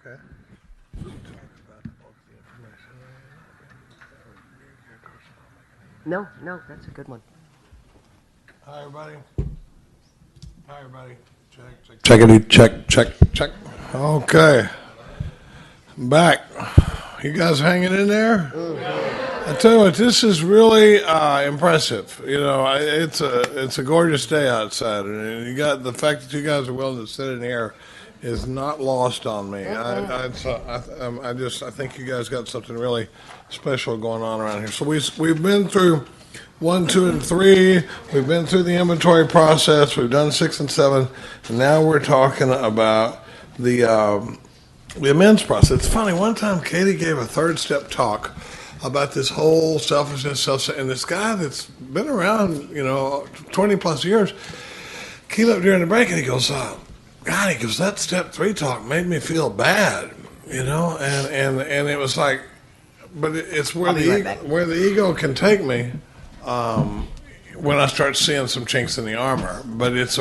Okay. No, no, that's a good one. Hi, everybody. Hi, everybody. Check. Okay. I'm back. You guys hanging in there? I tell you what, this is really impressive. You know, it's a gorgeous day outside, and you got the fact that you guys are willing to sit in here is not lost on me. I think you guys got something really special going on around here. So we've been through 1, 2, and 3. We've been through the inventory process. We've done 6 and 7, and now we're talking about the amends process. It's funny. One time, Katie gave a third step talk about this whole selfishness, and this guy that's been around, 20 plus years, came up during the break and he goes, God, he goes, that step 3 talk made me feel bad, and it was like, but it's where where the ego can take me when I start seeing some chinks in the armor. But it's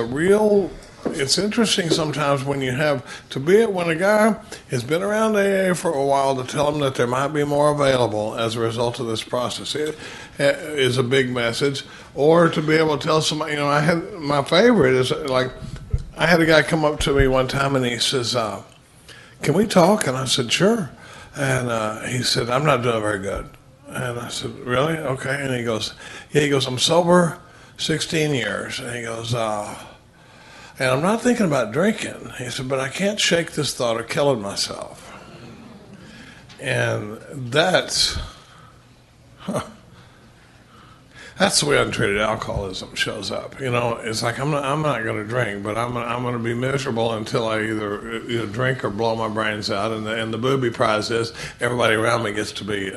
interesting sometimes when you have to be it when a guy has been around AA for a while to tell him that there might be more available as a result of this process. It is a big message. Or to be able to tell somebody, I had my favorite is like, I had a guy come up to me one time and he says, can we talk? And I said, sure. And he said, I'm not doing very good. And I said, really? Okay. And he goes, I'm sober 16 years. And he goes, and I'm not thinking about drinking. He said, but I can't shake this thought of killing myself. And that's the way untreated alcoholism shows up. It's like I'm not going to drink, but I'm going to be miserable until I either drink or blow my brains out. And the booby prize is everybody around me gets to be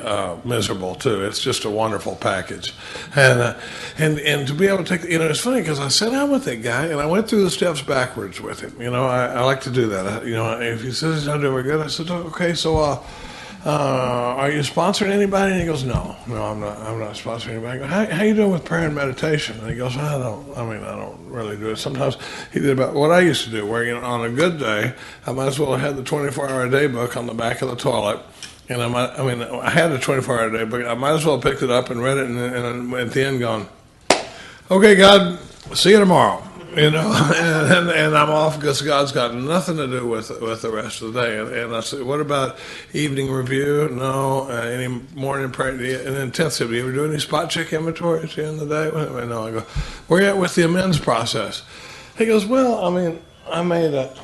miserable too. It's just a wonderful package, and to be able to take, it's funny because I sat down with that guy and I went through the steps backwards with him. I like to do that. If he says he's not doing good, I said, okay, so. Are you sponsoring anybody? And he goes, no, I'm not sponsoring anybody. I go, how you doing with prayer and meditation? And he goes, I don't really do it. Sometimes he did about what I used to do, where, on a good day, I might as well have had the 24-hour day book on the back of the toilet. And I had a 24-hour day book. I might as well have picked it up and read it and at the end gone, okay, God, see you tomorrow. And I'm off because God's got nothing to do with the rest of the day. And I said, what about evening review? No. Any morning prayer? And intensive. Do you ever do any spot check inventory at the end of the day? No. I go, where you at with the amends process? He goes, well, I made a.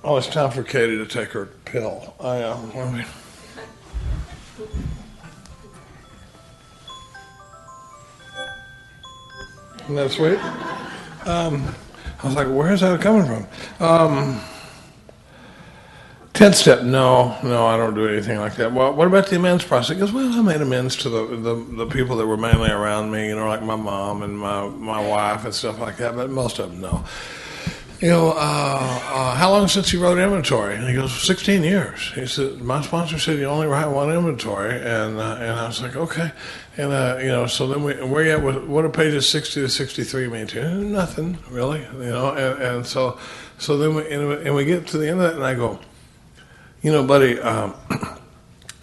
Oh, it's time for Katie to take her pill. Isn't that sweet? I was like, where's that coming from? 10th step, no, I don't do anything like that. Well, what about the amends process? He goes, well, I made amends to the people that were mainly around me, like my mom and my wife and stuff like that, but most of them, no. How long since you wrote inventory? And he goes, 16 years. He said, my sponsor said you only write one inventory. And I was like, okay. And, so then where you at with, what do pages 60 to 63 mean to you? Nothing, really, and so then we get to the end of that and I go, buddy,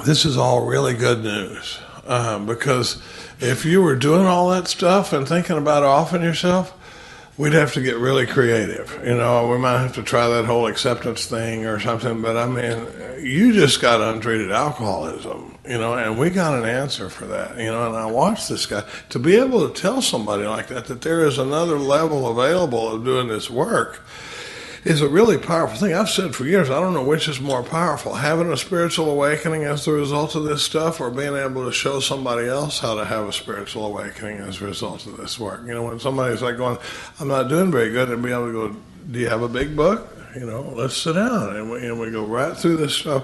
this is all really good news. Because if you were doing all that stuff and thinking about offing yourself, we'd have to get really creative. We might have to try that whole acceptance thing or something. But you just got untreated alcoholism, and we got an answer for that, and I watched this guy. To be able to tell somebody like that there is another level available of doing this work is a really powerful thing. I've said for years, I don't know which is more powerful, having a spiritual awakening as the result of this stuff or being able to show somebody else how to have a spiritual awakening as a result of this work. When somebody's like going, I'm not doing very good, and be able to go, do you have a big book? Let's sit down. And we go right through this stuff.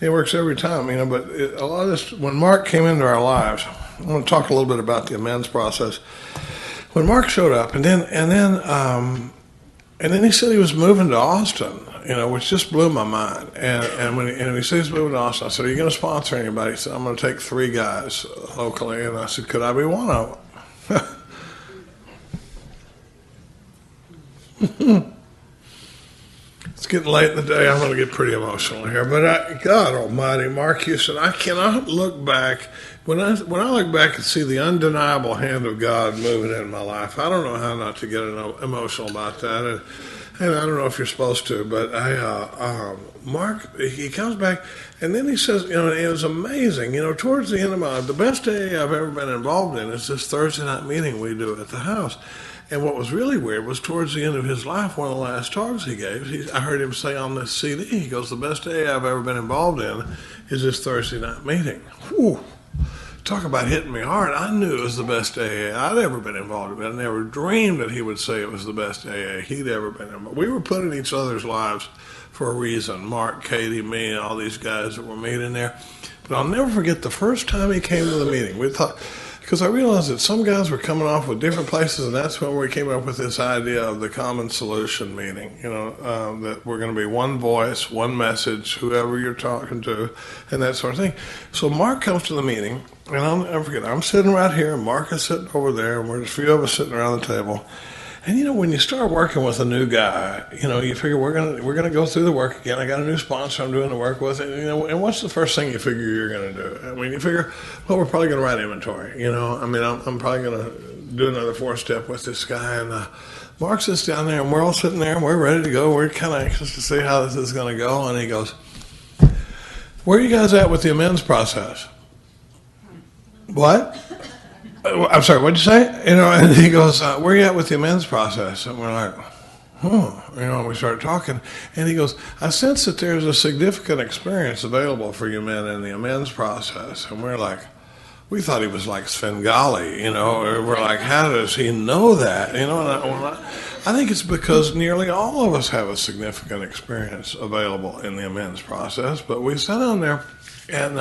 It works every time, but a lot of this, when Mark came into our lives, I want to talk a little bit about the amends process. When Mark showed up, and then he said he was moving to Austin, which just blew my mind. And when he said he's moving to Austin, I said, are you going to sponsor anybody? He said, I'm going to take 3 guys locally. And I said, could I be one of them? It's getting late in the day. I'm going to get pretty emotional here. But God Almighty, Mark Houston, I cannot look back. When I look back and see the undeniable hand of God moving in my life, I don't know how not to get emotional about that. And I don't know if you're supposed to, but Mark, he comes back, and then he says, it was amazing. Towards the end of the best day I've ever been involved in is this Thursday night meeting we do at the house. And what was really weird was towards the end of his life, one of the last talks he gave, I heard him say on this CD, he goes, the best day I've ever been involved in is this Thursday night meeting. Whew. Talk about hitting me hard. I knew it was the best AA I'd ever been involved in. I never dreamed that he would say it was the best AA he'd ever been in. We were put in each other's lives for a reason. Mark, Katie, me, and all these guys that were meeting there. But I'll never forget the first time he came to the meeting. We thought, because I realized that some guys were coming off with different places, and that's when we came up with this idea of the common solution meeting, that we're going to be one voice, one message, whoever you're talking to, and that sort of thing. So Mark comes to the meeting, and I'll never forget, I'm sitting right here, and Mark is sitting over there, and we're just a few of us sitting around the table. And when you start working with a new guy, you figure we're gonna go through the work again. I got a new sponsor I'm doing the work with, and what's the first thing you figure you're gonna do? I mean, you figure, well, we're probably gonna write inventory. I'm probably gonna do another 4-step with this guy. And Mark sits down there, and we're all sitting there, and we're ready to go. We're kind of anxious to see how this is gonna go. And he goes, "Where are you guys at with the amends process?" What? I'm sorry, what'd you say? And he goes, where are you at with the amends process? And we're like, and we start talking. And he goes, I sense that there's a significant experience available for you men in the amends process. And we're like, we thought he was like Svengali, We're like, how does he know that? And I think it's because nearly all of us have a significant experience available in the amends process. But we sat down there, and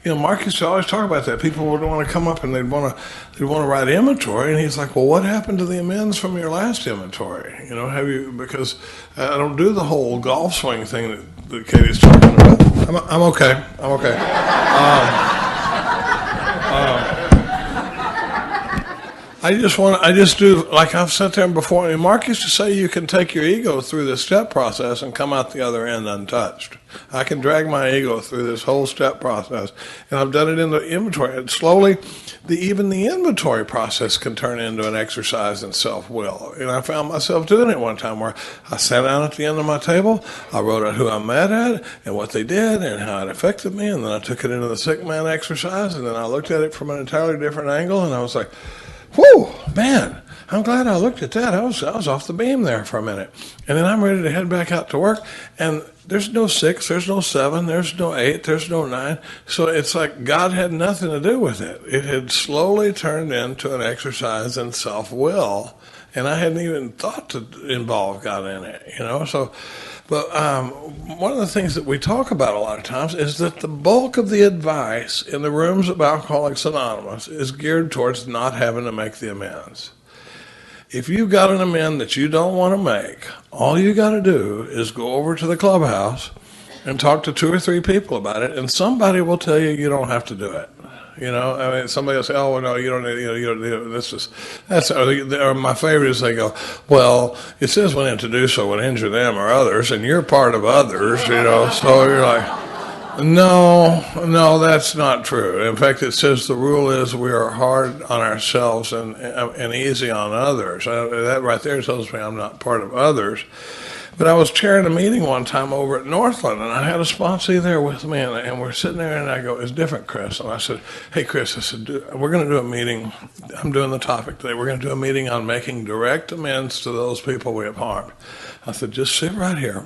Mark used to always talk about that. People would want to come up and they'd want to write inventory, and he's like, "Well, what happened to the amends from your last inventory? Have you? Because I don't do the whole golf swing thing that Katie's talking about. I'm okay. I'm okay. I just do, like I've sat there before, and Mark used to say you can take your ego through this step process and come out the other end untouched. I can drag my ego through this whole step process, and I've done it in the inventory. And slowly, even the inventory process can turn into an exercise in self-will. And I found myself doing it one time where I sat down at the end of my table, I wrote out who I'm mad at and what they did and how it affected me, and then I took it into the sick man exercise, and then I looked at it from an entirely different angle, and I was like, whew, man, I'm glad I looked at that. I was off the beam there for a minute. And then I'm ready to head back out to work. And there's no 6, there's no 7, there's no 8, there's no 9. So it's like God had nothing to do with it. It had slowly turned into an exercise in self-will. And I hadn't even thought to involve God in it, But one of the things that we talk about a lot of times is that the bulk of the advice in the rooms of Alcoholics Anonymous is geared towards not having to make the amends. If you've got an amend that you don't want to make, all you got to do is go over to the clubhouse and talk to 2 or 3 people about it, and somebody will tell you don't have to do it. Somebody will say, "Oh, well, no, you don't need that's." Or my favorite is they go, "Well, it says when to do so would injure them or others, and you're part of others, So you're like, no, that's not true. In fact, it says the rule is we are hard on ourselves and easy on others. That right there tells me I'm not part of others." But I was chairing a meeting one time over at Northland, and I had a sponsee there with me, and we're sitting there, and I go, "It's different, Chris." And I said, "Hey, Chris," I said, "we're going to do a meeting. I'm doing the topic today. We're going to do a meeting on making direct amends to those people we have harmed." I said, "Just sit right here.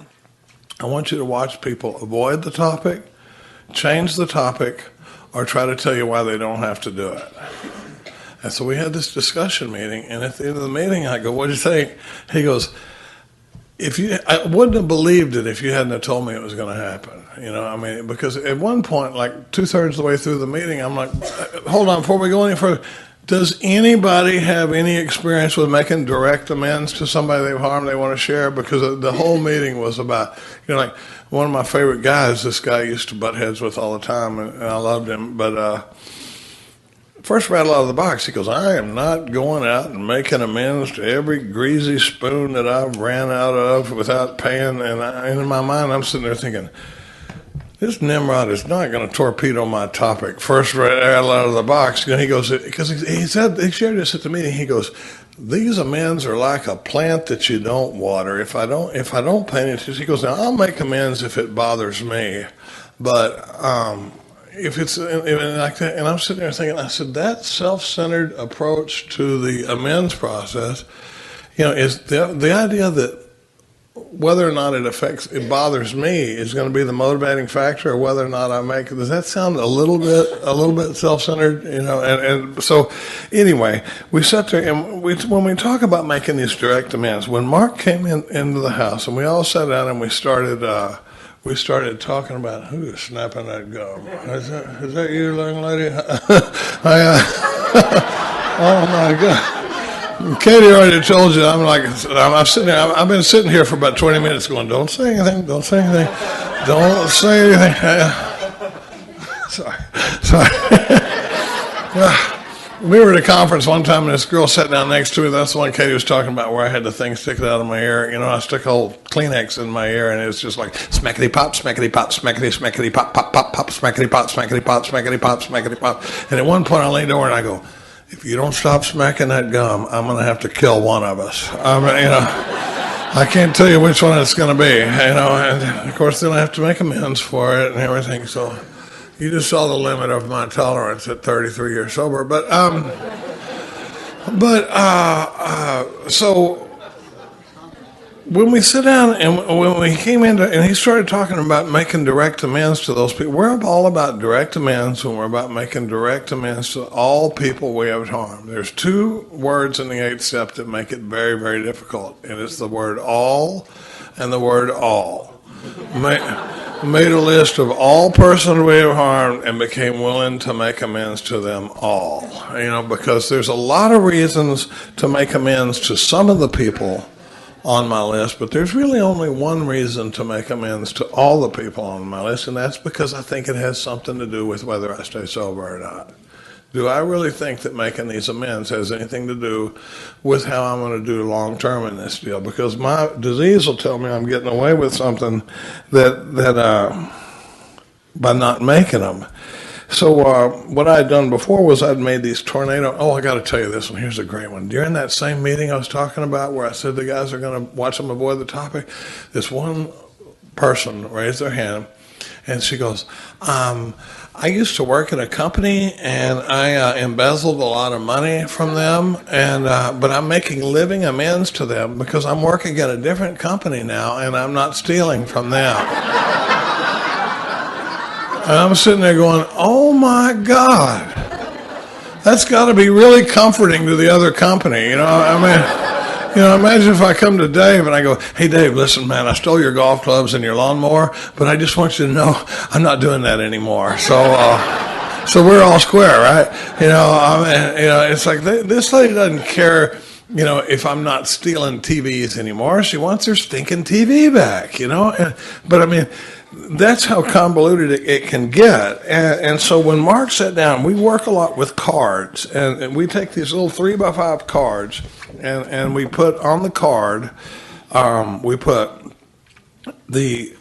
I want you to watch people avoid the topic, change the topic, or try to tell you why they don't have to do it." And so we had this discussion meeting, and at the end of the meeting, I go, "What do you think?" He goes, I wouldn't have believed it if you hadn't have told me it was going to happen. Because at one point, like 2/3 of the way through the meeting, I'm like, hold on, before we go any further, does anybody have any experience with making direct amends to somebody they've harmed they want to share? Because the whole meeting was about, like one of my favorite guys, this guy I used to butt heads with all the time, and I loved him, but first rattle out of the box, he goes, I am not going out and making amends to every greasy spoon that I've ran out of without paying. And in my mind, I'm sitting there thinking, this Nimrod is not going to torpedo my topic. First rattle out of the box. He goes, because he shared this at the meeting. He goes, these amends are like a plant that you don't water. If I don't pay any attention, he goes, now I'll make amends if it bothers me, but if it's like that, and I'm sitting there thinking, I said, that self-centered approach to the amends process, is the idea that whether or not it bothers me is going to be the motivating factor, or whether or not I make it. Does that sound a little bit self-centered? And so anyway, we sat there, and when we talk about making these direct amends, when Mark came into the house, and we all sat down and we started talking about who is snapping that gum. Is that you, young lady? Oh my God. Katie already told you, I'm sitting here, I've been sitting here for about 20 minutes going, don't say anything, don't say anything, don't say anything. Sorry. We were at a conference one time, and this girl sat down next to me. That's the one Katie was talking about, where I had the thing sticking out of my ear. I stuck a whole Kleenex in my ear, and it was just like smackety pop, smackety pop, smackety, smackety pop, pop, pop, pop, smackety pop, smackety pop, smackety pop, smackety pop. And at one point, I leaned over and I go, if you don't stop smacking that gum, I'm going to have to kill one of us. I can't tell you which one it's going to be. And of course, then I have to make amends for it and everything. So you just saw the limit of my tolerance at 33 years sober. So when we sit down and when we came into, and he started talking about making direct amends to those people, we're all about direct amends when we're about making direct amends to all people we have harmed. There's two words in the 8th step that make it very, very difficult, and it's the word all and the word all. Made a list of all persons we have harmed and became willing to make amends to them all. Because there's a lot of reasons to make amends to some of the people on my list, but there's really only one reason to make amends to all the people on my list, and that's because I think it has something to do with whether I stay sober or not. Do I really think that making these amends has anything to do with how I'm going to do long term in this deal? Because my disease will tell me I'm getting away with something that by not making them. So what I had done before was I'd made these tornado. Oh, I got to tell you this one. Here's a great one. During that same meeting I was talking about, where I said the guys are going to watch them avoid the topic, this one person raised their hand, and she goes, I used to work in a company, and I embezzled a lot of money from them, and but I'm making living amends to them because I'm working at a different company now, and I'm not stealing from them. And I'm sitting there going, oh my God, that's got to be really comforting to the other company. Imagine if I come to Dave and I go, hey Dave, listen man, I stole your golf clubs and your lawnmower, but I just want you to know I'm not doing that anymore. So we're all square, right? It's like this lady doesn't care, if I'm not stealing TVs anymore. She wants her stinking TV back, But that's how convoluted it can get. And so when Mark sat down, we work a lot with cards, and we take these little 3x5 cards, and we put on the card, we put the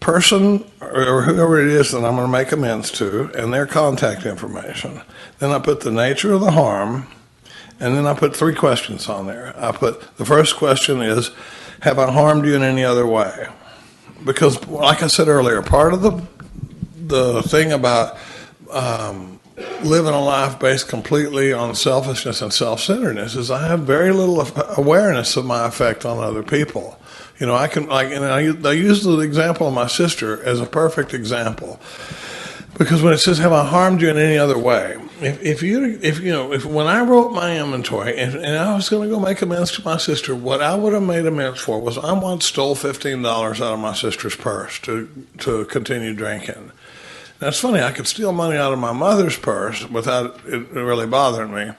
person or whoever it is that I'm going to make amends to and their contact information. Then I put the nature of the harm, and then I put 3 questions on there. The first question is, have I harmed you in any other way? Because, like I said earlier, part of the thing about living a life based completely on selfishness and self-centeredness is I have very little awareness of my effect on other people. I use the example of my sister as a perfect example. Because when it says, have I harmed you in any other way? If when I wrote my inventory and I was going to go make amends to my sister, what I would have made amends for was I once stole $15 out of my sister's purse to continue drinking. Now, it's funny, I could steal money out of my mother's purse without it really bothering me.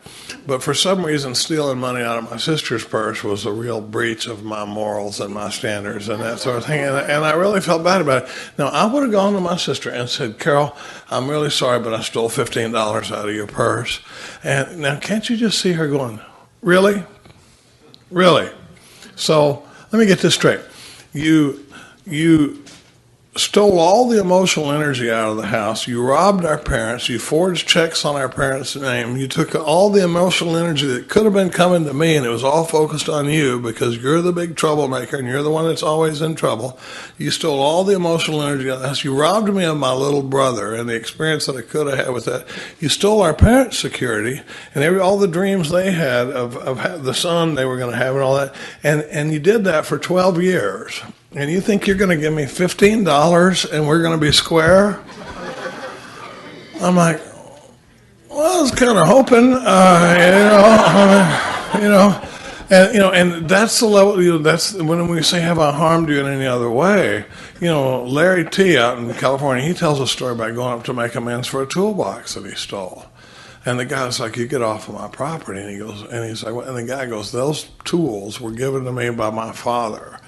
But for some reason, stealing money out of my sister's purse was a real breach of my morals and my standards and that sort of thing. And I really felt bad about it. Now, I would have gone to my sister and said, Carol, I'm really sorry, but I stole $15 out of your purse. And now, can't you just see her going, really? Really? So let me get this straight. You stole all the emotional energy out of the house. You robbed our parents. You forged checks on our parents' name. You took all the emotional energy that could have been coming to me, and it was all focused on you because you're the big troublemaker and you're the one that's always in trouble. You stole all the emotional energy out of the house. You robbed me of my little brother and the experience that I could have had with that. You stole our parents' security and all the dreams they had of the son they were going to have and all that. And you did that for 12 years. And you think you're going to give me $15 and we're going to be square? I'm like, well, I was kind of hoping, and that's the level. That's when we say, "Have I harmed you in any other way?" Larry T. out in California, he tells a story about going up to make amends for a toolbox that he stole. And the guy's like, "You get off of my property." And he's like, and the guy goes, "Those tools were given to me by my father.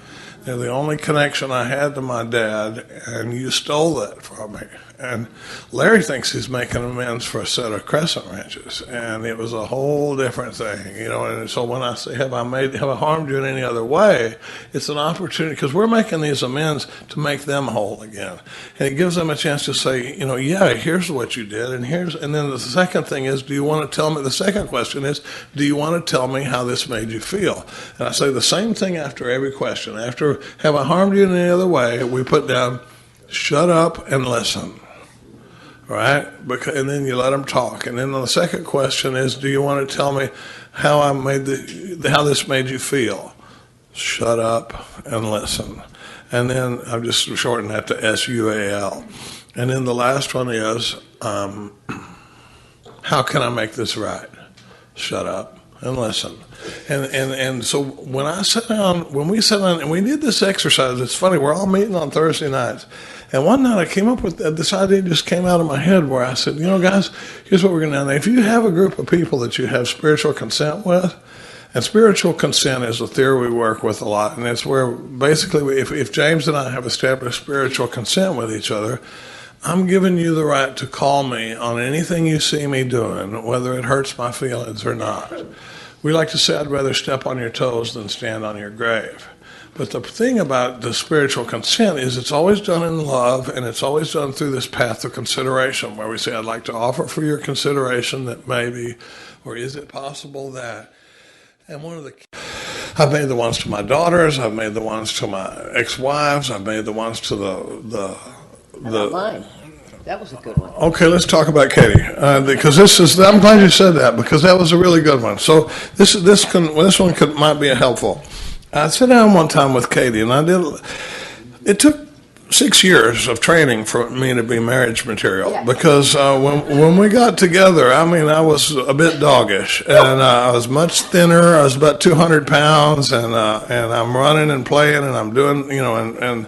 They're the only connection I had to my dad, and you stole that from me." And Larry thinks he's making amends for a set of crescent wrenches, and it was a whole different thing, And so when I say, have I harmed you in any other way, it's an opportunity, because we're making these amends to make them whole again. And it gives them a chance to say, yeah, here's what you did, and then the second thing is, do you want to tell me, the second question is, do you want to tell me how this made you feel? And I say the same thing after every question. After, have I harmed you in any other way, we put down, shut up and listen. Right? And then you let them talk. And then the second question is, do you want to tell me how how this made you feel? Shut up and listen. And then I've just shortened that to SUAL. And then the last one is, how can I make this right? Shut up and listen. And so when we sat down and we did this exercise, it's funny, we're all meeting on Thursday nights. And one night I came up with this idea, just came out of my head, where I said, guys, here's what we're going to do. If you have a group of people that you have spiritual consent with, and spiritual consent is a theory we work with a lot, and it's where basically if James and I have established spiritual consent with each other, I'm giving you the right to call me on anything you see me doing, whether it hurts my feelings or not. We like to say, I'd rather step on your toes than stand on your grave. But the thing about the spiritual consent is it's always done in love, and it's always done through this path of consideration, where we say, I'd like to offer for your consideration that maybe, or is it possible that? And I've made the ones to my daughters, I've made the ones to my ex-wives, I've made the ones to mine. That was a good one. Okay, let's talk about Katie, because I'm glad you said that, because that was a really good one. So this one might be helpful. I sat down one time with Katie, and it took 6 years of training for me to be marriage material, because when we got together, I was a bit doggish, and I was much thinner. I was about 200 pounds, and I'm running and playing, and I'm doing, and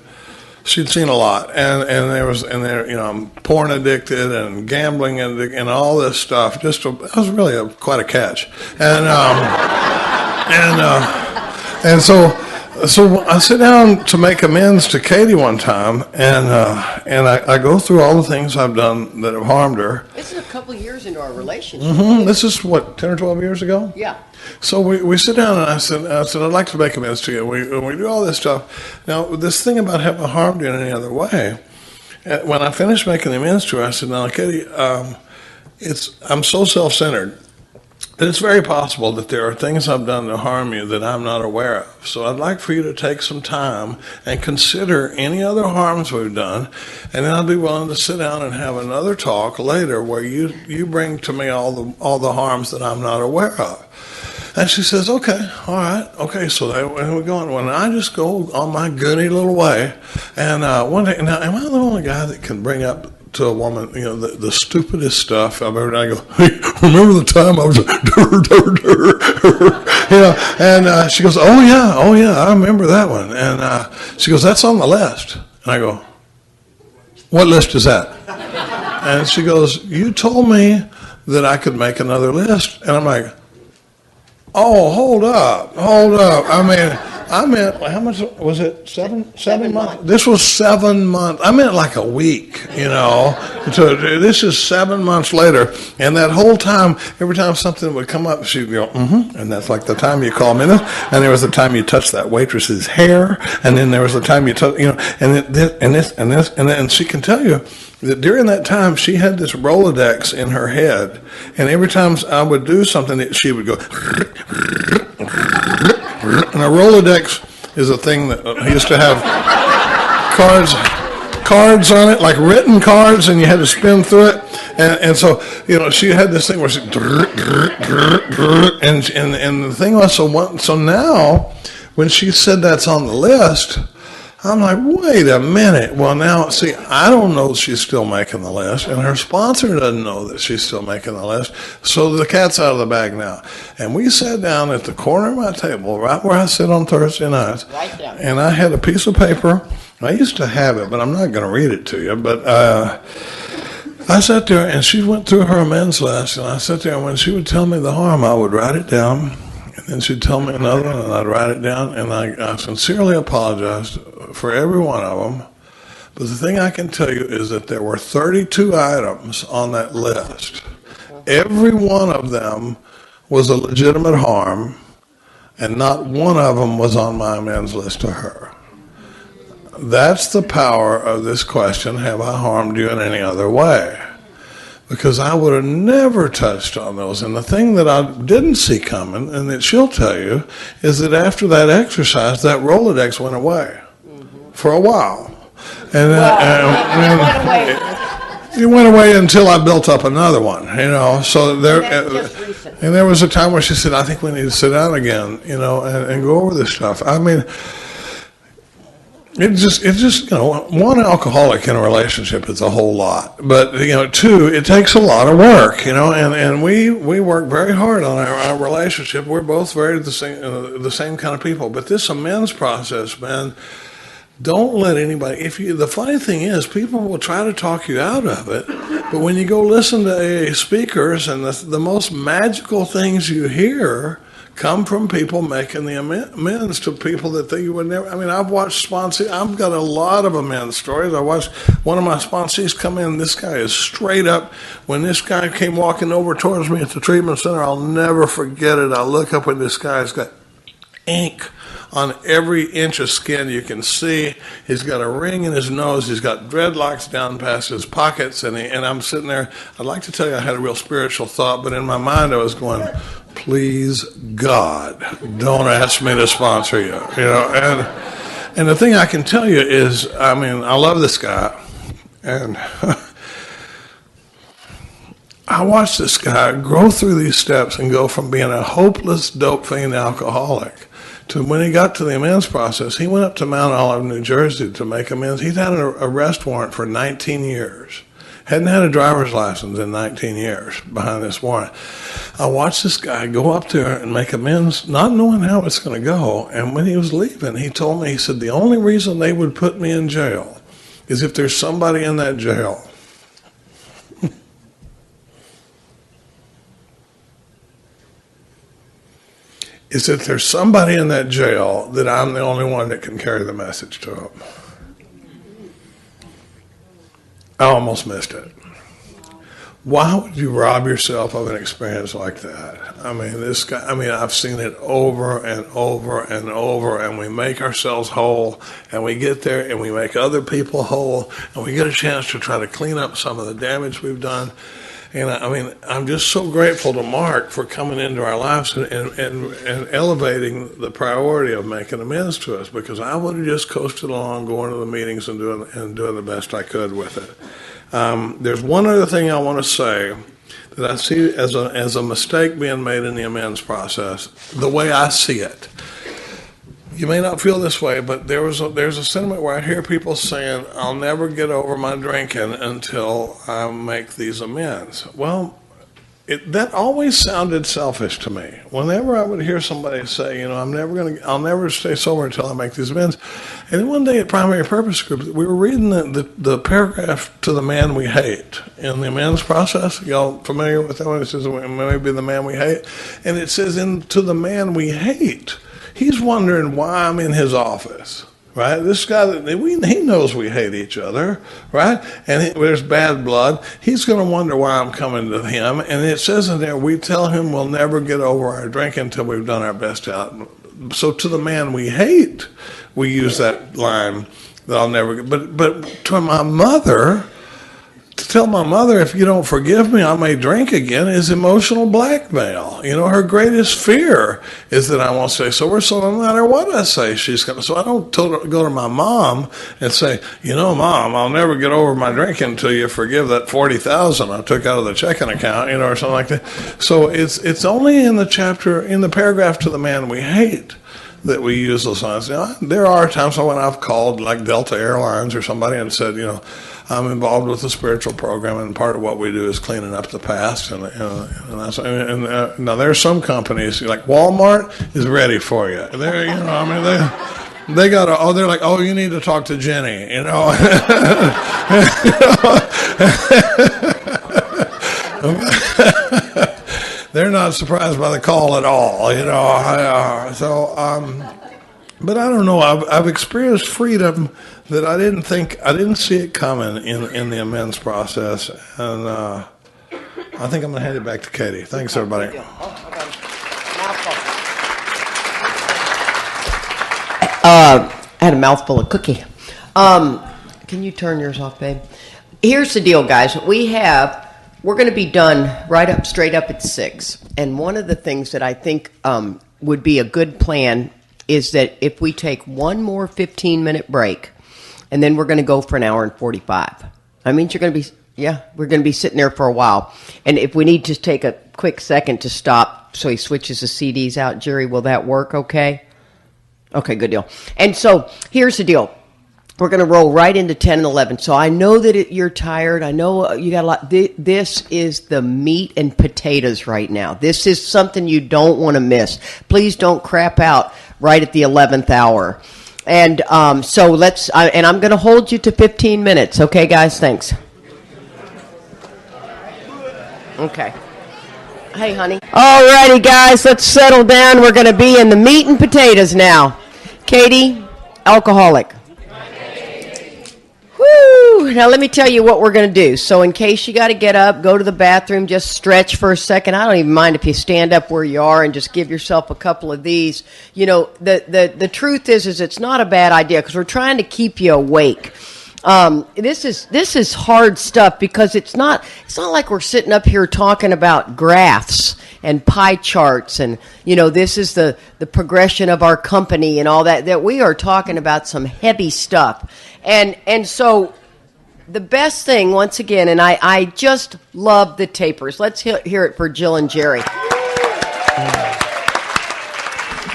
she'd seen a lot, and I'm porn addicted and gambling and all this stuff. I was really quite a catch, and so I sit down to make amends to Katie one time, and I go through all the things I've done that have harmed her. This is a couple of years into our relationship. Mm-hmm. This is, 10 or 12 years ago? Yeah. So we sit down, and I said, I'd like to make amends to you. We do all this stuff. Now, this thing about having harmed you in any other way, when I finished making the amends to her, I said, now, Katie, I'm so self-centered that it's very possible that there are things I've done to harm you that I'm not aware of. So I'd like for you to take some time and consider any other harms we've done, and then I'll be willing to sit down and have another talk later where you bring to me all the harms that I'm not aware of. And she says, okay, all right, okay, so we go on. When I just go on my goody little way, and one day, now, am I the only guy that can bring up to a woman, the stupidest stuff I've ever done? I go, hey, remember the time I was and she goes, oh yeah, I remember that one. And she goes, that's on the list. And I go, what list is that? And she goes, you told me that I could make another list. And I'm like, oh, hold up. I meant, how much was it? Seven months? This was 7 months. I meant like a week, So this is 7 months later. And that whole time, every time something would come up, she'd go, And that's like the time you call me this. And there was the time you touched that waitress's hair. And then there was the time you touched, and this. And she can tell you that during that time, she had this Rolodex in her head. And every time I would do something, she would go, and a Rolodex is a thing that used to have cards on it, like written cards, and you had to spin through it. And so, she had this thing where she, and the thing was, so now, when she said that's on the list, I'm like, wait a minute. Well, now, see, I don't know she's still making the list, and her sponsor doesn't know that she's still making the list, so the cat's out of the bag now. And we sat down at the corner of my table, right where I sit on Thursday nights, Right down. and I had a piece of paper. I used to have it, but I'm not going to read it to you, but I sat there, and she went through her amends list, and I sat there, and when she would tell me the harm, I would write it down. And she'd tell me another one, and I'd write it down, and I sincerely apologized for every one of them. But the thing I can tell you is that there were 32 items on that list. Every one of them was a legitimate harm, and not one of them was on my amends list to her. That's the power of this question, have I harmed you in any other way? Because I would have never touched on those. And the thing that I didn't see coming, and that she'll tell you, is that after that exercise, that Rolodex went away for a while. And it went away until I built up another one, So there was a time where she said, I think we need to sit down again, and go over this stuff. I mean, It just, one alcoholic in a relationship is a whole lot. But, two, it takes a lot of work, and we work very hard on our relationship. We're both very the same kind of people. But this amends process, man, don't let anybody, the funny thing is, people will try to talk you out of it. But when you go listen to AA speakers, and the most magical things you hear come from people making the amends to people that they would never. I mean, I've watched sponsees. I've got a lot of amends stories. I watched one of my sponsees come in. This guy is straight up. When this guy came walking over towards me at the treatment center, I'll never forget it. I look up and this guy's got ink on every inch of skin you can see. He's got a ring in his nose. He's got dreadlocks down past his pockets. And I'm sitting there. I'd like to tell you I had a real spiritual thought, but in my mind I was going, please, God, don't ask me to sponsor you. And the thing I can tell you is, I love this guy. And I watched this guy grow through these steps and go from being a hopeless dope fiend alcoholic to when he got to the amends process, he went up to Mount Olive, New Jersey to make amends. He'd had an arrest warrant for 19 years. Hadn't had a driver's license in 19 years behind this warrant. I watched this guy go up there and make amends, not knowing how it's going to go. And when he was leaving, he told me, he said, the only reason they would put me in jail is if there's somebody in that jail. Is that there's somebody in that jail that I'm the only one that can carry the message to them. I almost missed it. Why would you rob yourself of an experience like that? This guy, I've seen it over and over and over, and we make ourselves whole, and we get there and we make other people whole, and we get a chance to try to clean up some of the damage we've done. And I'm just so grateful to Mark for coming into our lives and elevating the priority of making amends to us, because I would have just coasted along, going to the meetings and doing the best I could with it. There's one other thing I want to say that I see as a mistake being made in the amends process, the way I see it. You may not feel this way, but there's a sentiment where I hear people saying, I'll never get over my drinking until I make these amends. Well, that always sounded selfish to me. Whenever I would hear somebody say, I'll never stay sober until I make these amends. And then one day at Primary Purpose Group, we were reading the paragraph to the man we hate in the amends process. Y'all familiar with that one? It says, maybe the man we hate. And it says, to the man we hate, he's wondering why I'm in his office. Right, this guy, he knows we hate each other, right? And there's bad blood. He's going to wonder why I'm coming to him. And it says in there, we tell him we'll never get over our drink until we've done our best out. So to the man we hate, we use that line that I'll never get. But to my mother, to tell my mother, if you don't forgive me, I may drink again, is emotional blackmail. Her greatest fear is that I won't stay sober, so no matter what I say, she's going to. So I don't go to my mom and say, Mom, I'll never get over my drinking until you forgive that $40,000 I took out of the checking account, or something like that. So it's only in the paragraph to the man we hate that we use those lines. There are times when I've called like Delta Airlines or somebody and said, I'm involved with the spiritual program, and part of what we do is cleaning up the past. And now there's some companies like Walmart is ready for you. They're, they got they're like, you need to talk to Jenny, They're not surprised by the call at all, but I don't know. I've experienced freedom that I didn't see it coming in the amends process, and I think I'm going to hand it back to Katie. Thanks, everybody. I had a mouthful of cookie. Can you turn yours off, babe? Here's the deal, guys. We're going to be done straight up at 6. And one of the things that I think would be a good plan is that if we take one more 15-minute break, and then we're going to go for an hour and 45. I mean, we're going to be sitting there for a while. And if we need to take a quick second to stop so he switches the CDs out, Jerry, will that work okay? Okay, good deal. And so here's the deal. We're going to roll right into 10 and 11. So I know that you're tired. I know you got a lot. This is the meat and potatoes right now. This is something you don't want to miss. Please don't crap out right at the 11th hour. And so and I'm going to hold you to 15 minutes. Okay, guys? Thanks. Okay. Hey, honey. All righty, guys. Let's settle down. We're going to be in the meat and potatoes now. Katie, alcoholic. Woo! Now let me tell you what we're going to do. So in case you got to get up, go to the bathroom, just stretch for a second. I don't even mind if you stand up where you are and just give yourself a couple of these. The truth is it's not a bad idea because we're trying to keep you awake. This is hard stuff because it's not like we're sitting up here talking about graphs and pie charts and this is the progression of our company and all that we are talking about some heavy stuff. And so the best thing, once again, and I just love the tapers. Let's hear it for Jill and Jerry.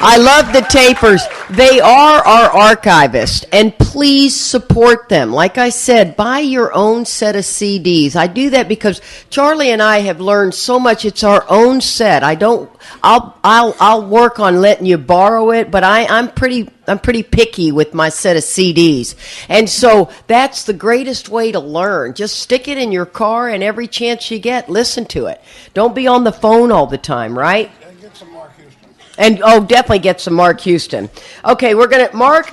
I love the tapers. They are our archivists, and please support them. Like I said, buy your own set of CDs. I do that because Charlie and I have learned so much. It's our own set. I'll work on letting you borrow it, but I'm pretty picky with my set of CDs. And so that's the greatest way to learn. Just stick it in your car, and every chance you get, listen to it. Don't be on the phone all the time, right? And definitely get some Mark Houston. Okay, Mark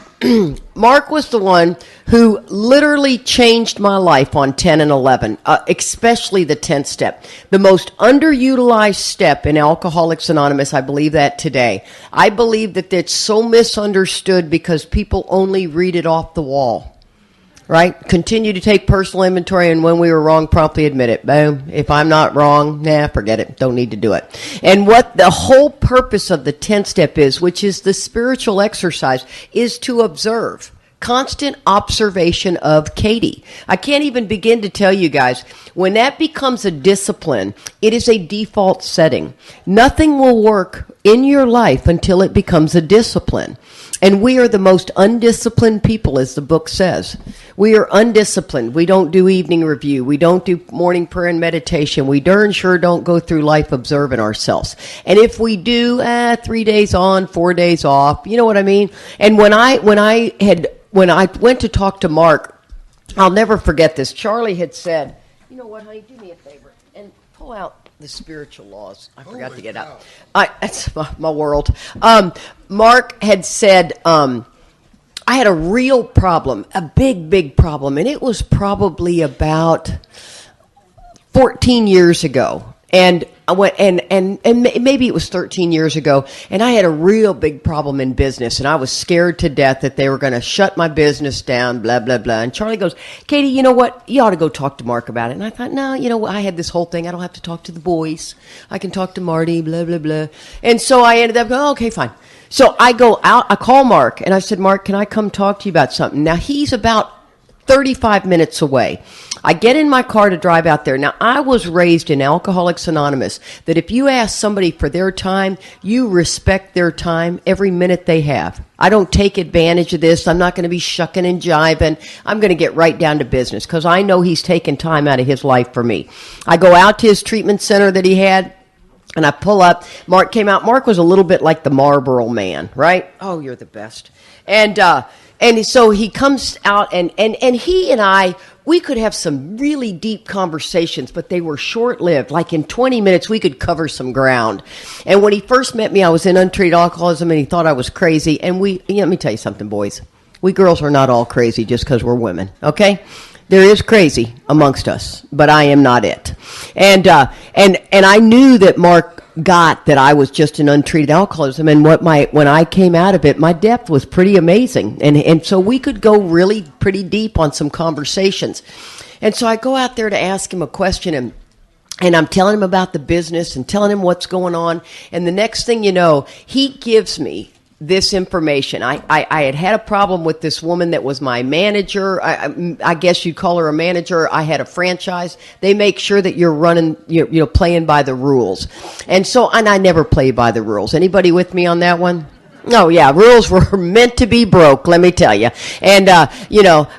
was the one who literally changed my life on 10 and 11, especially the 10th step. The most underutilized step in Alcoholics Anonymous, I believe that today. I believe that it's so misunderstood because people only read it off the wall. Right? Continue to take personal inventory, and when we were wrong, promptly admit it. Boom. If I'm not wrong, forget it. Don't need to do it. And what the whole purpose of the 10th step is, which is the spiritual exercise, is to observe. Constant observation of Katie. I can't even begin to tell you guys, when that becomes a discipline, it is a default setting. Nothing will work in your life until it becomes a discipline. And we are the most undisciplined people, as the book says. We are undisciplined. We don't do evening review. We don't do morning prayer and meditation. We darn sure don't go through life observing ourselves. And if we do, 3 days on, 4 days off, you know what I mean? And when I went to talk to Mark, I'll never forget this. Charlie had said, you know what, honey, do me a favor and pull out the spiritual laws. I forgot to get out. That's my world. Mark had said, I had a real problem, a big problem, and it was probably about 14 years ago. And I went, and maybe it was 13 years ago, and I had a real big problem in business, and I was scared to death that they were going to shut my business down, blah, blah, blah. And Charlie goes, Katie, you know what? You ought to go talk to Mark about it. And I thought, no, you know, I had this whole thing. I don't have to talk to the boys. I can talk to Marty, blah, blah, blah. And so I ended up going, oh, okay, fine. So I go out, I call Mark, and I said, Mark, can I come talk to you about something? Now, he's about 35 minutes away. I get in my car to drive out there. Now, I was raised in Alcoholics Anonymous that if you ask somebody for their time, you respect their time every minute they have. I don't take advantage of this. I'm not going to be shucking and jiving. I'm going to get right down to business because I know he's taken time out of his life for me. I go out to his treatment center that he had. And I pull up. Mark came out. Mark was a little bit like the Marlboro Man, right? Oh, you're the best. And so he comes out, and he and I, we could have some really deep conversations, but they were short-lived. Like in 20 minutes, we could cover some ground. And when he first met me, I was in untreated alcoholism, and he thought I was crazy. And let me tell you something, boys. We girls are not all crazy just because we're women, okay? There is crazy amongst us, but I am not it. And I knew that Mark got that I was just an untreated alcoholism, and when I came out of it, my depth was pretty amazing, and so we could go really pretty deep on some conversations. And so I go out there to ask him a question, and I'm telling him about the business and telling him what's going on, and the next thing you know, he gives me this information. I had a problem with this woman that was my manager. I guess you'd call her a manager. I had a franchise. They make sure that you're running, playing by the rules. And I never play by the rules. Anybody with me on that one? Oh, yeah, rules were meant to be broke, let me tell you. And,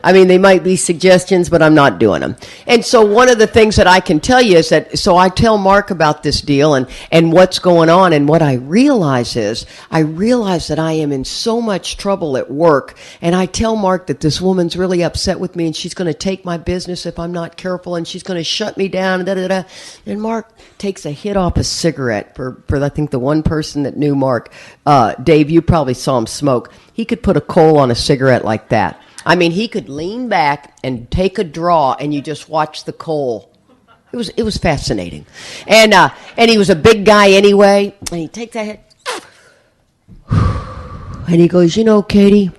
they might be suggestions, but I'm not doing them. And so one of the things that I can tell you is that, so I tell Mark about this deal and what's going on, and what I realize that I am in so much trouble at work, and I tell Mark that this woman's really upset with me, and she's going to take my business if I'm not careful, and she's going to shut me down, and da-da-da. And Mark takes a hit off a cigarette for I think the one person that knew Mark, Dave, you probably saw him smoke. He could put a coal on a cigarette like that. I mean, he could lean back and take a draw, and you just watch the coal. It was fascinating. And he was a big guy anyway, and he takes that hit, and he goes, Katie,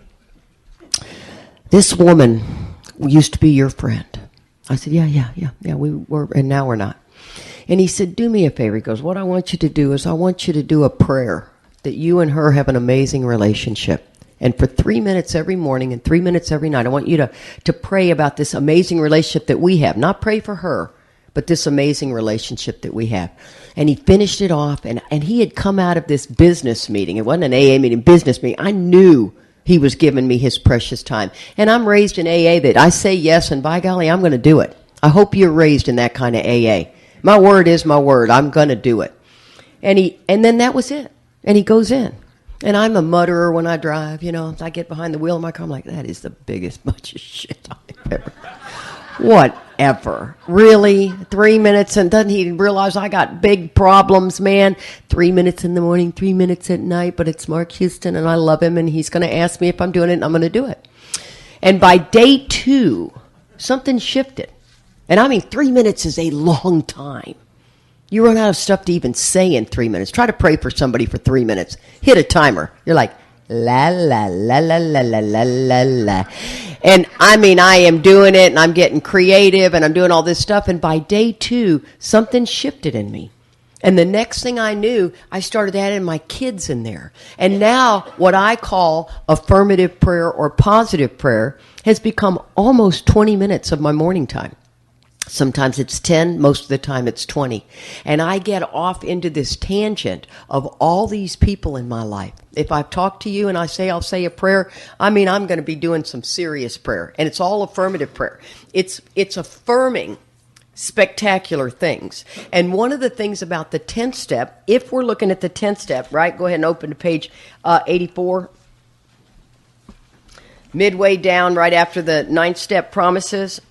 this woman used to be your friend. I said, yeah, we were, and now we're not. And he said, do me a favor. He goes, what I want you to do is I want you to do a prayer that you and her have an amazing relationship. And for 3 minutes every morning and 3 minutes every night, I want you to pray about this amazing relationship that we have. Not pray for her, but this amazing relationship that we have. And he finished it off, and he had come out of this business meeting. It wasn't an AA meeting, business meeting. I knew he was giving me his precious time. And I'm raised in AA that I say yes, and by golly, I'm going to do it. I hope you're raised in that kind of AA. My word is my word. I'm going to do it. And then that was it. And he goes in. And I'm a mutterer when I drive, I get behind the wheel of my car, I'm like, that is the biggest bunch of shit I've ever. Whatever. Really? 3 minutes, and doesn't he realize I got big problems, man? 3 minutes in the morning, 3 minutes at night, but it's Mark Houston, and I love him, and he's going to ask me if I'm doing it, and I'm going to do it. And by day 2, something shifted. And 3 minutes is a long time. You run out of stuff to even say in 3 minutes. Try to pray for somebody for 3 minutes. Hit a timer. You're like, la, la, la, la, la, la, la, la, la. And I am doing it, and I'm getting creative, and I'm doing all this stuff. And by day 2, something shifted in me. And the next thing I knew, I started adding my kids in there. And now what I call affirmative prayer or positive prayer has become almost 20 minutes of my morning time. Sometimes it's 10, most of the time it's 20. And I get off into this tangent of all these people in my life. If I've talked to you and I'll say a prayer, I'm going to be doing some serious prayer. And it's all affirmative prayer. It's affirming spectacular things. And one of the things about the 10th step, if we're looking at the 10th step, right, go ahead and open to page 84. Midway down, right after the 9th step promises.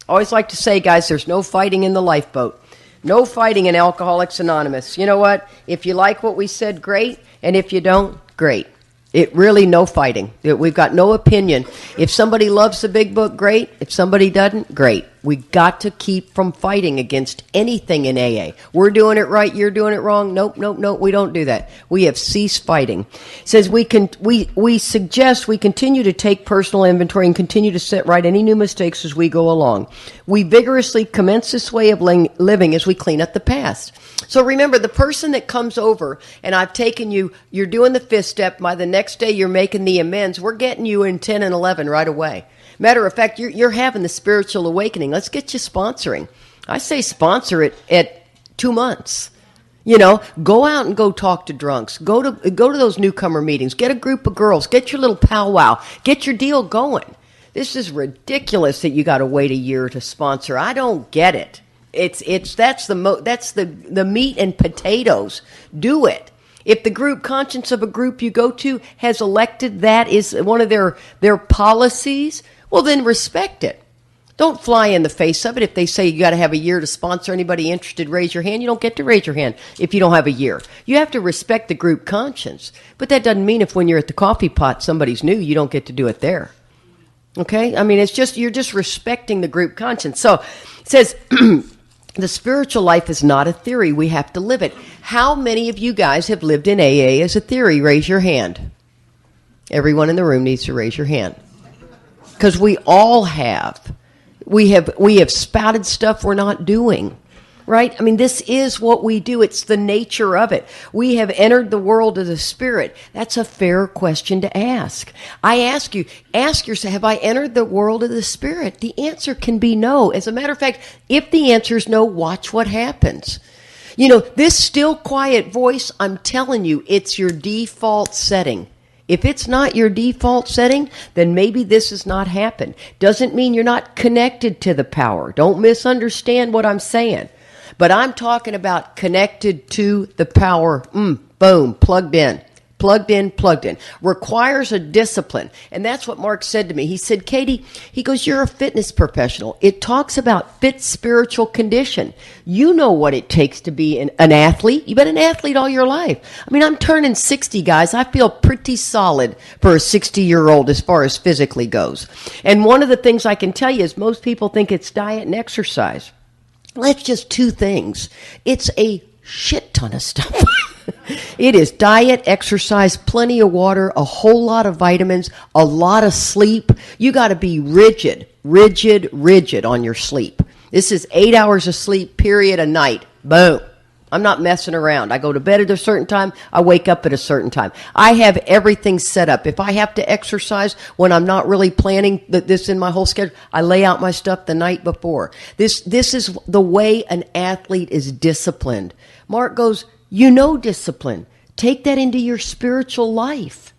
Always like to say, guys, there's no fighting in the lifeboat. No fighting in Alcoholics Anonymous. You know what? If you like what we said, great. And if you don't, great. It really, no fighting. We've got no opinion. If somebody loves the big book, great. If somebody doesn't, great. We got to keep from fighting against anything in AA. We're doing it right, you're doing it wrong. Nope, we don't do that. We have ceased fighting. It says we suggest we continue to take personal inventory and continue to set right any new mistakes as we go along. We vigorously commence this way of living as we clean up the past. So remember, the person that comes over and I've taken you, you're doing the 5th step, by the next day you're making the amends, we're getting you in 10 and 11 right away. Matter of fact, you're having the spiritual awakening. Let's get you sponsoring. I say sponsor it at 2 months. You know, go out and go talk to drunks. Go to those newcomer meetings. Get a group of girls. Get your little powwow. Get your deal going. This is ridiculous that you got to wait a year to sponsor. I don't get it. That's the meat and potatoes. Do it. If the group conscience of a group you go to has elected that is one of their policies, well, then respect it. Don't fly in the face of it. If they say you got to have a year to sponsor anybody interested, raise your hand. You don't get to raise your hand if you don't have a year. You have to respect the group conscience. But that doesn't mean if when you're at the coffee pot somebody's new, you don't get to do it there. Okay? I mean, you're just respecting the group conscience. So it says the spiritual life is not a theory. We have to live it. How many of you guys have lived in AA as a theory? Raise your hand. Everyone in the room needs to raise your hand. Because we all have. We have spouted stuff we're not doing. Right? I mean, this is what we do. It's the nature of it. We have entered the world of the Spirit. That's a fair question to ask. I ask yourself, have I entered the world of the Spirit? The answer can be no. As a matter of fact, if the answer is no, watch what happens. You know, this still quiet voice, I'm telling you, it's your default setting. If it's not your default setting, then maybe this has not happened. Doesn't mean you're not connected to the power. Don't misunderstand what I'm saying. But I'm talking about connected to the power. Boom, plugged in. Requires a discipline. And that's what Mark said to me. He said, Katie, he goes, you're a fitness professional. It talks about fit spiritual condition. You know what it takes to be an athlete. You've been an athlete all your life. I mean, I'm turning 60, guys. I feel pretty solid for a 60-year-old as far as physically goes. And one of the things I can tell you is most people think it's diet and exercise. Well, that's just 2 things. It's a shit ton of stuff. It is diet, exercise, plenty of water, a whole lot of vitamins, a lot of sleep. You got to be rigid on your sleep. This is 8 hours of sleep, period, a night. Boom. I'm not messing around. I go to bed at a certain time. I wake up at a certain time. I have everything set up. If I have to exercise when I'm not really planning this in my whole schedule, I lay out my stuff the night before. This is the way an athlete is disciplined. Mark goes, you know discipline. Take that into your spiritual life.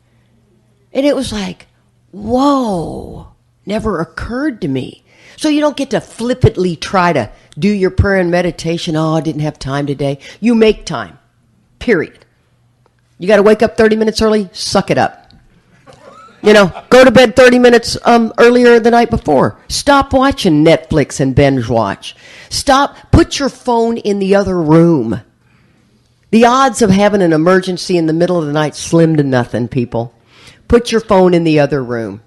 And it was like, whoa, never occurred to me. So you don't get to flippantly try to do your prayer and meditation. Oh, I didn't have time today. You make time, period. You got to wake up 30 minutes early, suck it up. You know, go to bed 30 minutes earlier the night before. Stop watching Netflix and binge watch. Put your phone in the other room. The odds of having an emergency in the middle of the night, slim to nothing, people. Put your phone in the other room.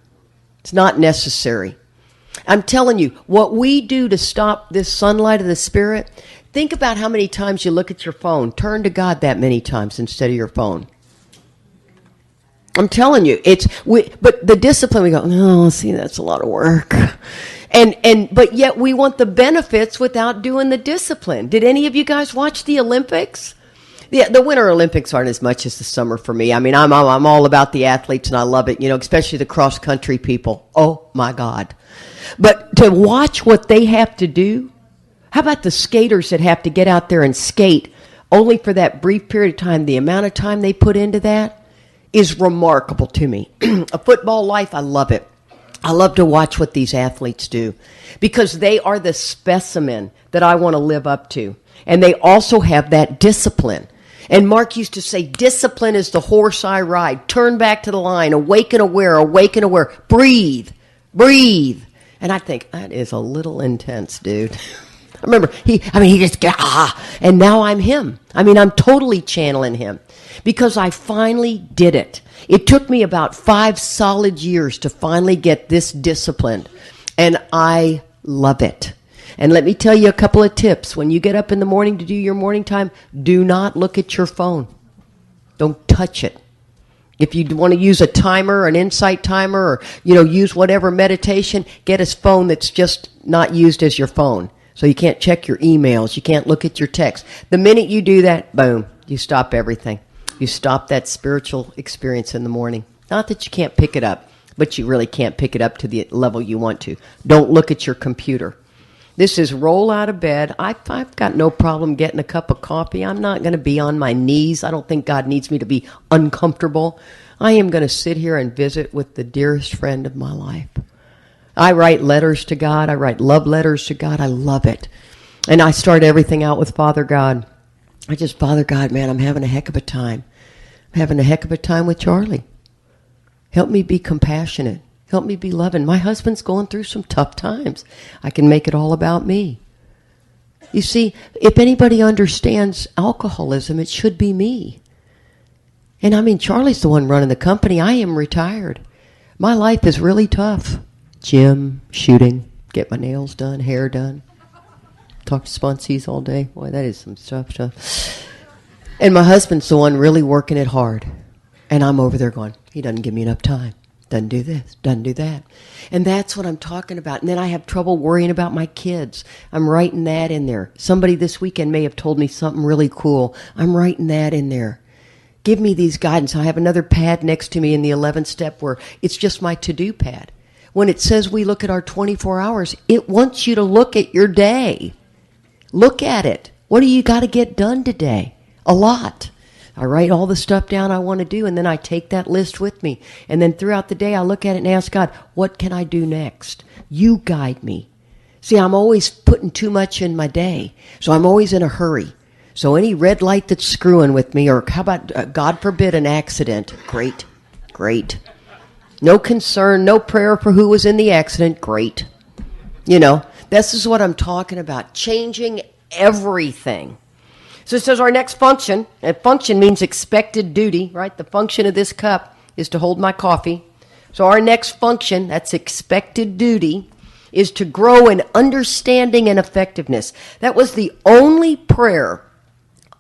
It's not necessary. I'm telling you, what we do to stop this sunlight of the Spirit, think about how many times you look at your phone. Turn to God that many times instead of your phone. I'm telling you, but the discipline, we go, no, see, that's a lot of work. But yet we want the benefits without doing the discipline. Did any of you guys watch the Olympics? Yeah, the Winter Olympics aren't as much as the summer for me. I mean, I'm all about the athletes, and I love it, especially the cross-country people. Oh, my God. But to watch what they have to do, how about the skaters that have to get out there and skate only for that brief period of time? The amount of time they put into that is remarkable to me. A football life, I love it. I love to watch what these athletes do because they are the specimen that I want to live up to. And they also have that discipline. And Mark used to say, discipline is the horse I ride. Turn back to the line, awake and aware, breathe. And I think, that is a little intense, dude. I remember, he just, and now I'm him. I'm totally channeling him because I finally did it. It took me about 5 solid years to finally get this disciplined, and I love it. And let me tell you a couple of tips. When you get up in the morning to do your morning time, do not look at your phone. Don't touch it. If you want to use a timer, an insight timer, or use whatever meditation, get a phone that's just not used as your phone. So you can't check your emails, you can't look at your text. The minute you do that, boom, you stop everything. You stop that spiritual experience in the morning. Not that you can't pick it up, but you really can't pick it up to the level you want to. Don't look at your computer. This is roll out of bed. I've got no problem getting a cup of coffee. I'm not going to be on my knees. I don't think God needs me to be uncomfortable. I am going to sit here and visit with the dearest friend of my life. I write letters to God. I write love letters to God. I love it. And I start everything out with Father God. Father God, man, I'm having a heck of a time. I'm having a heck of a time with Charlie. Help me be compassionate. Help me be loving. My husband's going through some tough times. I can make it all about me. You see, if anybody understands alcoholism, it should be me. And Charlie's the one running the company. I am retired. My life is really tough. Gym, shooting, get my nails done, hair done. Talk to sponsees all day. Boy, that is some stuff. And my husband's the one really working it hard. And I'm over there going, he doesn't give me enough time. Doesn't do this, doesn't do that. And that's what I'm talking about. And then I have trouble worrying about my kids. I'm writing that in there. Somebody this weekend may have told me something really cool. I'm writing that in there. Give me these guidance. I have another pad next to me in the 11th step where it's just my to-do pad. When it says we look at our 24 hours, it wants you to look at your day. Look at it. What do you got to get done today? A lot. I write all the stuff down I want to do, and then I take that list with me. And then throughout the day, I look at it and ask God, what can I do next? You guide me. See, I'm always putting too much in my day, so I'm always in a hurry. So any red light that's screwing with me, or how about, God forbid, an accident? Great. No concern, no prayer for who was in the accident? Great. This is what I'm talking about, changing everything. So it says our next function, and function means expected duty, right? The function of this cup is to hold my coffee. So our next function, that's expected duty, is to grow in understanding and effectiveness. That was the only prayer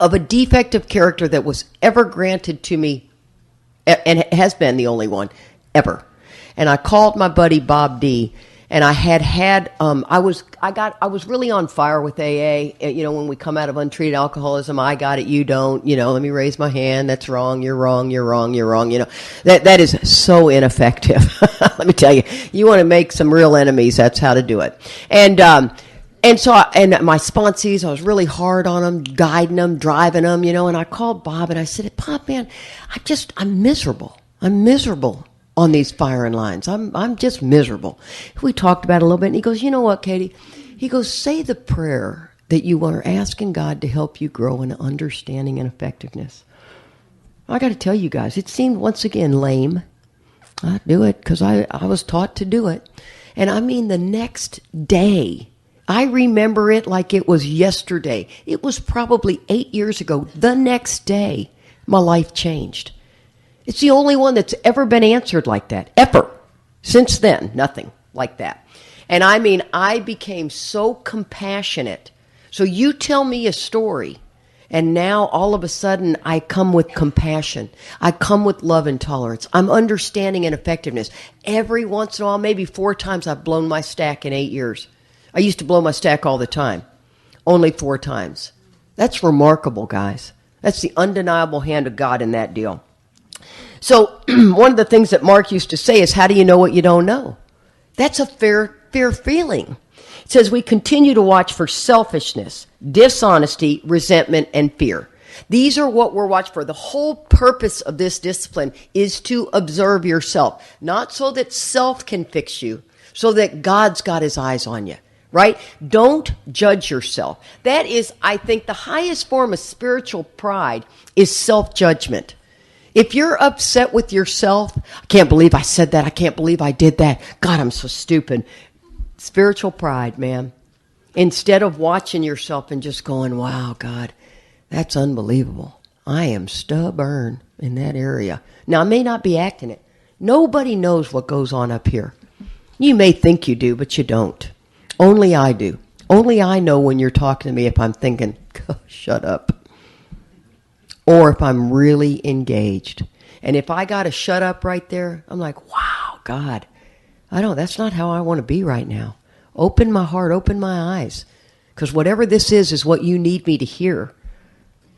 of a defective character that was ever granted to me, and it has been the only one ever. And I called my buddy Bob D., and I was really on fire with AA. When we come out of untreated alcoholism, I got it, you don't. Let me raise my hand. That's wrong. You're wrong. That is so ineffective. Let me tell you. You want to make some real enemies. That's how to do it. And so my sponsees, I was really hard on them, guiding them, driving them. And I called Bob and I said, Bob, man, I'm miserable. I'm miserable on these firing lines. I'm just miserable. We talked about it a little bit, and he goes, you know what, Katie? He goes, say the prayer that you are asking God to help you grow in understanding and effectiveness. I got to tell you guys, it seemed once again lame. I do it because I was taught to do it. And the next day, I remember it like it was yesterday. It was probably 8 years ago. The next day, my life changed. It's the only one that's ever been answered like that, ever. Since then, nothing like that. And I became so compassionate. So you tell me a story, and now all of a sudden I come with compassion. I come with love and tolerance. I'm understanding and effectiveness. Every once in a while, maybe 4 times I've blown my stack in 8 years. I used to blow my stack all the time. Only 4 times. That's remarkable, guys. That's the undeniable hand of God in that deal. So one of the things that Mark used to say is, how do you know what you don't know? That's a fair feeling. It says we continue to watch for selfishness, dishonesty, resentment, and fear. These are what we're watching for. The whole purpose of this discipline is to observe yourself, not so that self can fix you, so that God's got his eyes on you, right? Don't judge yourself. That is, I think, the highest form of spiritual pride is self-judgment. If you're upset with yourself, I can't believe I said that. I can't believe I did that. God, I'm so stupid. Spiritual pride, man. Instead of watching yourself and just going, wow, God, that's unbelievable. I am stubborn in that area. Now, I may not be acting it. Nobody knows what goes on up here. You may think you do, but you don't. Only I do. Only I know when you're talking to me if I'm thinking, shut up. Or if I'm really engaged. And if I got to shut up right there, I'm like, wow, God, that's not how I want to be right now. Open my heart, open my eyes. Because whatever this is what you need me to hear.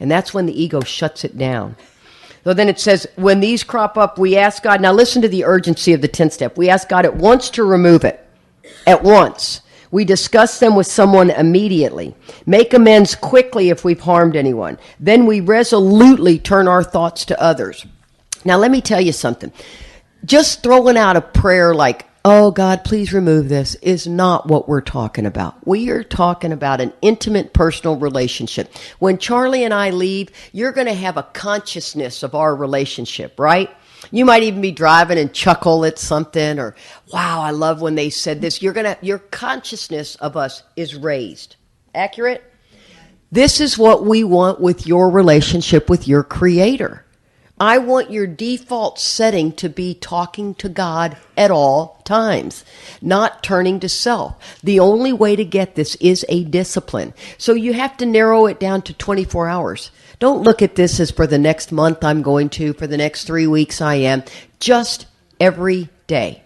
And that's when the ego shuts it down. So then it says, when these crop up, we ask God. Now listen to the urgency of the 10th step. We ask God at once to remove it. At once. We discuss them with someone immediately. Make amends quickly if we've harmed anyone. Then we resolutely turn our thoughts to others. Now let me tell you something. Just throwing out a prayer like, oh, God, please remove this, is not what we're talking about. We are talking about an intimate, personal relationship. When Charlie and I leave, you're going to have a consciousness of our relationship, right? You might even be driving and chuckle at something, or, wow, I love when they said this. Your consciousness of us is raised. Accurate? This is what we want with your relationship with your Creator. I want your default setting to be talking to God at all times, not turning to self. The only way to get this is a discipline. So you have to narrow it down to 24 hours. Don't look at this as for the next month I'm going to, for the next 3 weeks I am. Just every day.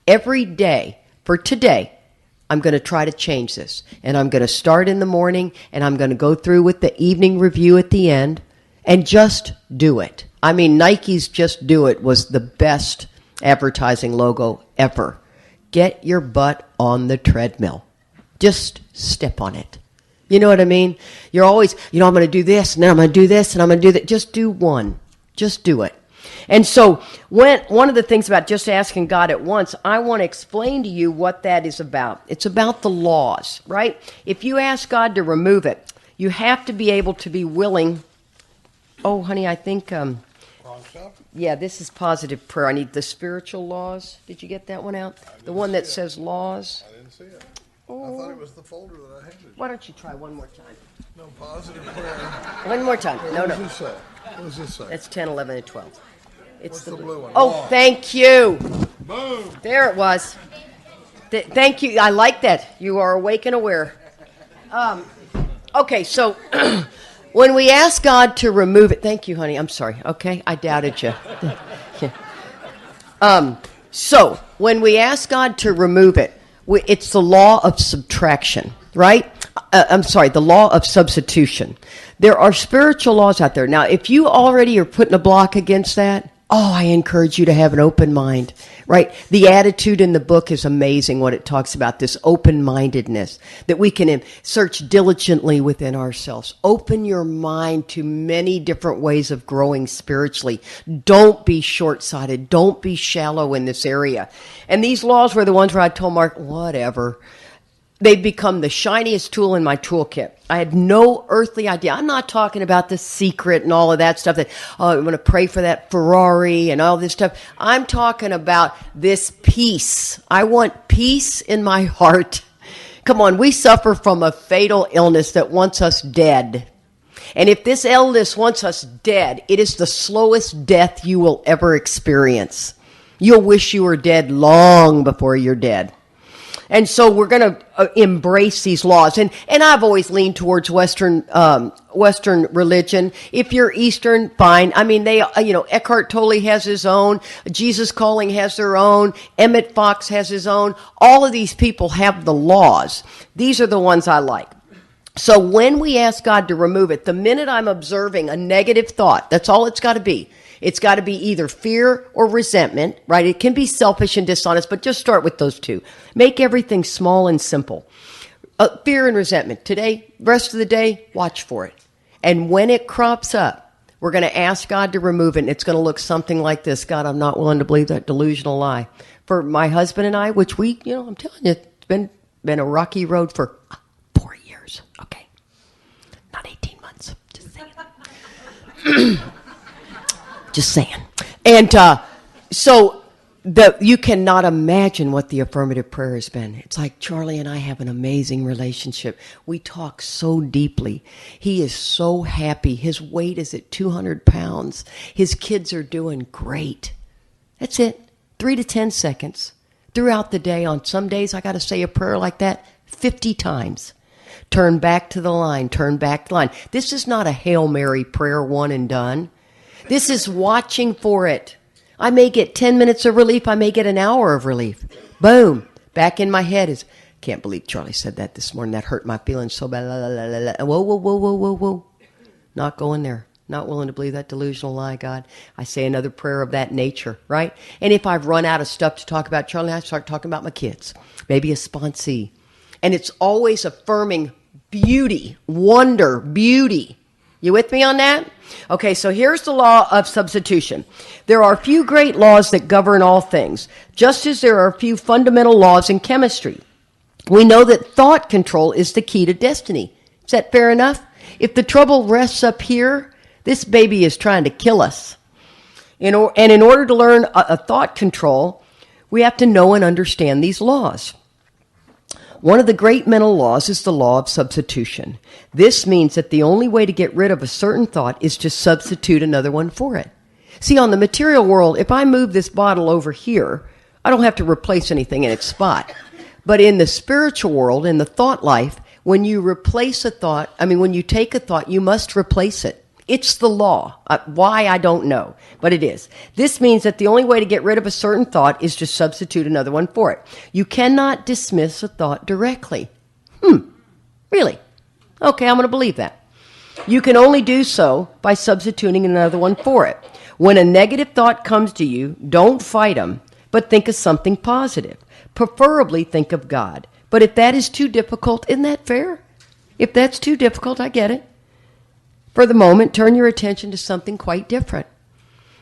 Every day for today, I'm going to try to change this. And I'm going to start in the morning, and I'm going to go through with the evening review at the end, and just do it. I mean, Nike's Just Do It was the best advertising logo ever. Get your butt on the treadmill. Just step on it. You know what I mean? You're always, I'm going to do this, and then I'm going to do this, and I'm going to do that. Just do one. Just do it. And so one of the things about just asking God at once, I want to explain to you what that is about. It's about the laws, right? If you ask God to remove it, you have to be able to be willing. Oh, honey, I think... Yeah, this is positive prayer. I need the spiritual laws. Did you get that one out? The one that says laws? I didn't see it. Oh. I thought it was the folder that I handed you. Why don't you try one more time? No, positive prayer. One more time. What does this say? What does this say? That's 10, 11, and 12. What's the blue one? Oh, thank you. Boom. There it was. Thank you. I like that. You are awake and aware. Okay, so... When we ask God to remove it, thank you, honey. I'm sorry. Okay, I doubted you. So when we ask God to remove it, it's the law of subtraction, right? The law of substitution. There are spiritual laws out there. Now, if you already are putting a block against that, I encourage you to have an open mind, right? The attitude in the book is amazing what it talks about, this open-mindedness, that we can search diligently within ourselves. Open your mind to many different ways of growing spiritually. Don't be short-sighted. Don't be shallow in this area. And these laws were the ones where I told Mark, whatever. They've become the shiniest tool in my toolkit. I had no earthly idea. I'm not talking about the secret and all of that stuff that, I'm going to pray for that Ferrari and all this stuff. I'm talking about this peace. I want peace in my heart. Come on, we suffer from a fatal illness that wants us dead. And if this illness wants us dead, it is the slowest death you will ever experience. You'll wish you were dead long before you're dead. And so we're going to embrace these laws. And I've always leaned towards Western religion. If you're Eastern, fine. I mean, Eckhart Tolle has his own. Jesus Calling has their own. Emmett Fox has his own. All of these people have the laws. These are the ones I like. So when we ask God to remove it, the minute I'm observing a negative thought, that's all it's got to be. It's got to be either fear or resentment, right? It can be selfish and dishonest, but just start with those two. Make everything small and simple. Fear and resentment. Today, rest of the day, watch for it. And when it crops up, we're going to ask God to remove it, and it's going to look something like this. God, I'm not willing to believe that delusional lie. For my husband and I, which we, I'm telling you, it's been a rocky road for 4 years. Okay. Not 18 months. Just saying. Just saying. And so you cannot imagine what the affirmative prayer has been. It's like Charlie and I have an amazing relationship. We talk so deeply. He is so happy. His weight is at 200 pounds. His kids are doing great. That's it. 3 to 10 seconds throughout the day. On some days, I got to say a prayer like that 50 times. Turn back to the line. Turn back to the line. This is not a Hail Mary prayer, one and done. This is watching for it. I may get 10 minutes of relief. I may get an hour of relief. Boom. Back in my head is, can't believe Charlie said that this morning. That hurt my feelings so bad. La, la, la, la, la. Whoa, whoa, whoa, whoa, whoa, whoa. Not going there. Not willing to believe that delusional lie, God. I say another prayer of that nature, right? And if I've run out of stuff to talk about, Charlie, I start talking about my kids. Maybe a sponsee. And it's always affirming beauty, wonder, beauty. You with me on that? Okay, so here's the law of substitution. There are few great laws that govern all things, just as there are a few fundamental laws in chemistry. We know that thought control is the key to destiny. Is that fair enough? If the trouble rests up here, this baby is trying to kill us. In order to learn a thought control, we have to know and understand these laws. One of the great mental laws is the law of substitution. This means that the only way to get rid of a certain thought is to substitute another one for it. See, on the material world, if I move this bottle over here, I don't have to replace anything in its spot. But in the spiritual world, in the thought life, when you replace a thought, when you take a thought, you must replace it. It's the law. Why, I don't know, but it is. This means that the only way to get rid of a certain thought is to substitute another one for it. You cannot dismiss a thought directly. Really? Okay, I'm going to believe that. You can only do so by substituting another one for it. When a negative thought comes to you, don't fight them, but think of something positive. Preferably think of God. But if that is too difficult, isn't that fair? If that's too difficult, I get it. For the moment, turn your attention to something quite different.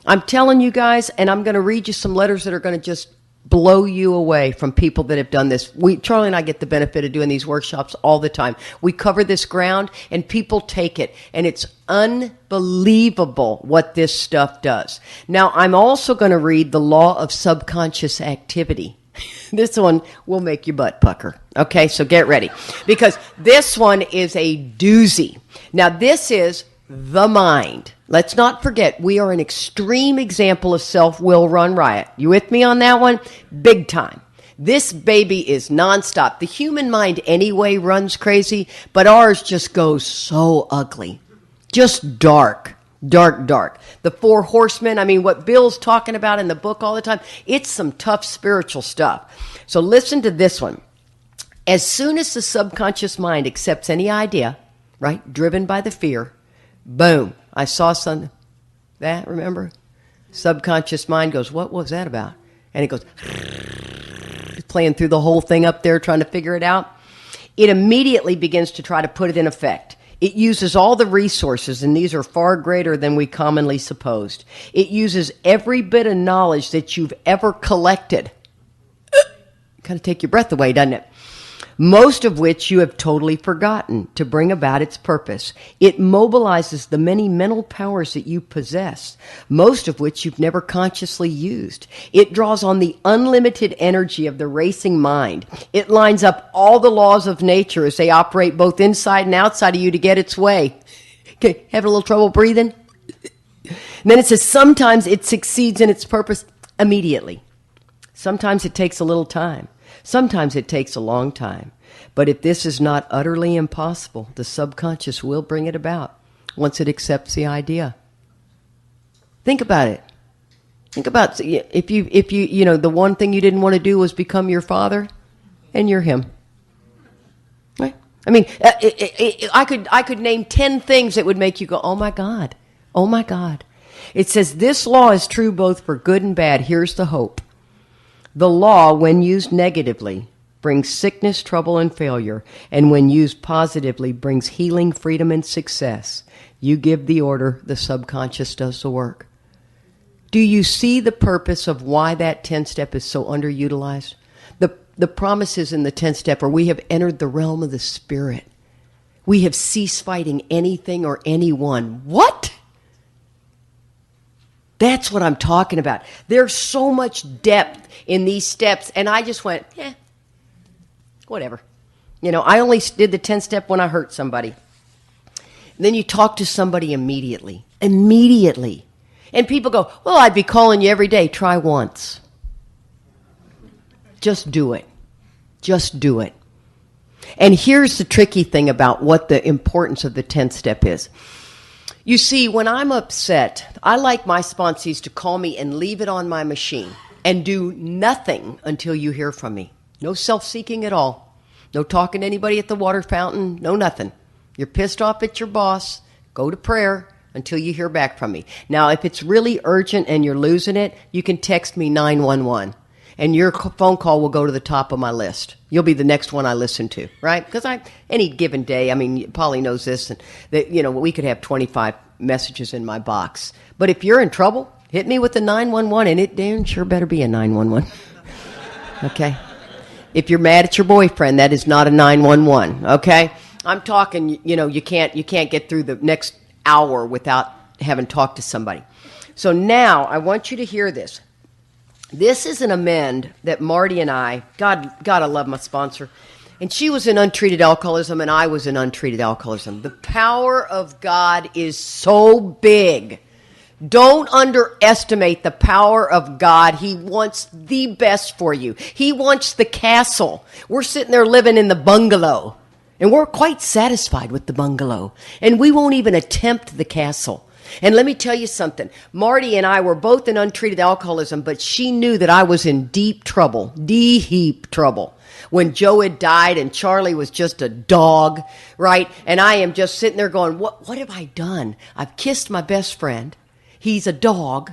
I'm telling you guys, and I'm going to read you some letters that are going to just blow you away from people that have done this. Charlie and I get the benefit of doing these workshops all the time. We cover this ground, and people take it, and it's unbelievable what this stuff does. Now, I'm also going to read the law of subconscious activity. This one will make your butt pucker. Okay, so get ready. Because this one is a doozy. Now, this is the mind. Let's not forget, we are an extreme example of self-will run riot. You with me on that one? Big time. This baby is nonstop. The human mind anyway runs crazy, but ours just goes so ugly. Just dark. Dark, dark. The four horsemen, what Bill's talking about in the book all the time, it's some tough spiritual stuff. So listen to this one. As soon as the subconscious mind accepts any idea, right, driven by the fear, boom, I saw something. That, remember? Subconscious mind goes, what was that about? And it goes, playing through the whole thing up there, trying to figure it out. It immediately begins to try to put it in effect. It uses all the resources, and these are far greater than we commonly supposed. It uses every bit of knowledge that you've ever collected. Kind of take your breath away, doesn't it? Most of which you have totally forgotten to bring about its purpose. It mobilizes the many mental powers that you possess, most of which you've never consciously used. It draws on the unlimited energy of the racing mind. It lines up all the laws of nature as they operate both inside and outside of you to get its way. Okay, having a little trouble breathing? And then it says sometimes it succeeds in its purpose immediately. Sometimes it takes a little time. Sometimes it takes a long time. But if this is not utterly impossible, the subconscious will bring it about once it accepts the idea. Think about it. Think about if you the one thing you didn't want to do was become your father, and you're him. Right? I mean, I could name 10 things that would make you go, oh my God, oh my God. It says this law is true both for good and bad. Here's the hope. The law, when used negatively, brings sickness, trouble, and failure. And when used positively, brings healing, freedom, and success. You give the order, the subconscious does the work. Do you see the purpose of why that 10-step is so underutilized? The promises in the 10-step are we have entered the realm of the spirit. We have ceased fighting anything or anyone. What? That's what I'm talking about. There's so much depth in these steps, and I just went, whatever. You know, I only did the 10-step when I hurt somebody. And then you talk to somebody immediately. Immediately. And people go, well, I'd be calling you every day. Try once. Just do it. Just do it. And here's the tricky thing about what the importance of the 10th step is. You see, when I'm upset, I like my sponsees to call me and leave it on my machine and do nothing until you hear from me. No self-seeking at all. No talking to anybody at the water fountain. No nothing. You're pissed off at your boss. Go to prayer until you hear back from me. Now, if it's really urgent and you're losing it, you can text me 911. And your phone call will go to the top of my list. You'll be the next one I listen to, right? Because any given day, I mean, Polly knows this, and that, you know, we could have 25 messages in my box. But if you're in trouble, hit me with the 911, and it damn sure better be a 911. Okay? If you're mad at your boyfriend, that is not a 911. Okay? I'm talking, you know, you can't get through the next hour without having talked to somebody. So now I want you to hear this. This is an amend that Marty and I, God, I love my sponsor, and she was in untreated alcoholism and I was in untreated alcoholism. The power of God is so big. Don't underestimate the power of God. He wants the best for you. He wants the castle. We're sitting there living in the bungalow, and we're quite satisfied with the bungalow, and we won't even attempt the castle. And let me tell you something. Marty and I were both in untreated alcoholism, but she knew that I was in deep trouble, when Joe had died and Charlie was just a dog, right? And I am just sitting there going, what have I done? I've kissed my best friend. He's a dog.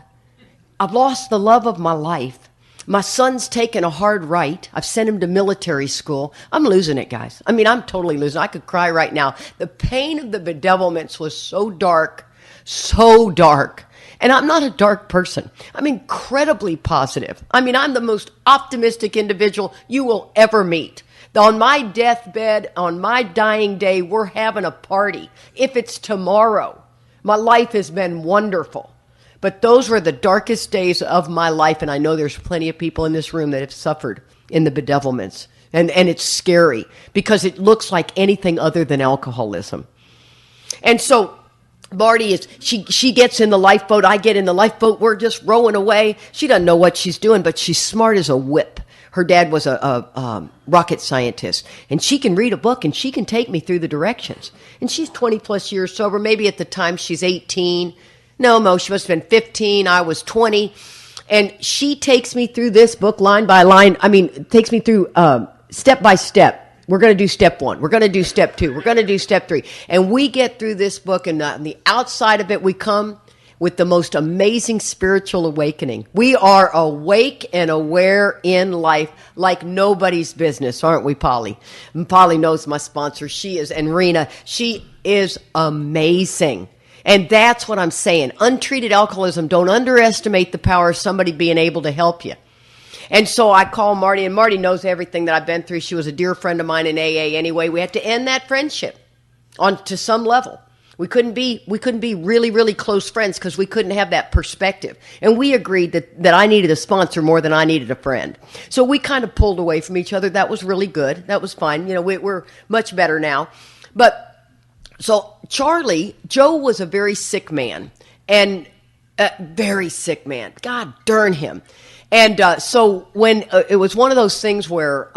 I've lost the love of my life. My son's taken a hard right. I've sent him to military school. I'm losing it, guys. I mean, I'm totally losing it. I could cry right now. The pain of the bedevilments was so dark. So dark. And I'm not a dark person. I'm incredibly positive. I mean, I'm the most optimistic individual you will ever meet. On my deathbed, on my dying day, we're having a party. If it's tomorrow, my life has been wonderful. But those were the darkest days of my life, and I know there's plenty of people in this room that have suffered in the bedevilments. And it's scary because it looks like anything other than alcoholism. And so Marty she gets in the lifeboat. I get in the lifeboat. We're just rowing away. She doesn't know what she's doing, but she's smart as a whip. Her dad was a rocket scientist, and she can read a book, and she can take me through the directions. And she's 20 plus years sober. Maybe at the time she's 18. No, Mo, she must have been 15. I was 20. And she takes me through this book line by line. I mean, takes me through step by step. We're going to do step 1. We're going to do step 2. We're going to do step 3. And we get through this book, and on the outside of it, we come with the most amazing spiritual awakening. We are awake and aware in life like nobody's business, aren't we, Polly? And Polly knows my sponsor. She is, and Rena, she is amazing. And that's what I'm saying. Untreated alcoholism, don't underestimate the power of somebody being able to help you. And so I call Marty, and Marty knows everything that I've been through. She was a dear friend of mine in AA anyway. We had to end that friendship to some level. We couldn't be really, really close friends because we couldn't have that perspective. And we agreed that I needed a sponsor more than I needed a friend. So we kind of pulled away from each other. That was really good. That was fine. You know, we're much better now. But so Joe was a very sick man, and very sick man. God darn him. And so when it was one of those things where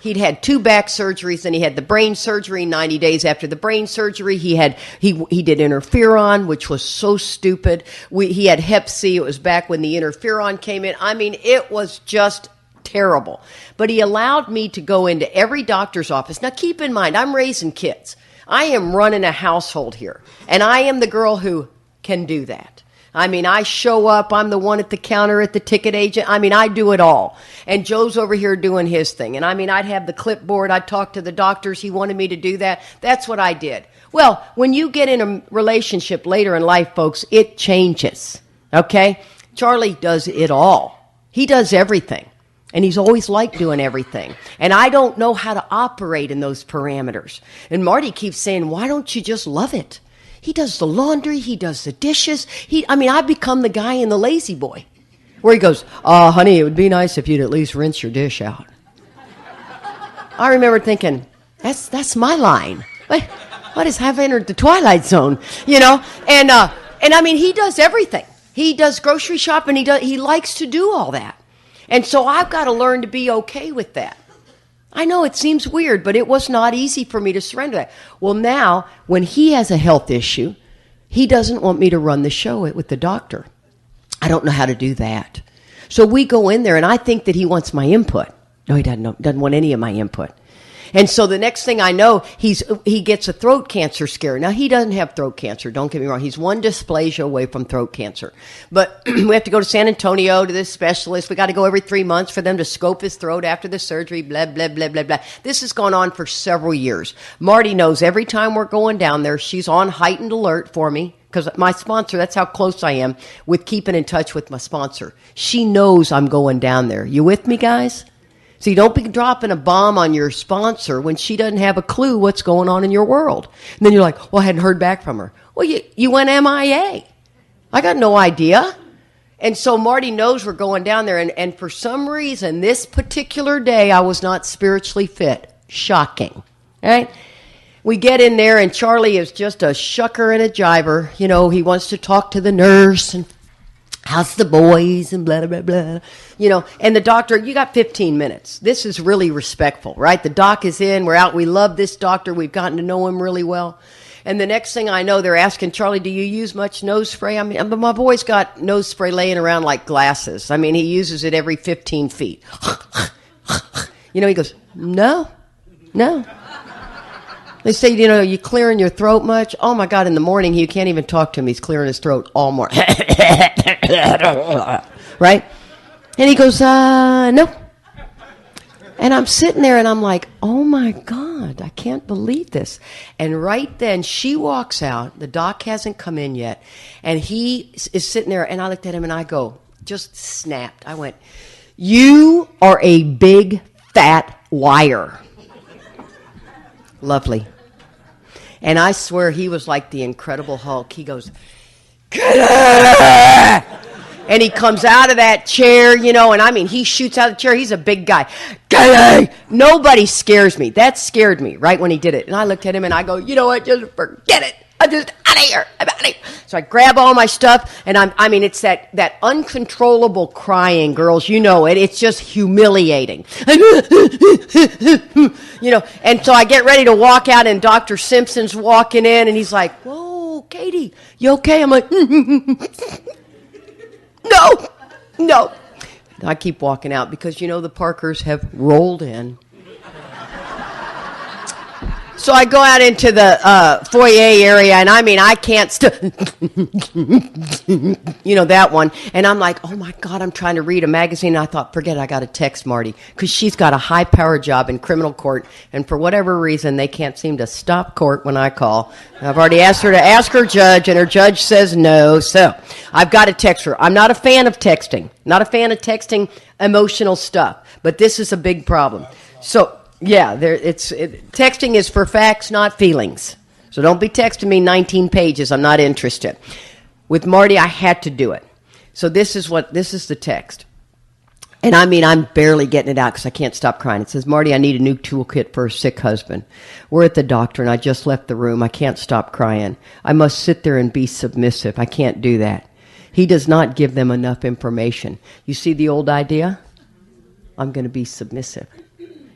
he'd had 2 back surgeries, and he had the brain surgery. 90 days after the brain surgery, he did interferon, which was so stupid. He had Hep C. It was back when the interferon came in. I mean, it was just terrible. But he allowed me to go into every doctor's office. Now, keep in mind, I'm raising kids. I am running a household here. And I am the girl who can do that. I mean, I show up. I'm the one at the counter at the ticket agent. I mean, I do it all. And Joe's over here doing his thing. And I mean, I'd have the clipboard. I'd talk to the doctors. He wanted me to do that. That's what I did. Well, when you get in a relationship later in life, folks, it changes. Okay? Charlie does it all. He does everything. And he's always liked doing everything. And I don't know how to operate in those parameters. And Marty keeps saying, why don't you just love it? He does the laundry. He does the dishes. I've become the guy in the Lazy Boy where he goes, honey, it would be nice if you'd at least rinse your dish out. I remember thinking, that's my line. What is, have entered the twilight zone, you know? And I mean, he does everything. He does grocery shopping. He likes to do all that. And so I've got to learn to be okay with that. I know it seems weird, but it was not easy for me to surrender that. Well, now, when he has a health issue, he doesn't want me to run the show with the doctor. I don't know how to do that. So we go in there, and I think that he wants my input. No, he doesn't want any of my input. And so the next thing I know, he gets a throat cancer scare. Now, he doesn't have throat cancer. Don't get me wrong. He's one dysplasia away from throat cancer. But we have to go to San Antonio to this specialist. We got to go every 3 months for them to scope his throat after the surgery, blah, blah, blah, blah, blah. This has gone on for several years. Marty knows every time we're going down there, she's on heightened alert for me. Because my sponsor, that's how close I am with keeping in touch with my sponsor. She knows I'm going down there. You with me, guys? See, don't be dropping a bomb on your sponsor when she doesn't have a clue what's going on in your world. And then you're like, well, I hadn't heard back from her. Well, you went MIA. I got no idea. And so Marty knows we're going down there. And for some reason, this particular day, I was not spiritually fit. Shocking. Right? We get in there, and Charlie is just a shucker and a jiver. You know, he wants to talk to the nurse and how's the boys and blah, blah, blah, you know, and the doctor, you got 15 minutes. This is really respectful, right? The doc is in, we're out, we love this doctor, we've gotten to know him really well. And the next thing I know, they're asking, Charlie, do you use much nose spray? I mean, my boy's got nose spray laying around like glasses. I mean, he uses it every 15 feet. You know, he goes, no. They say, you know, you clearing your throat much? Oh, my God, in the morning, you can't even talk to him. He's clearing his throat all morning. Right? And he goes, no. And I'm sitting there, and I'm like, oh, my God, I can't believe this. And right then, she walks out. The doc hasn't come in yet. And he is sitting there, and I looked at him, and I go, just snapped. I went, you are a big, fat liar. Lovely. And I swear he was like the Incredible Hulk. He goes, and he comes out of that chair, you know, and I mean, he shoots out of the chair. He's a big guy. Nobody scares me. That scared me right when he did it. And I looked at him and I go, you know what, just forget it. I'm just out of here. I'm out of here. So I grab all my stuff, and I mean, it's that uncontrollable crying, girls. You know it. It's just humiliating. You know, and so I get ready to walk out, and Dr. Simpson's walking in, and he's like, whoa, Katie, you okay? I'm like, no. I keep walking out because, you know, the Parkers have rolled in. So I go out into the foyer area, and I mean, I can't you know, that one. And I'm like, oh, my God, I'm trying to read a magazine. And I thought, forget it, I got to text Marty because she's got a high-powered job in criminal court. And for whatever reason, they can't seem to stop court when I call. I've already asked her to ask her judge, and her judge says no. So I've got to text her. I'm not a fan of texting, emotional stuff. But this is a big problem. So... yeah, texting is for facts, not feelings. So don't be texting me 19 pages. I'm not interested. With Marty, I had to do it. So this is the text. And I mean, I'm barely getting it out because I can't stop crying. It says, Marty, I need a new toolkit for a sick husband. We're at the doctor, and I just left the room. I can't stop crying. I must sit there and be submissive. I can't do that. He does not give them enough information. You see the old idea? I'm going to be submissive.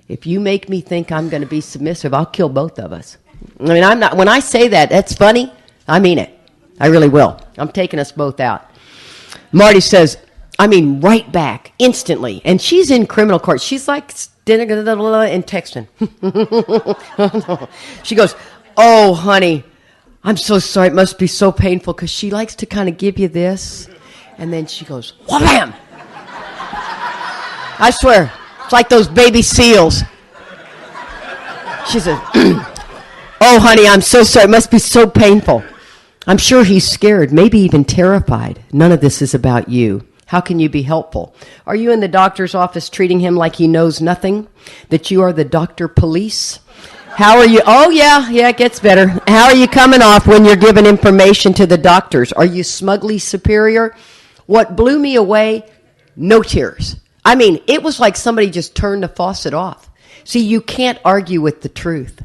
If you make me think I'm going to be submissive, I'll kill both of us. I mean, I'm not. When I say that, that's funny. I mean it. I really will. I'm taking us both out. Marty says, I mean, right back, instantly. And she's in criminal court. She's like, and texting. She goes, oh, honey, I'm so sorry. It must be so painful, because she likes to kind of give you this. And then she goes, wham! I swear, it's like those baby seals. She says, oh, honey, I'm so sorry. It must be so painful. I'm sure he's scared, maybe even terrified. None of this is about you. How can you be helpful? Are you in the doctor's office treating him like he knows nothing? That you are the doctor police? How are you? Oh, yeah, it gets better. How are you coming off when you're giving information to the doctors? Are you smugly superior? What blew me away, no tears. I mean, it was like somebody just turned the faucet off. See, you can't argue with the truth.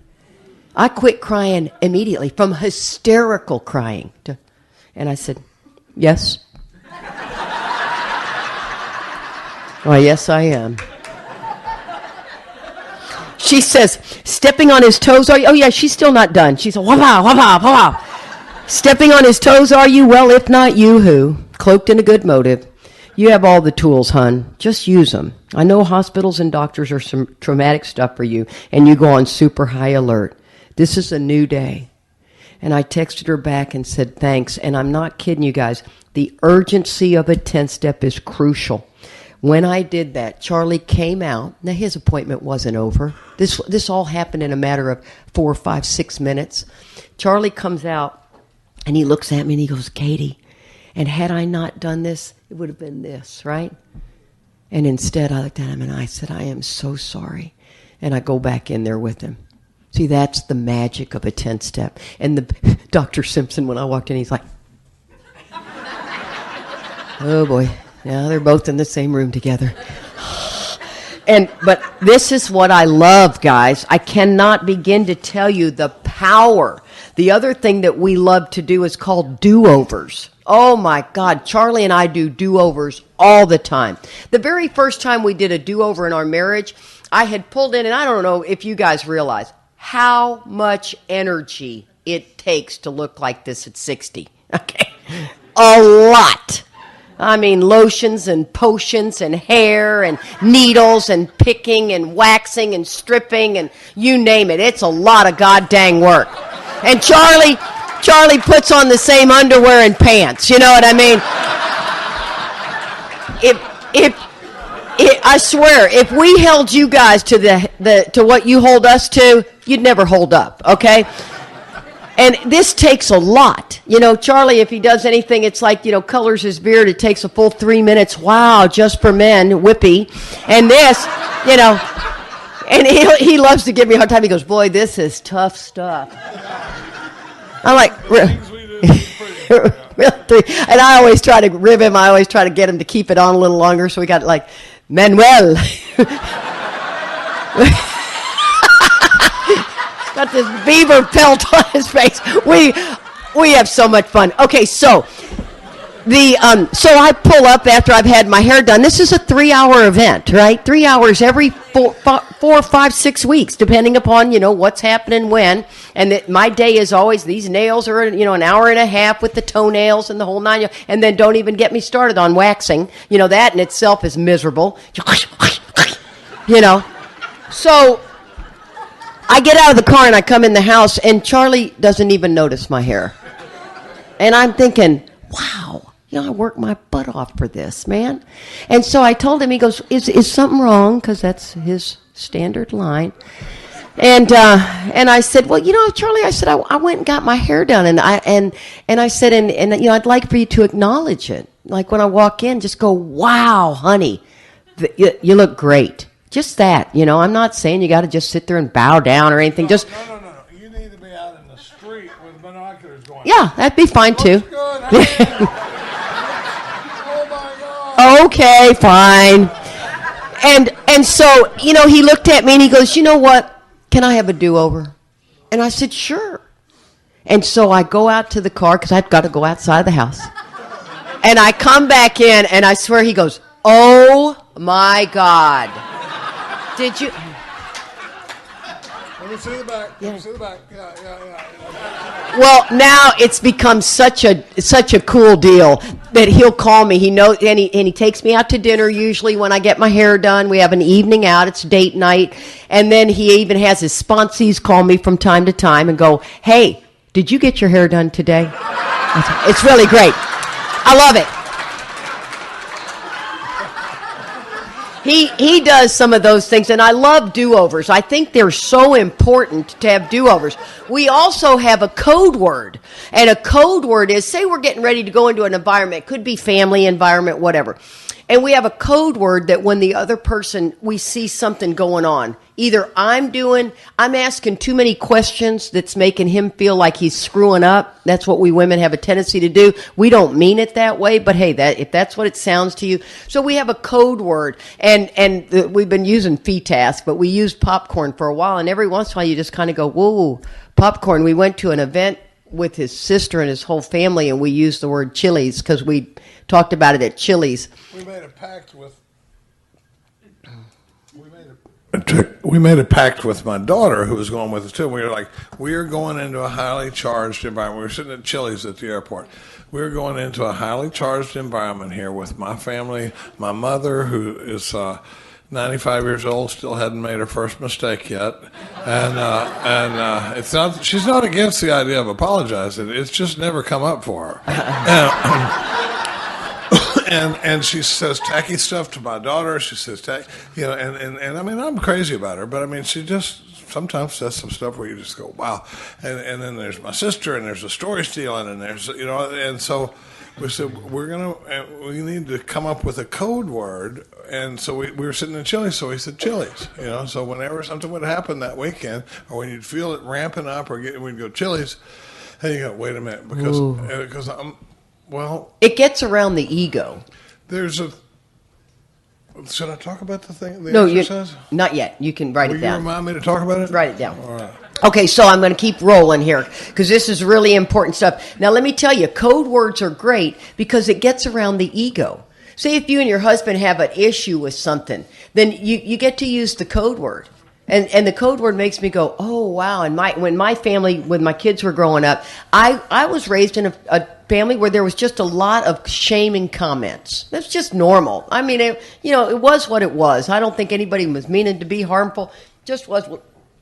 I quit crying immediately, from hysterical crying. And I said, yes. Well, yes, I am. She says, stepping on his toes, are you? Oh, yeah, she's still not done. She said, wah-pow, wah-pow, wah-pow. Stepping on his toes, are you? Well, if not, you who? Cloaked in a good motive. You have all the tools, hun. Just use them. I know hospitals and doctors are some traumatic stuff for you, and you go on super high alert. This is a new day. And I texted her back and said, thanks. And I'm not kidding you guys. The urgency of a 10-step is crucial. When I did that, Charlie came out. Now, his appointment wasn't over. This all happened in a matter of 4, 5, 6 minutes. Charlie comes out, and he looks at me, and he goes, Katie, and had I not done this, it would have been this, right? And instead, I looked at him, and I said, I am so sorry. And I go back in there with him. See, that's the magic of a 10-step. And the Dr. Simpson, when I walked in, he's like, oh, boy. Now they're both in the same room together. But this is what I love, guys. I cannot begin to tell you the power. The other thing that we love to do is called do-overs. Oh, my God. Charlie and I do do-overs all the time. The very first time we did a do-over in our marriage, I had pulled in, and I don't know if you guys realize how much energy it takes to look like this at 60. Okay? A lot. I mean, lotions and potions and hair and needles and picking and waxing and stripping and you name it. It's a lot of goddamn work. And Charlie puts on the same underwear and pants. You know what I mean? I swear, if we held you guys to to what you hold us to, you'd never hold up. Okay? And this takes a lot. You know, Charlie, if he does anything, it's like, colors his beard. It takes a full 3 minutes. Wow, just for men, whippy. And this, and he loves to give me a hard time. He goes, boy, this is tough stuff. I'm like, and I always try to rib him. I always try to get him to keep it on a little longer. So we got like, Manuel. Got this beaver pelt on his face. We have so much fun. Okay, so so I pull up after I've had my hair done. This is a 3-hour event, right? 3 hours every 4, 5, 6 weeks, depending upon what's happening when. And my day is always these nails are an hour and a half with the toenails and the whole 9. And then don't even get me started on waxing. That in itself is miserable. So I get out of the car and I come in the house and Charlie doesn't even notice my hair. And I'm thinking, wow, I worked my butt off for this, man. And so I told him, he goes, is something wrong? Because that's his standard line. And I said, well, Charlie, I said, I went and got my hair done. And I said, and I'd like for you to acknowledge it. Like when I walk in, just go, wow, honey, you look great. Just that, I'm not saying you got to just sit there and bow down or anything. No. You need to be out in the street with binoculars going. Yeah, that'd be fine too. Oh my God. Okay, fine. And so, he looked at me and he goes, you know what? Can I have a do-over? And I said, sure. And so I go out to the car because I've got to go outside the house. And I come back in and I swear he goes, oh my God. Did you? Let me see the back. Let me see the back. Yeah. Well, now it's become such a cool deal. that he'll call me. He knows, and he takes me out to dinner usually when I get my hair done. We have an evening out. It's date night. And then he even has his sponsees call me from time to time and go, hey, did you get your hair done today? It's really great. I love it. He does some of those things, and I love do-overs. I think they're so important to have do-overs. We also have a code word, and a code word is, say we're getting ready to go into an environment. It could be family environment, whatever. And we have a code word that when the other person, we see something going on. Either I'm asking too many questions that's making him feel like he's screwing up. That's what we women have a tendency to do. We don't mean it that way, but hey, if that's what it sounds to you. So we have a code word, and we've been using FETASK, but we used popcorn for a while, and every once in a while you just kind of go, whoa, popcorn. We went to an event with his sister and his whole family, and we used the word Chili's because we talked about it at Chili's. We made a pact with my daughter who was going with us too. We were like, we are going into a highly charged environment. We were sitting at Chili's at the airport. We were going into a highly charged environment here with my family. My mother, who is 95 years old, still hadn't made her first mistake yet, and it's not. She's not against the idea of apologizing. It's just never come up for her. And she says tacky stuff to my daughter. She says and I mean, I'm crazy about her, but I mean, she just sometimes says some stuff where you just go, wow. And then there's my sister, and there's a story stealing, and there's, and so we said, we need to come up with a code word. And so we were sitting in Chili's, so we said Chili's, so whenever something would happen that weekend, or when you'd feel it ramping up, or we'd go Chili's, and you go, wait a minute, because it gets around the ego. Should I talk about the thing? No, exercise? Not yet. You can write it down. You remind me to talk about it? Write it down. All right. Okay, so I'm going to keep rolling here because this is really important stuff. Now, let me tell you, code words are great because it gets around the ego. Say if you and your husband have an issue with something, then you get to use the code word. And the code word makes me go, oh, wow. And when my family, when my kids were growing up, I was raised in a family where there was just a lot of shaming comments. That's just normal. I mean, it was what it was. I don't think anybody was meaning to be harmful. It just was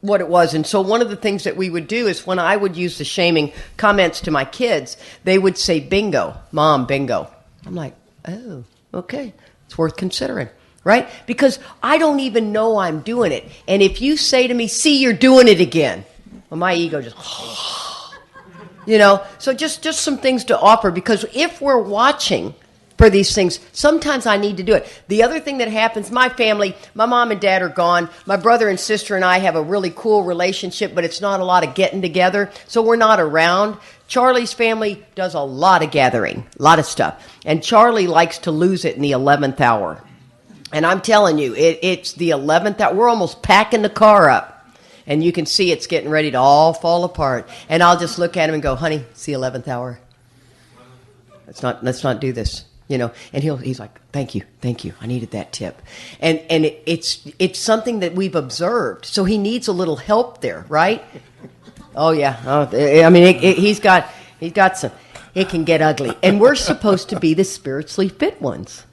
what it was. And so one of the things that we would do is when I would use the shaming comments to my kids, they would say, bingo, Mom, bingo. I'm like, oh, okay. It's worth considering. Right? Because I don't even know I'm doing it. And if you say to me, see, you're doing it again, well, my ego just, so just some things to offer. Because if we're watching for these things, sometimes I need to do it. The other thing that happens, my family, my mom and dad are gone. My brother and sister and I have a really cool relationship, but it's not a lot of getting together. So we're not around. Charlie's family does a lot of gathering, a lot of stuff. And Charlie likes to lose it in the 11th hour. And I'm telling you, it's the 11th hour. We're almost packing the car up. And you can see it's getting ready to all fall apart. And I'll just look at him and go, honey, it's the 11th hour. Let's not do this. And he's like, thank you. I needed that tip. And it's something that we've observed. So he needs a little help there, right? Oh, yeah. I mean, he's got some. It can get ugly. And we're supposed to be the spiritually fit ones.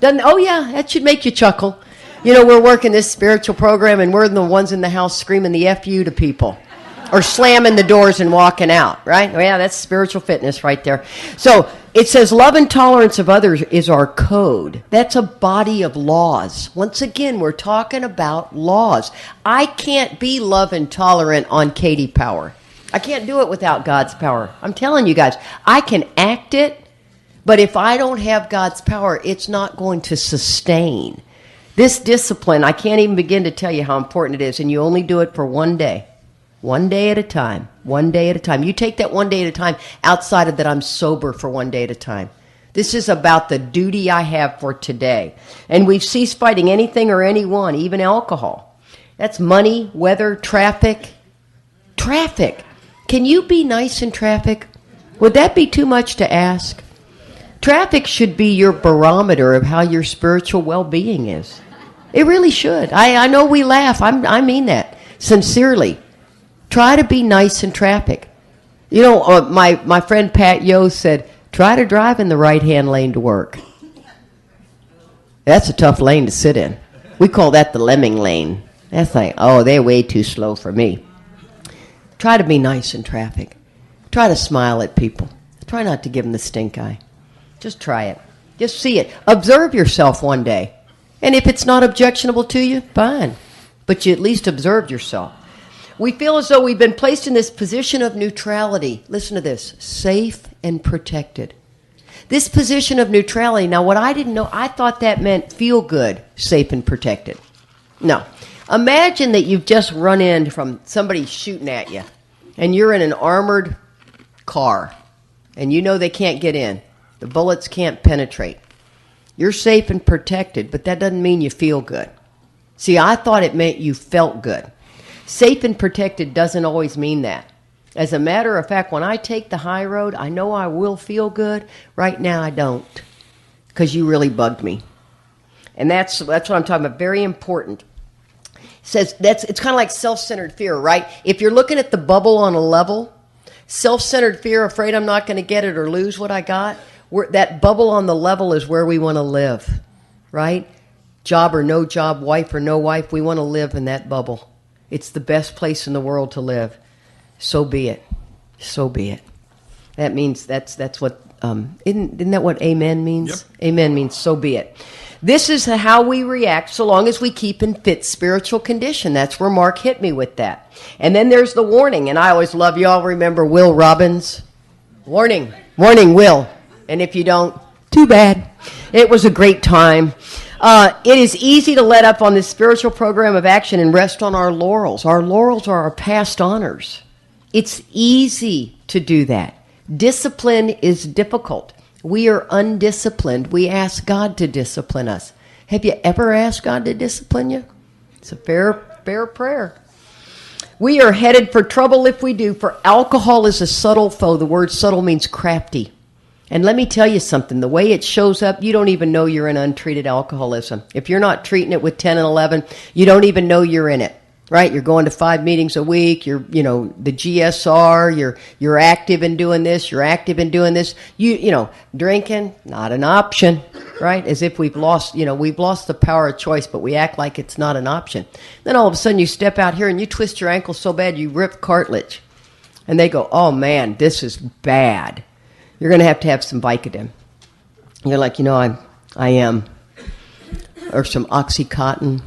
Oh, yeah, that should make you chuckle. We're working this spiritual program, and we're the ones in the house screaming the F you to people or slamming the doors and walking out, right? Oh, yeah, that's spiritual fitness right there. So it says love and tolerance of others is our code. That's a body of laws. Once again, we're talking about laws. I can't be love and tolerant on Katie Power. I can't do it without God's power. I'm telling you guys, I can act it. But if I don't have God's power, it's not going to sustain. This discipline, I can't even begin to tell you how important it is, and you only do it for one day. One day at a time. One day at a time. You take that one day at a time outside of that I'm sober for one day at a time. This is about the duty I have for today. And we've ceased fighting anything or anyone, even alcohol. That's money, weather, traffic. Traffic. Can you be nice in traffic? Would that be too much to ask? Traffic should be your barometer of how your spiritual well-being is. It really should. I know we laugh. I mean that sincerely. Try to be nice in traffic. My friend Pat Yo said, Try to drive in the right-hand lane to work. That's a tough lane to sit in. We call that the lemming lane. That's like, oh, they're way too slow for me. Try to be nice in traffic. Try to smile at people. Try not to give them the stink eye. Just try it. Just see it. Observe yourself one day. And if it's not objectionable to you, fine. But you at least observed yourself. We feel as though we've been placed in this position of neutrality. Listen to this. Safe and protected. This position of neutrality. Now, what I didn't know, I thought that meant feel good, safe and protected. No. Imagine that you've just run in from somebody shooting at you, and you're in an armored car, and you know they can't get in. The bullets can't penetrate. You're safe and protected, but that doesn't mean you feel good. See, I thought it meant you felt good. Safe and protected doesn't always mean that. As a matter of fact, when I take the high road, I know I will feel good. Right now, I don't, because you really bugged me. And that's what I'm talking about. Very important. Says it's kind of like self-centered fear, right? If you're looking at the bubble on a level, self-centered fear, afraid I'm not going to get it or lose what I got, that bubble on the level is where we want to live, right? Job or no job, wife or no wife, we want to live in that bubble. It's the best place in the world to live. So be it. So be it. That means that's what, isn't that what amen means? Yep. Amen means so be it. This is how we react so long as we keep in fit spiritual condition. That's where Mark hit me with that. And then there's the warning. And I always love, y'all remember Will Robbins? Warning. Warning, Will. And if you don't, too bad. It was a great time. It is easy to let up on this spiritual program of action and rest on our laurels. Our laurels are our past honors. It's easy to do that. Discipline is difficult. We are undisciplined. We ask God to discipline us. Have you ever asked God to discipline you? It's a fair prayer. We are headed for trouble if we do, for alcohol is a subtle foe. The word subtle means crafty. And let me tell you something. The way it shows up, you don't even know you're in untreated alcoholism. If you're not treating it with 10 and 11, you don't even know you're in it. Right? You're going to 5 meetings a week. You're, the GSR. You're active in doing this. You're active in doing this. Drinking, not an option. Right? As if we've lost the power of choice, but we act like it's not an option. Then all of a sudden you step out here and you twist your ankle so bad you rip cartilage. And they go, oh man, this is bad. You're going to have some Vicodin. You're like, I am. Or some Oxycontin.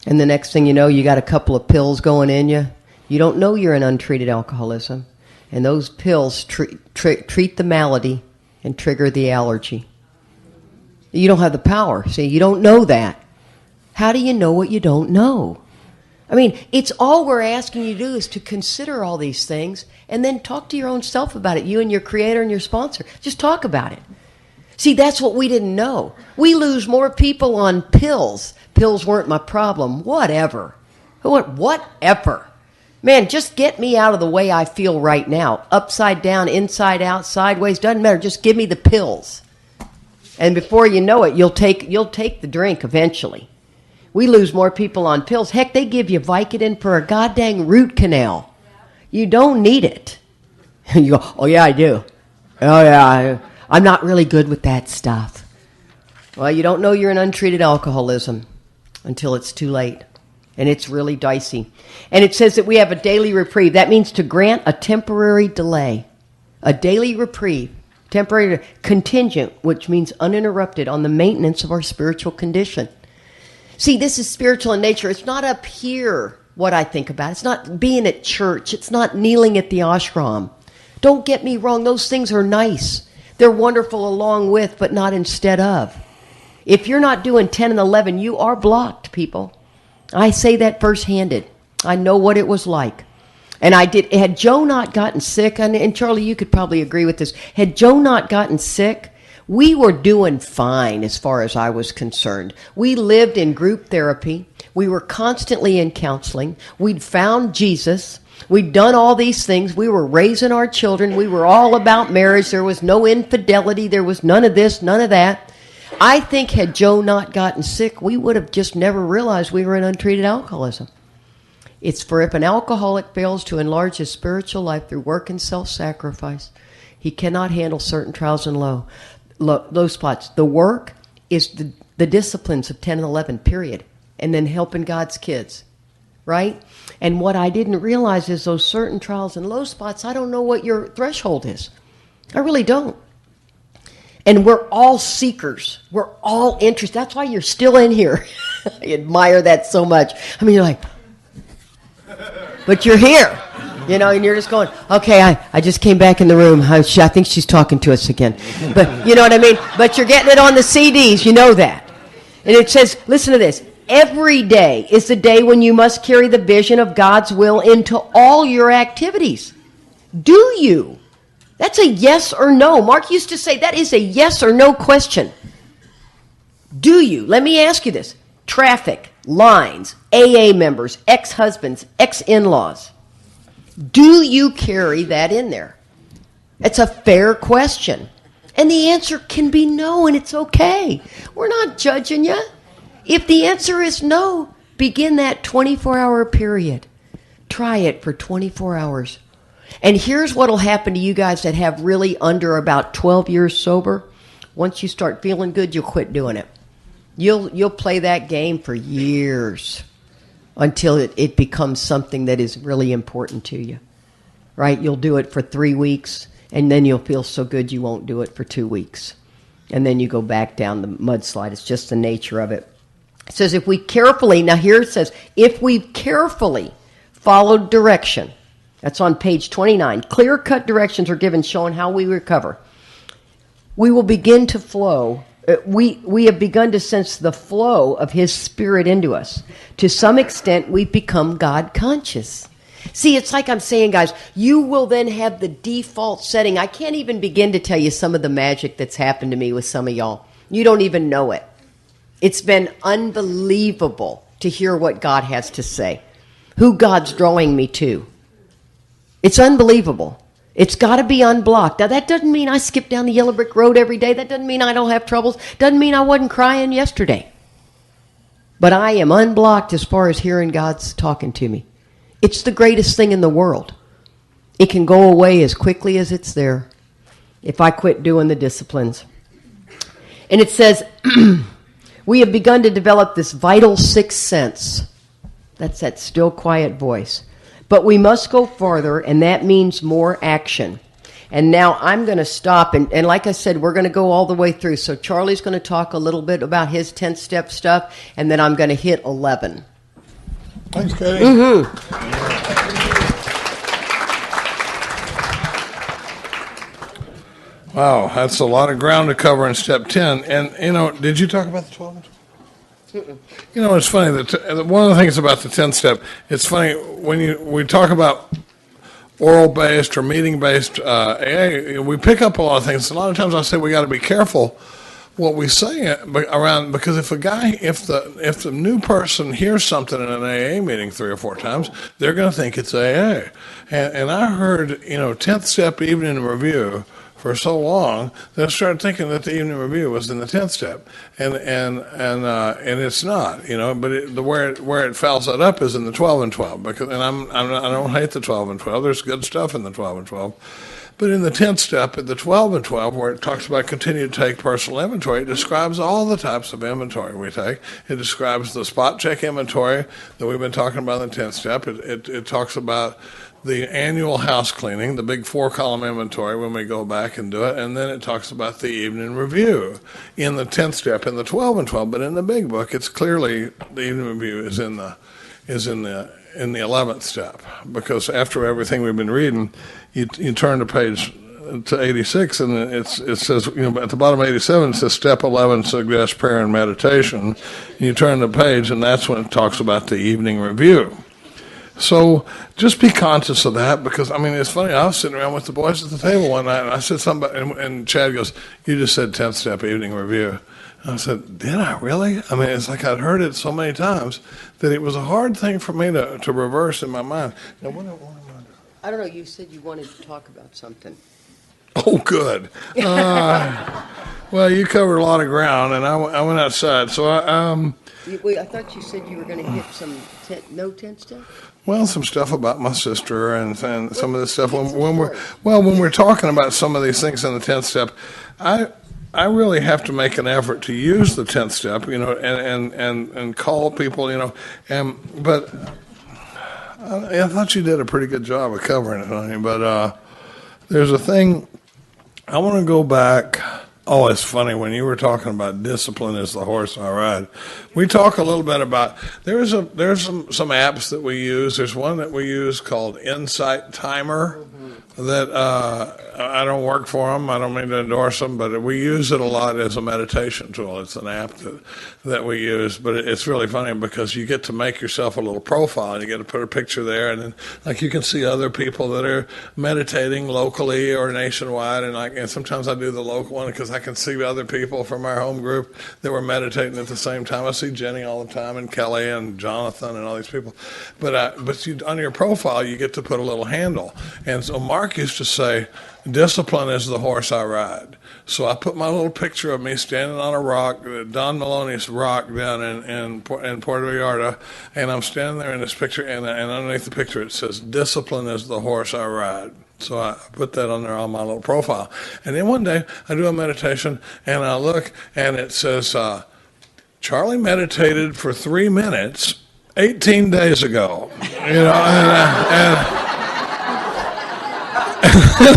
And the next thing you know, you got a couple of pills going in you. You don't know you're in untreated alcoholism. And those pills treat the malady and trigger the allergy. You don't have the power. See, you don't know that. How do you know what you don't know? I mean, it's all we're asking you to do is to consider all these things and then talk to your own self about it, you and your creator and your sponsor. Just talk about it. See, that's what we didn't know. We lose more people on pills. Pills weren't my problem. Whatever. Whatever. Man, just get me out of the way I feel right now. Upside down, inside out, sideways, doesn't matter. Just give me the pills. And before you know it, you'll take the drink eventually. We lose more people on pills. Heck, they give you Vicodin for a goddamn root canal. You don't need it. You go, oh yeah, I do. Oh yeah, I'm not really good with that stuff. Well, you don't know you're in untreated alcoholism until it's too late. And it's really dicey. And it says that we have a daily reprieve. That means to grant a temporary delay. A daily reprieve. Temporary, contingent, which means uninterrupted on the maintenance of our spiritual condition. See, this is spiritual in nature. It's not up here what I think about. It's not being at church. It's not kneeling at the ashram. Don't get me wrong. Those things are nice. They're wonderful along with, but not instead of. If you're not doing 10 and 11, you are blocked, people. I say that first-handed. I know what it was like. And I did. Had Joe not gotten sick, and Charlie, you could probably agree with this. Had Joe not gotten sick, we were doing fine as far as I was concerned. We lived in group therapy. We were constantly in counseling. We'd found Jesus. We'd done all these things. We were raising our children. We were all about marriage. There was no infidelity. There was none of this, none of that. I think had Joe not gotten sick, we would have just never realized we were in untreated alcoholism. It's for if an alcoholic fails to enlarge his spiritual life through work and self-sacrifice, He cannot handle certain trials and low spots. The work is the disciplines of 10 and 11, period. And then helping God's kids, right? And what I didn't realize is those certain trials and low spots, I don't know what your threshold is. I really don't. And we're all seekers. We're all interested. That's why you're still in here. I admire that so much. I mean, you're like, but you're here. You know, and you're just going, okay, I just came back in the room. I think she's talking to us again. But you know what I mean? But you're getting it on the CDs. You know that. And it says, listen to this. Every day is the day when you must carry the vision of God's will into all your activities. Do you? That's a yes or no. Mark used to say that is a yes or no question. Do you? Let me ask you this. Traffic, lines, AA members, ex-husbands, ex-in-laws. Do you carry that in there? It's a fair question. And the answer can be no, and it's okay. We're not judging you. If the answer is no, begin that 24-hour period. Try it for 24 hours. And here's what will happen to you guys that have really under about 12 years sober. Once you start feeling good, you'll quit doing it. You'll play that game for years until it becomes something that is really important to you, right? You'll do it for 3 weeks, and then you'll feel so good you won't do it for 2 weeks. And then you go back down the mudslide. It's just the nature of it. It says if we carefully, now here it says, if we've carefully followed direction, that's on page 29, clear-cut directions are given showing how we recover. We will begin to flow. We have begun to sense the flow of His Spirit into us. To some extent, we've become God conscious. See, it's like I'm saying, guys, you will then have the default setting. I can't even begin to tell you some of the magic that's happened to me with some of y'all. You don't even know it. It's been unbelievable to hear what God has to say, who God's drawing me to. It's unbelievable. It's got to be unblocked. Now, that doesn't mean I skip down the yellow brick road every day. That doesn't mean I don't have troubles. Doesn't mean I wasn't crying yesterday. But I am unblocked as far as hearing God's talking to me. It's the greatest thing in the world. It can go away as quickly as it's there if I quit doing the disciplines. And it says, we have begun to develop this vital sixth sense. That's that still, quiet voice. But we must go farther, and that means more action. And now I'm going to stop, and like I said, we're going to go all the way through. So Charlie's going to talk a little bit about his 10-step stuff, and then I'm going to hit 11. Thanks, Katie. Wow, that's a lot of ground to cover in step 10. And, you know, did you talk about the 12 and 12? You know, it's funny that one of the things about the 10th step, it's funny when we talk about oral-based or meeting-based AA, we pick up a lot of things. A lot of times I say we got to be careful what we say around, because if the new person hears something in an AA meeting 3 or 4 times, they're going to think it's AA. And I heard, 10th step evening review for so long that I started thinking that the evening review was in the 10th step, and it's not, but where it fouls that up is in the 12 and 12, I don't hate the 12 and 12. There's good stuff in the 12 and 12, but in the 10th step, at the 12 and 12, where it talks about continue to take personal inventory, it describes all the types of inventory we take. It describes the spot check inventory that we've been talking about in the 10th step. It talks about the annual house cleaning, the big 4-column inventory when we go back and do it, and then it talks about the evening review in the 10th step in the 12 and 12. But in the big book, it's clearly the evening review is in the 11th step, because after everything we've been reading, you turn to page to 86, and it says, at the bottom of 87, it says step 11 suggests prayer and meditation. And you turn the page, and that's when it talks about the evening review. So just be conscious of that, because, it's funny. I was sitting around with the boys at the table one night, and I said something, and Chad goes, "You just said 10th step evening review." And I said, "Did I really?" It's like I'd heard it so many times that it was a hard thing for me to reverse in my mind. Now, what am I doing? I don't know. You said you wanted to talk about something. Oh, good. Well, you covered a lot of ground, and I went outside. So Wait, I thought you said you were going to hit some no tent stuff. well, some stuff about my sister and some of the stuff when we're talking about some of these things in the 10th step, I really have to make an effort to use the 10th step, and call people, but I thought you did a pretty good job of covering it, honey. But there's a thing I want to go back. Oh, it's funny when you were talking about discipline is the horse I ride. We talk a little bit about there's some apps that we use. There's one that we use called Insight Timer that I don't work for them. I don't mean to endorse them, but we use it a lot as a meditation tool. It's an app that we use, but it's really funny because you get to make yourself a little profile and you get to put a picture there, and then like you can see other people that are meditating locally or nationwide, and sometimes I do the local one because I can see other people from our home group that were meditating at the same time. I see Jenny all the time and Kelly and Jonathan and all these people, but on your profile you get to put a little handle, and so Mark used to say, discipline is the horse I ride. So I put my little picture of me standing on a rock, Don Maloney's rock down in Puerto Vallarta, and I'm standing there in this picture, and underneath the picture it says, discipline is the horse I ride. So I put that on there on my little profile. And then one day I do a meditation, and I look, and it says, Charlie meditated for 3 minutes 18 days ago. And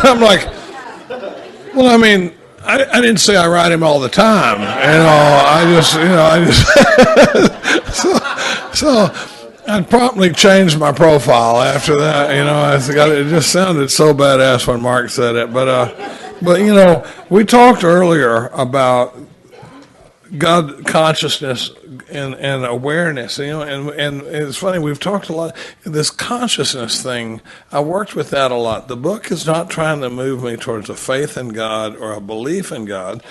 I'm like, well, I mean, I didn't say I ride him all the time. So I promptly changed my profile after that. It just sounded so badass when Mark said it. But we talked earlier about God consciousness and awareness, and it's funny, we've talked a lot, this consciousness thing, I worked with that a lot. The book is not trying to move me towards a faith in God or a belief in God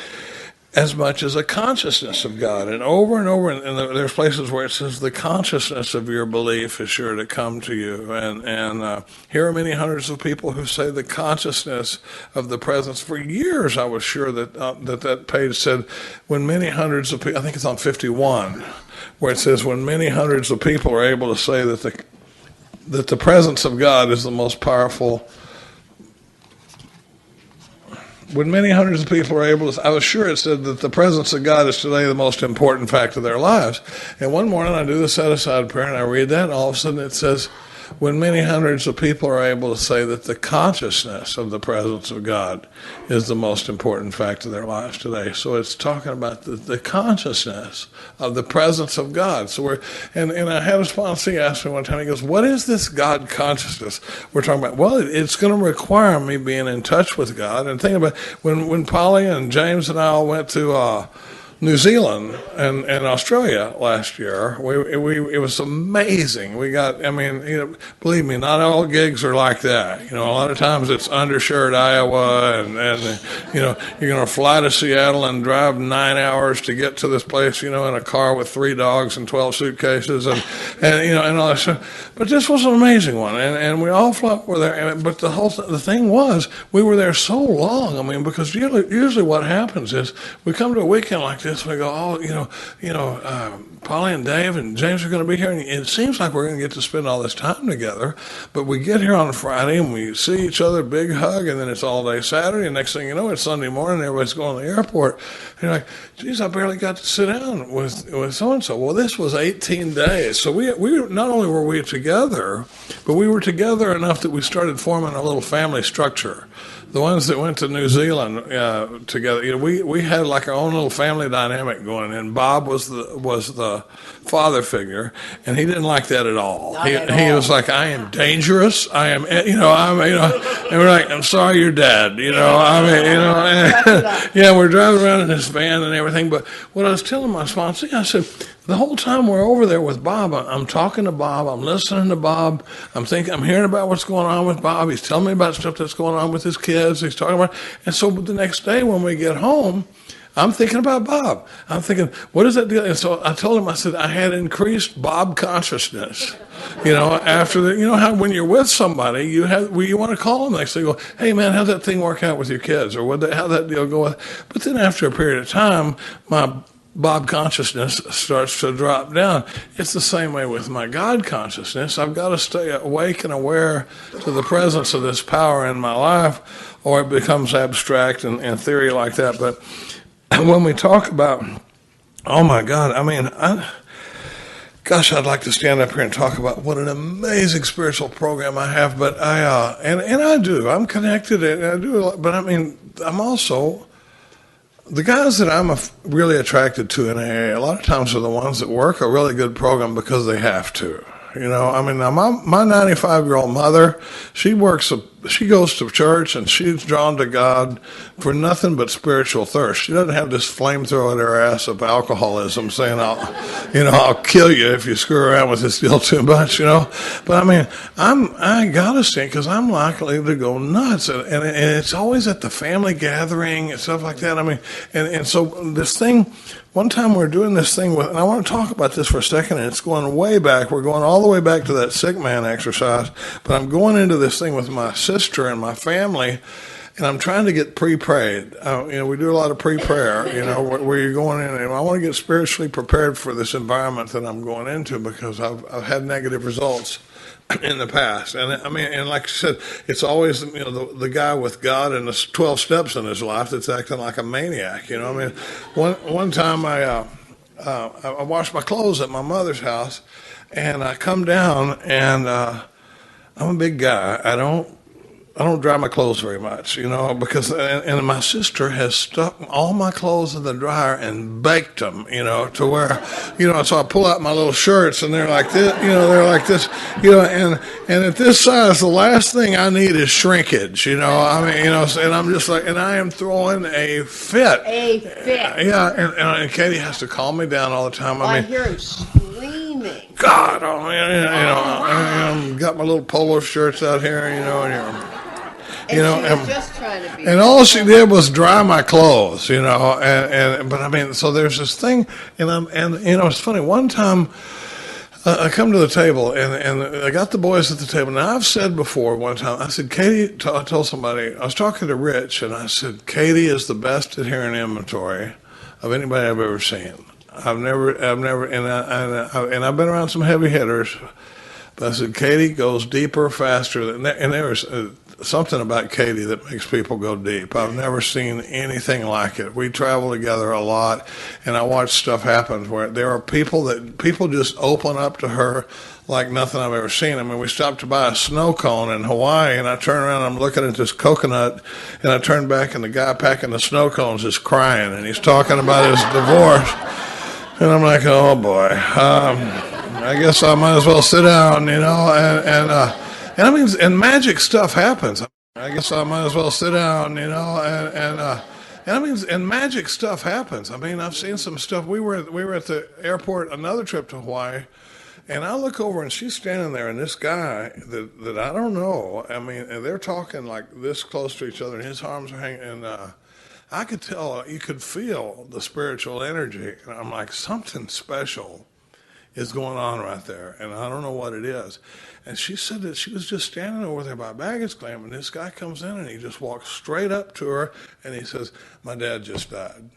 as much as a consciousness of God. And over, and there's places where it says the consciousnness of your belief is sure to come to you. And here are many hundreds of people who say the consciousness of the presence. For years, I was sure that page said, when many hundreds of people, I think it's on 51, where it says, when many hundreds of people are able to say that the presence of God is the most powerful. When many hundreds of people are able to, I was sure it said that the presence of God is today the most important fact of their lives. And one morning I do the set-aside prayer and I read that, and all of a sudden it says, when many hundreds of people are able to say that the consciousness of the presence of God is the most important fact of their lives today. So it's talking about the consciousness of the presence of God. So and I had a sponsor ask me one time, he goes, what is this God consciousness we're talking about? Well, it's going to require me being in touch with God. And think about when Polly and James and I all went to New Zealand and Australia last year. It was amazing. We got, believe me, not all gigs are like that. A lot of times it's undershirt Iowa and you're going to fly to Seattle and drive 9 hours to get to this place, in a car with 3 dogs and 12 suitcases and all that stuff. But this was an amazing one. And we all were there. But the thing was, we were there so long. Because usually what happens is we come to a weekend like this, we go, Polly and Dave and James are going to be here, and it seems like we're going to get to spend all this time together, but we get here on a Friday and we see each other, big hug, and then it's all day Saturday, and next thing you know, it's Sunday morning, everybody's going to the airport, and you're like, geez, I barely got to sit down with so-and-so. Well, this was 18 days, so we not only were we together, but we were together enough that we started forming a little family structure. The ones that went to New Zealand together, we had like our own little family dynamic going, and Bob was the father figure, and he didn't like that at all. He was like, I am dangerous. I am, and we're like, I'm sorry, you're dad. Yeah, we're driving around in this van and everything. But what I was telling my sponsor, I said, the whole time we're over there with Bob, I'm talking to Bob, I'm listening to Bob, I'm hearing about what's going on with Bob. He's telling me about stuff that's going on with his kids. He's talking about, and so the next day when we get home, I'm thinking about Bob. I'm thinking, what is that deal? And so I told him, I said, I had increased Bob consciousness. After the, how when you're with somebody, you want to call them next day, go, hey man, how'd that thing work out with your kids, or how'd that deal go? But then after a period of time, my Bob consciousness starts to drop down. It's the same way with my God consciousness. I've got to stay awake and aware to the presence of this power in my life, or it becomes abstract and theory like that. But when we talk about, oh my God, gosh, I'd like to stand up here and talk about what an amazing spiritual program I have. But I do. I'm connected and I do a lot. But I'm also, the guys that I'm really attracted to in AA, a lot of times are the ones that work a really good program because they have to. Now my 95-year-old mother, she goes to church and she's drawn to God for nothing but spiritual thirst. She doesn't have this flamethrower at her ass of alcoholism saying, I'll kill you if you screw around with this deal too much, But I gotta stay because I'm likely to go nuts. And it's always at the family gathering and stuff like that. And so this thing, one time we're doing this thing and I want to talk about this for a second, and it's going way back. We're going all the way back to that sick man exercise, but I'm going into this thing with my sister and my family, and I'm trying to get pre-prayed. We do a lot of pre-prayer, where you're going in, and I want to get spiritually prepared for this environment that I'm going into because I've had negative results in the past. And like I said, it's always, the guy with God and the 12 steps in his life that's acting like a maniac. One time I washed my clothes at my mother's house, and I come down, and I'm a big guy. I don't dry my clothes very much, because and my sister has stuck all my clothes in the dryer and baked them, to where, so I pull out my little shirts and they're like this, and at this size, the last thing I need is shrinkage, and I'm just like, and I am throwing a fit. And Katie has to calm me down all the time. I hear him screaming. God, got my little polo shirts out here, And she was just trying to be. And all she did was dry my clothes, but so there's this thing, and it's funny. One time, I come to the table, and I got the boys at the table. Now I've said before one time, I said, Katie, I told somebody, I was talking to Rich, and I said, Katie is the best at hearing inventory of anybody I've ever seen. I've never, and I've been around some heavy hitters, but I said, Katie goes deeper, faster than, and there's something about Katie that makes people go deep. I've never seen anything like it. We travel together a lot, and I watch stuff happen where there are people just open up to her like nothing I've ever seen. We stopped to buy a snow cone in Hawaii, and I turn around, I'm looking at this coconut, and I turn back, and the guy packing the snow cones is crying, and he's talking about his divorce. And I'm like, oh boy, I guess I might as well sit down, and magic stuff happens. I guess I might as well sit down, and magic stuff happens. I've seen some stuff. We were at the airport, another trip to Hawaii, and I look over and she's standing there, and this guy that I don't know, and they're talking like this close to each other, and his arms are hanging, and I could tell, you could feel the spiritual energy, and I'm like, something special is going on right there, and I don't know what it is. And she said that she was just standing over there by baggage claim, and this guy comes in, and he just walks straight up to her, and he says, my dad just died.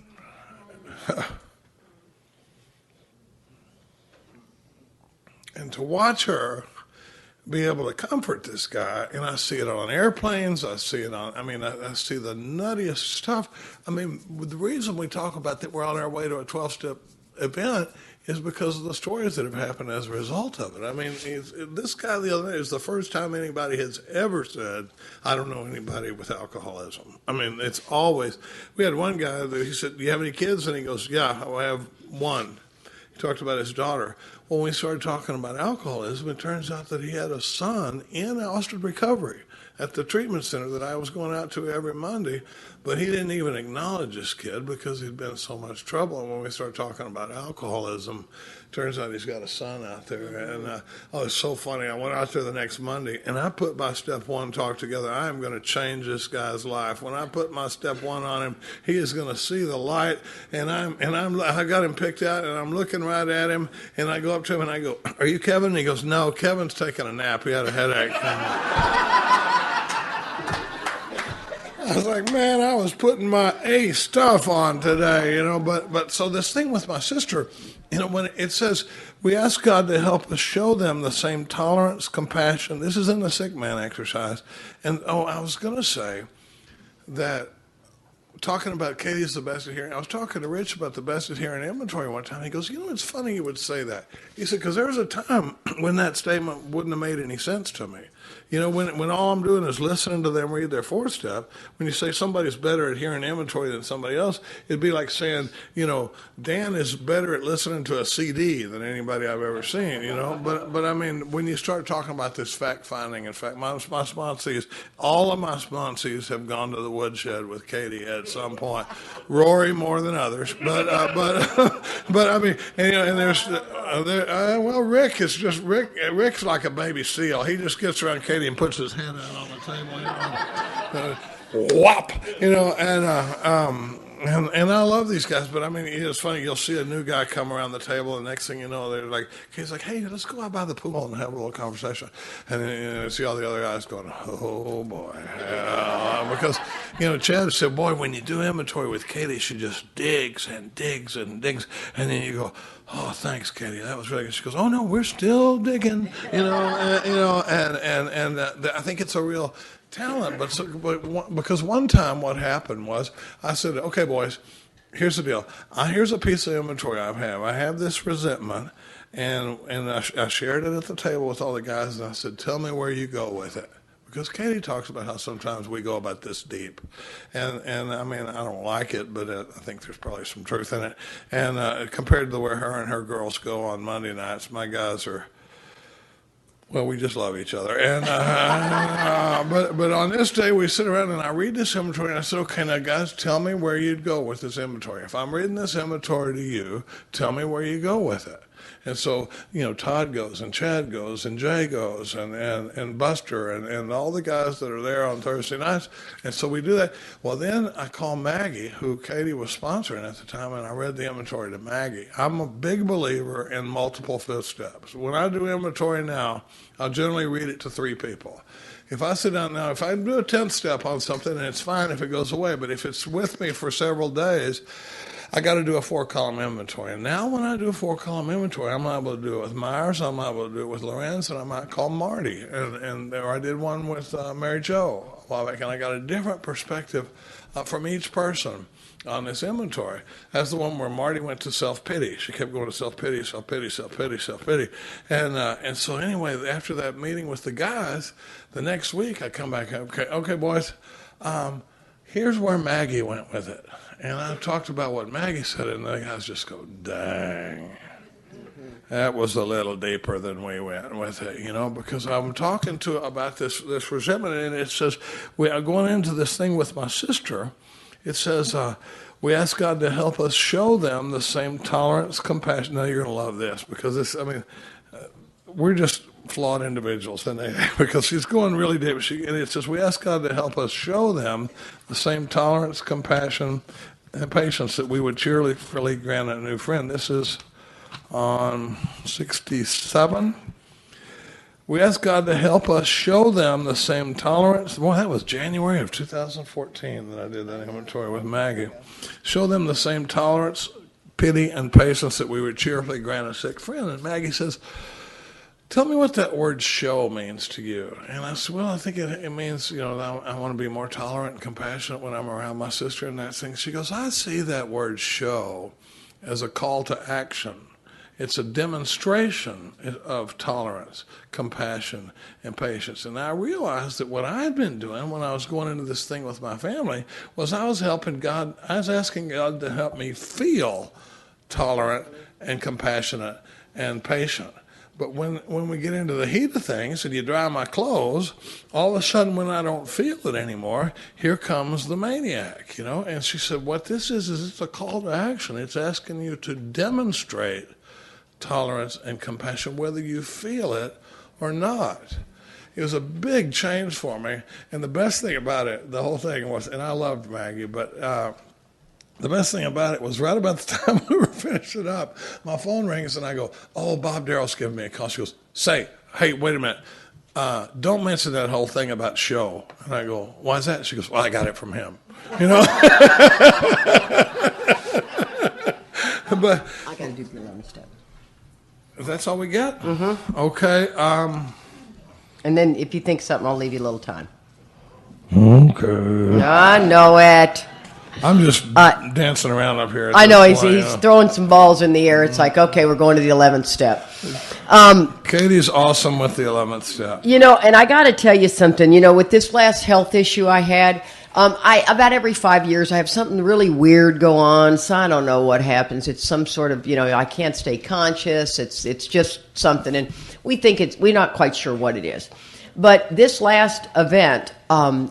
And to watch her be able to comfort this guy, and I see it on airplanes, I see it on, I see the nuttiest stuff. The reason we talk about that we're on our way to a 12-step event is because of the stories that have happened as a result of it. This guy the other day is the first time anybody has ever said, I don't know anybody with alcoholism. It's always, we had one guy that he said, do you have any kids? And he goes, yeah, I have one. He talked about his daughter. When we started talking about alcoholism, it turns out that he had a son in Austin recovery at the treatment center that I was going out to every Monday, but he didn't even acknowledge this kid because he'd been in so much trouble. And when we started talking about alcoholism, turns out he's got a son out there. And it's so funny. I went out there the next Monday, and I put my step one talk together. I am going to change this guy's life. When I put my step one on him, he is going to see the light. And I got him picked out, and I'm looking right at him, and I go up to him and I go, "Are you Kevin?" And he goes, "No, Kevin's taking a nap. He had a headache." I was like, man, I was putting my A stuff on today, but so this thing with my sister, when it says, we ask God to help us show them the same tolerance, compassion. This is in the sick man exercise. And, I was going to say that talking about Katie's the best at hearing, I was talking to Rich about the best at hearing inventory one time. He goes, it's funny you would say that. He said, because there was a time when that statement wouldn't have made any sense to me. When all I'm doing is listening to them read their fourth step, when you say somebody's better at hearing inventory than somebody else, it'd be like saying, Dan is better at listening to a CD than anybody I've ever seen, But I mean, when you start talking about this fact finding, in fact, my sponsees, all of my sponsees have gone to the woodshed with Katie at some point. Rory more than others, but I mean, and there's, Rick is just Rick's like a baby seal. He just gets around Katie and puts his head out on the table, whop, and I love these guys, but I mean, it's funny, you'll see a new guy come around the table, and next thing you know, they're like, he's like, hey, let's go out by the pool and have a little conversation, and then you see all the other guys going, oh boy, because, Chad said, boy, when you do inventory with Katie, she just digs and digs and digs, and then you go, oh, thanks, Katie, that was really good. She goes, oh no, we're still digging, and I think it's a real talent, but because one time what happened was I said, okay, boys, here's the deal. Here's a piece of inventory I have. I have this resentment, and I shared it at the table with all the guys, and I said, tell me where you go with it. Because Katie talks about how sometimes we go about this deep. And I mean, I don't like it, but I think there's probably some truth in it. And compared to the way her and her girls go on Monday nights, my guys are, well, we just love each other. And but on this day, we sit around and I read this inventory, and I said, okay, now guys, tell me where you'd go with this inventory. If I'm reading this inventory to you, tell me where you go with it. And so, Todd goes, and Chad goes, and Jay goes, and Buster, and all the guys that are there on Thursday nights. And so we do that. Well, then I call Maggie, who Katie was sponsoring at the time, and I read the inventory to Maggie. I'm a big believer in multiple fifth steps. When I do inventory now, I'll generally read it to 3 people. If I sit down now, if I do a 10th step on something, and it's fine if it goes away, but if it's with me for several days, I got to do a 4-column inventory. And now when I do a 4-column inventory, I'm able to do it with Myers, I'm able to do it with Lorenz, and I might call Marty. Or I did one with Mary Jo a while back, and I got a different perspective from each person on this inventory. That's the one where Marty went to self-pity. She kept going to self-pity, self-pity, self-pity, self-pity. And so anyway, after that meeting with the guys, the next week I come back, okay boys, here's where Maggie went with it. And I talked about what Maggie said, and the guys just go, dang. That was a little deeper than we went with it, because I'm talking to about this resentment, and it says, we are going into this thing with my sister. It says, we ask God to help us show them the same tolerance, compassion. Now you're going to love this, because we're just flawed individuals, and because she's going really deep. And it says, we ask God to help us show them the same tolerance, compassion, and patience that we would cheerfully grant a new friend. This is on 67. We ask God to help us show them the same tolerance. Well, that was January of 2014 that I did that inventory with Maggie. Show them the same tolerance, pity, and patience that we would cheerfully grant a sick friend. And Maggie says, tell me what that word show means to you. And I said, well, I think it means, I want to be more tolerant and compassionate when I'm around my sister and that thing. She goes, I see that word show as a call to action. It's a demonstration of tolerance, compassion, and patience. And I realized that what I had been doing when I was going into this thing with my family was I was asking God to help me feel tolerant and compassionate and patient. But when we get into the heat of things and you dry my clothes, all of a sudden when I don't feel it anymore, here comes the maniac, And she said, what this is it's a call to action. It's asking you to demonstrate tolerance and compassion, whether you feel it or not. It was a big change for me. And the best thing about it, the whole thing was, and I loved Maggie, but the best thing about it was right about the time we were finishing up, my phone rings and I go, oh, Bob Darrell's giving me a call. She goes, hey, wait a minute. Don't mention that whole thing about show. And I go, why is that? She goes, well, I got it from him. But I got to do the 11 step. That's all we get? Mm-hmm. Okay. And then if you think something, I'll leave you a little time. Okay. I know it. I'm just dancing around up here. I know, he's throwing some balls in the air. It's like, okay, we're going to the 11th step. Katie's awesome with the 11th step. And I got to tell you something. With this last health issue I had, about every 5 years I have something really weird go on. So I don't know what happens. It's some sort of, I can't stay conscious. It's just something. And we're not quite sure what it is. But this last event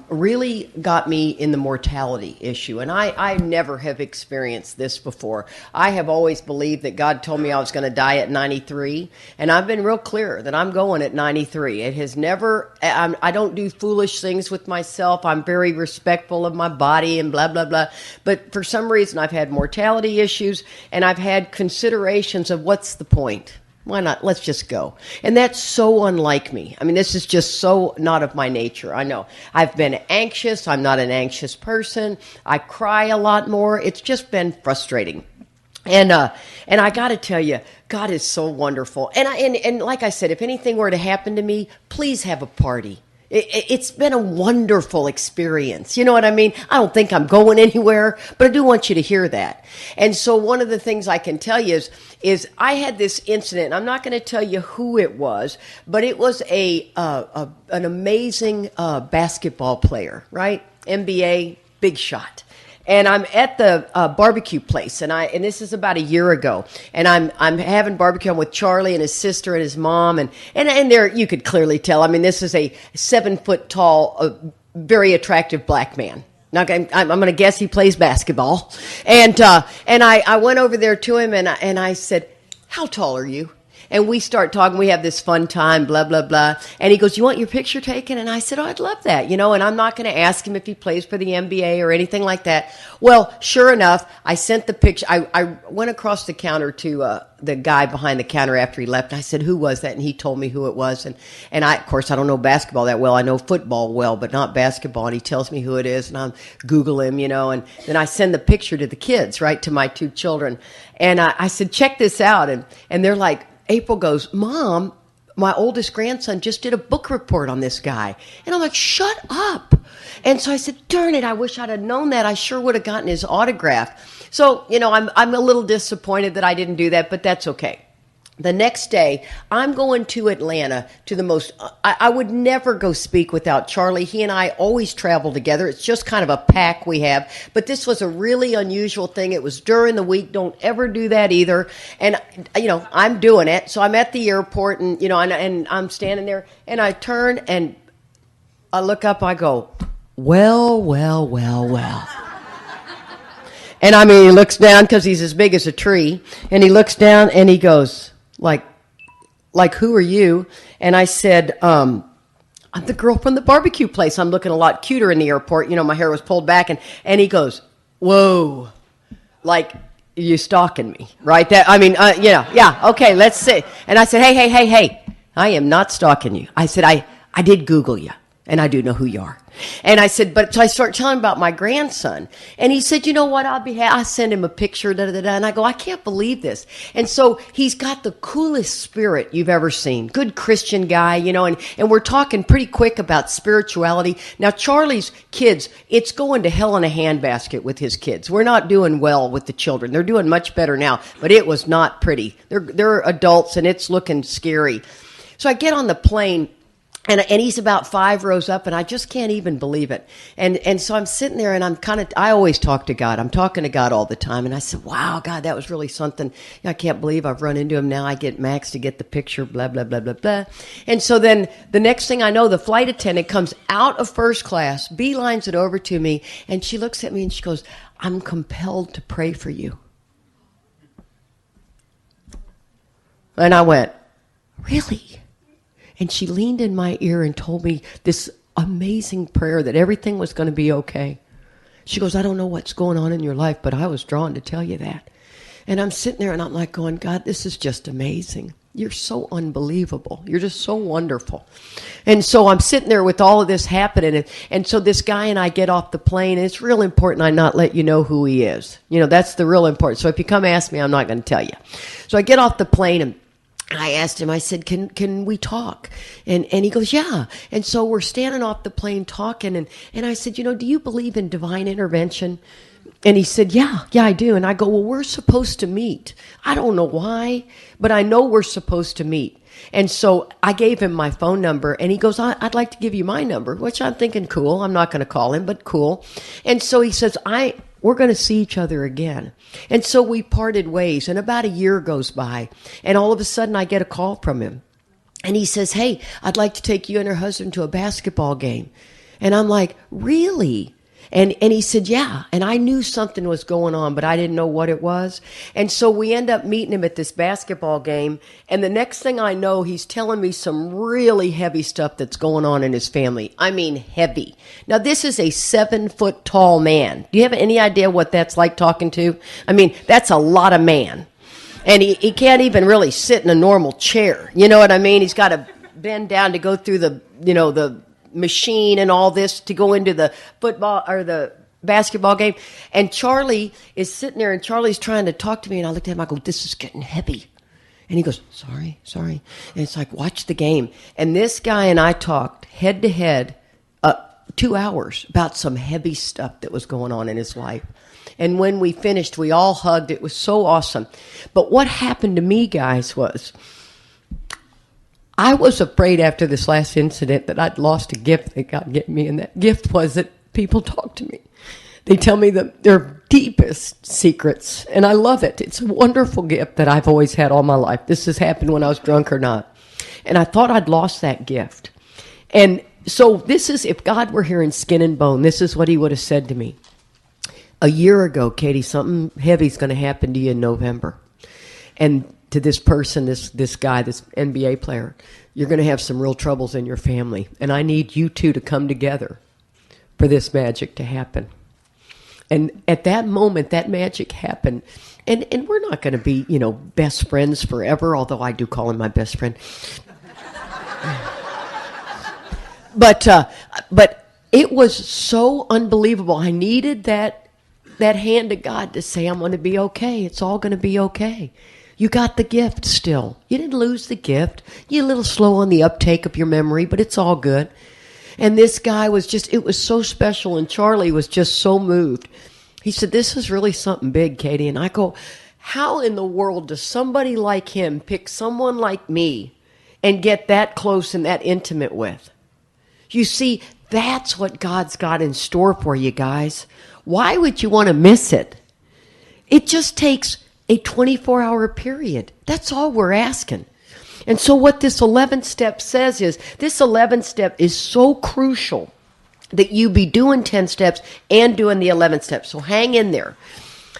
really got me in the mortality issue. And I never have experienced this before. I have always believed that God told me I was going to die at 93. And I've been real clear that I'm going at 93. It has never, I don't do foolish things with myself. I'm very respectful of my body and blah, blah, blah. But for some reason, I've had mortality issues and I've had considerations of what's the point? Why not? Let's just go. And that's so unlike me. I mean, this is just so not of my nature. I know. I've been anxious. I'm not an anxious person. I cry a lot more. It's just been frustrating. And I got to tell you, God is so wonderful. And like I said, if anything were to happen to me, please have a party. It's been a wonderful experience. You know what I mean? I don't think I'm going anywhere, but I do want you to hear that. And so one of the things I can tell you is I had this incident. I'm not going to tell you who it was, but it was an amazing basketball player, right? NBA, big shot. And I'm at the barbecue place, and this is about a year ago, and I'm having barbecue with Charlie and his sister and his mom, and there you could clearly tell. I mean, this is a 7 foot tall, very attractive black man. Now, I'm going to guess he plays basketball, and I went over there to him, and I said, "How tall are you?" And we start talking. We have this fun time, blah, blah, blah. And he goes, "You want your picture taken?" And I said, "Oh, I'd love that, and I'm not going to ask him if he plays for the NBA or anything like that." Well, sure enough, I sent the picture. I went across the counter to the guy behind the counter after he left. I said, "Who was that?" And he told me who it was. And I, of course, I don't know basketball that well. I know football well, but not basketball. And he tells me who it is, and I'll Google him, and then I send the picture to the kids, right, to my 2 children. And I said, "Check this out." And they're like, April goes, "Mom, my oldest grandson just did a book report on this guy." And I'm like, "Shut up." And so I said, "Darn it, I wish I'd have known that. I sure would have gotten his autograph." So, I'm a little disappointed that I didn't do that, but that's okay. The next day, I'm going to Atlanta to the most, I would never go speak without Charlie. He and I always travel together. It's just kind of a pack we have. But this was a really unusual thing. It was during the week. Don't ever do that either. And, I'm doing it. So I'm at the airport and, and I'm standing there and I turn and I look up, I go, well. And I mean, he looks down because he's as big as a tree. And he looks down and he goes, like, "Who are you?" And I said, "I'm the girl from the barbecue place. I'm looking a lot cuter in the airport. My hair was pulled back." And he goes, "Whoa, like, you stalking me, right?" Yeah, okay, let's see. And I said, hey, I am not stalking you. I said, I did Google you, and I do know who you are. And I said, so I start telling him about my grandson. And he said, "You know what, I send him a picture, And I go, "I can't believe this." And so he's got the coolest spirit you've ever seen. Good Christian guy, and we're talking pretty quick about spirituality. Now, Charlie's kids, it's going to hell in a handbasket with his kids. We're not doing well with the children. They're doing much better now, but it was not pretty. They're adults, and it's looking scary. So I get on the plane. And he's about 5 rows up, and I just can't even believe it. And so I'm sitting there, and I always talk to God. I'm talking to God all the time. And I said, wow, God, that was really something. I can't believe I've run into him now. I get Max to get the picture, blah, blah, blah, blah, blah. And so then the next thing I know, the flight attendant comes out of first class, beelines it over to me, and she looks at me and she goes, I'm compelled to pray for you. And I went, really? And she leaned in my ear and told me this amazing prayer that everything was going to be okay. She goes, I don't know what's going on in your life, but I was drawn to tell you that. And I'm sitting there and I'm like going, God, this is just amazing. You're so unbelievable. You're just so wonderful. And so I'm sitting there with all of this happening. And so this guy and I get off the plane. And it's real important I not let you know who he is. That's the real important. So if you come ask me, I'm not going to tell you. So I get off the plane and I asked him, I said, can we talk? And he goes, yeah. And so we're standing off the plane talking. And I said, do you believe in divine intervention? And he said, yeah, I do. And I go, well, we're supposed to meet. I don't know why, but I know we're supposed to meet. And so I gave him my phone number, and he goes, I'd like to give you my number, which I'm thinking, cool. I'm not going to call him, but cool. And so he says, we're going to see each other again. And so we parted ways, and about a year goes by, and all of a sudden I get a call from him. And he says, hey, I'd like to take you and her husband to a basketball game. And I'm like, really? And he said, yeah. And I knew something was going on, but I didn't know what it was. And so we end up meeting him at this basketball game. And the next thing I know, he's telling me some really heavy stuff that's going on in his family. I mean, heavy. Now, this is a 7-foot tall man. Do you have any idea what that's like talking to? I mean, that's a lot of man. And he can't even really sit in a normal chair. You know what I mean? He's got to bend down to go through the machine and all this to go into the football or the basketball game. And Charlie is sitting there, and Charlie's trying to talk to me, and I looked at him, I go, this is getting heavy. And he goes, sorry. And it's like, watch the game. And this guy and I talked head to head 2 hours about some heavy stuff that was going on in his life. And when we finished, we all hugged. It was so awesome. But what happened to me, guys, was I was afraid after this last incident that I'd lost a gift that God gave me, and that gift was that people talk to me. They tell me their deepest secrets, and I love it. It's a wonderful gift that I've always had all my life. This has happened when I was drunk or not. And I thought I'd lost that gift. And so this is, if God were here in skin and bone, this is what he would have said to me. A year ago, Katie, something heavy's going to happen to you in November. And to this person, this guy, this NBA player, you're going to have some real troubles in your family. And I need you two to come together for this magic to happen. And at that moment, that magic happened. And we're not going to be, best friends forever, although I do call him my best friend. But it was so unbelievable. I needed that hand of God to say, I'm going to be okay. It's all going to be okay. You got the gift still. You didn't lose the gift. You're a little slow on the uptake of your memory, but it's all good. And this guy it was so special, and Charlie was just so moved. He said, this is really something big, Katie. And I go, how in the world does somebody like him pick someone like me and get that close and that intimate with? You see, that's what God's got in store for you guys. Why would you want to miss it? It just takes a 24-hour period. That's all we're asking. And so what this 11th step says is, this 11th step is so crucial that you be doing 10 steps and doing the 11th step. So hang in there.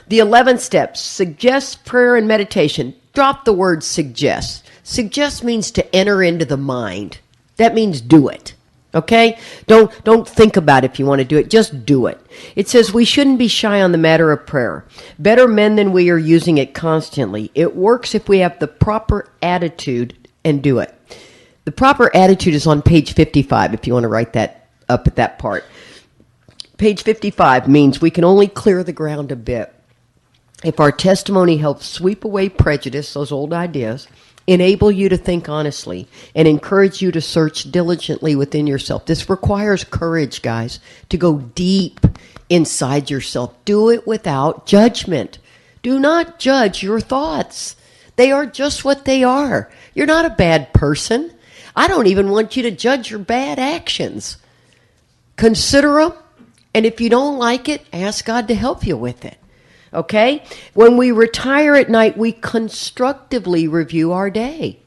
The 11th step, suggest prayer and meditation. Drop the word suggest. Suggest means to enter into the mind. That means do it. Okay? Don't think about it if you want to do it. Just do it. It says we shouldn't be shy on the matter of prayer. Better men than we are using it constantly. It works if we have the proper attitude and do it. The proper attitude is on page 55 if you want to write that up at that part. Page 55 means we can only clear the ground a bit if our testimony helps sweep away prejudice, those old ideas, enable you to think honestly, and encourage you to search diligently within yourself. This requires courage, guys, to go deep inside yourself. Do it without judgment. Do not judge your thoughts. They are just what they are. You're not a bad person. I don't even want you to judge your bad actions. Consider them, and if you don't like it, ask God to help you with it. Okay? When we retire at night, we constructively review our day.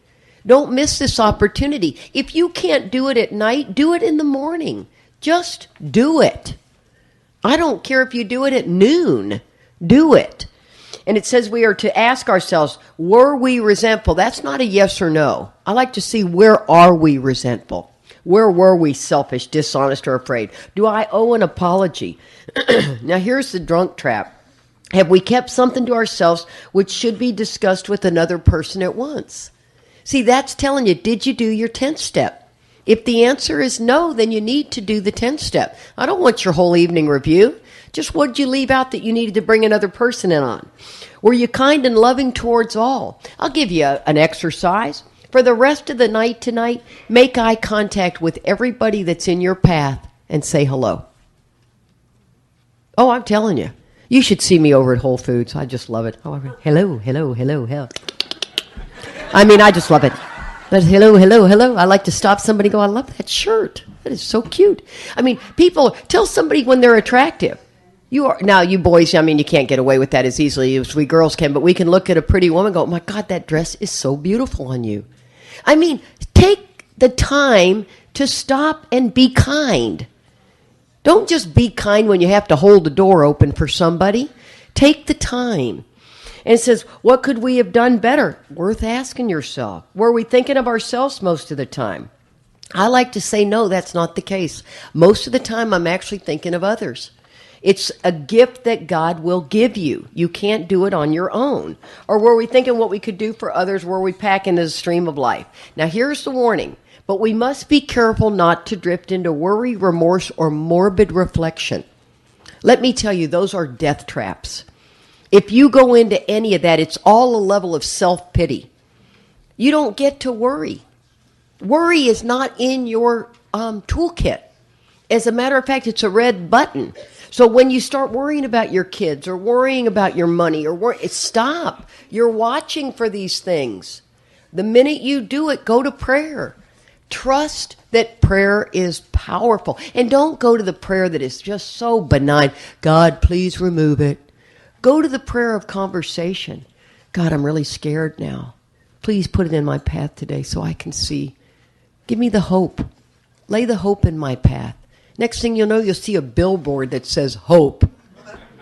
Don't miss this opportunity. If you can't do it at night, do it in the morning. Just do it. I don't care if you do it at noon. Do it. And it says we are to ask ourselves, were we resentful? That's not a yes or no. I like to see, where are we resentful? Where were we selfish, dishonest, or afraid? Do I owe an apology? Now here's the drunk trap. Have we kept something to ourselves which should be discussed with another person at once? See, that's telling you, did you do your 10th step? If the answer is no, then you need to do the 10th step. I don't want your whole evening review. Just what did you leave out that you needed to bring another person in on? Were you kind and loving towards all? I'll give you an exercise. For the rest of the night tonight, make eye contact with everybody that's in your path and say hello. Oh, I'm telling you. You should see me over at Whole Foods. I just love it. Oh, hello, hello, hello, hello. I mean, I just love it. But hello, hello, hello. I like to stop somebody and go, I love that shirt. That is so cute. I mean, people, tell somebody when they're attractive. Now, you boys, I mean, you can't get away with that as easily as we girls can, but we can look at a pretty woman and go, oh my God, that dress is so beautiful on you. I mean, take the time to stop and be kind. Don't just be kind when you have to hold the door open for somebody. Take the time. And it says, what could we have done better? Worth asking yourself. Were we thinking of ourselves most of the time? I like to say, no, that's not the case. Most of the time, I'm actually thinking of others. It's a gift that God will give you. You can't do it on your own. Or were we thinking what we could do for others? Were we packing the stream of life? Now, here's the warning. But we must be careful not to drift into worry, remorse, or morbid reflection. Let me tell you, those are death traps. If you go into any of that, it's all a level of self-pity. You don't get to worry. Worry is not in your toolkit. As a matter of fact, it's a red button. So when you start worrying about your kids or worrying about your money, stop. You're watching for these things. The minute you do it, go to prayer. Trust that prayer is powerful. And don't go to the prayer that is just so benign. God, please remove it. Go to the prayer of conversation. God, I'm really scared now. Please put it in my path today so I can see. Give me the hope. Lay the hope in my path. Next thing you'll know, you'll see a billboard that says hope.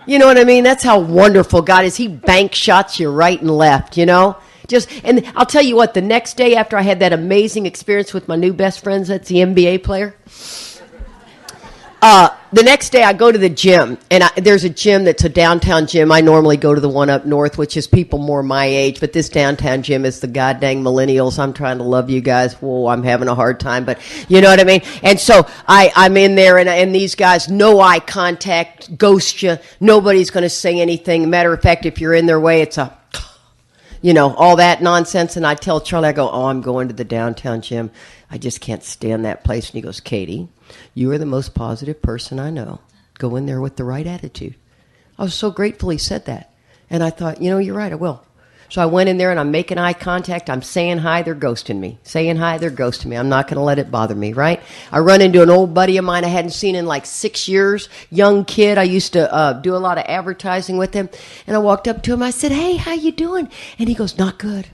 You know what I mean? That's how wonderful God is. He bank shots you right and left, you know? And I'll tell you what, the next day after I had that amazing experience with my new best friends, that's the NBA player, the next day I go to the gym, and there's a gym that's a downtown gym. I normally go to the one up north, which is people more my age, but this downtown gym is the goddamn millennials. I'm trying to love you guys. Whoa, I'm having a hard time, but you know what I mean? And so I'm in there, and these guys, no eye contact, ghost you. Nobody's going to say anything. Matter of fact, if you're in their way, it's a... You know, all that nonsense. And I tell Charlie, I go, oh, I'm going to the downtown gym. I just can't stand that place. And he goes, Katie, you are the most positive person I know. Go in there with the right attitude. I was so grateful he said that. And I thought, you know, you're right, I will. So I went in there and I'm making eye contact. I'm saying hi, they're ghosting me. Saying hi, they're ghosting me. I'm not going to let it bother me, right? I run into an old buddy of mine I hadn't seen in like 6 years. Young kid. I used to do a lot of advertising with him. And I walked up to him. I said, hey, how you doing? And he goes, not good.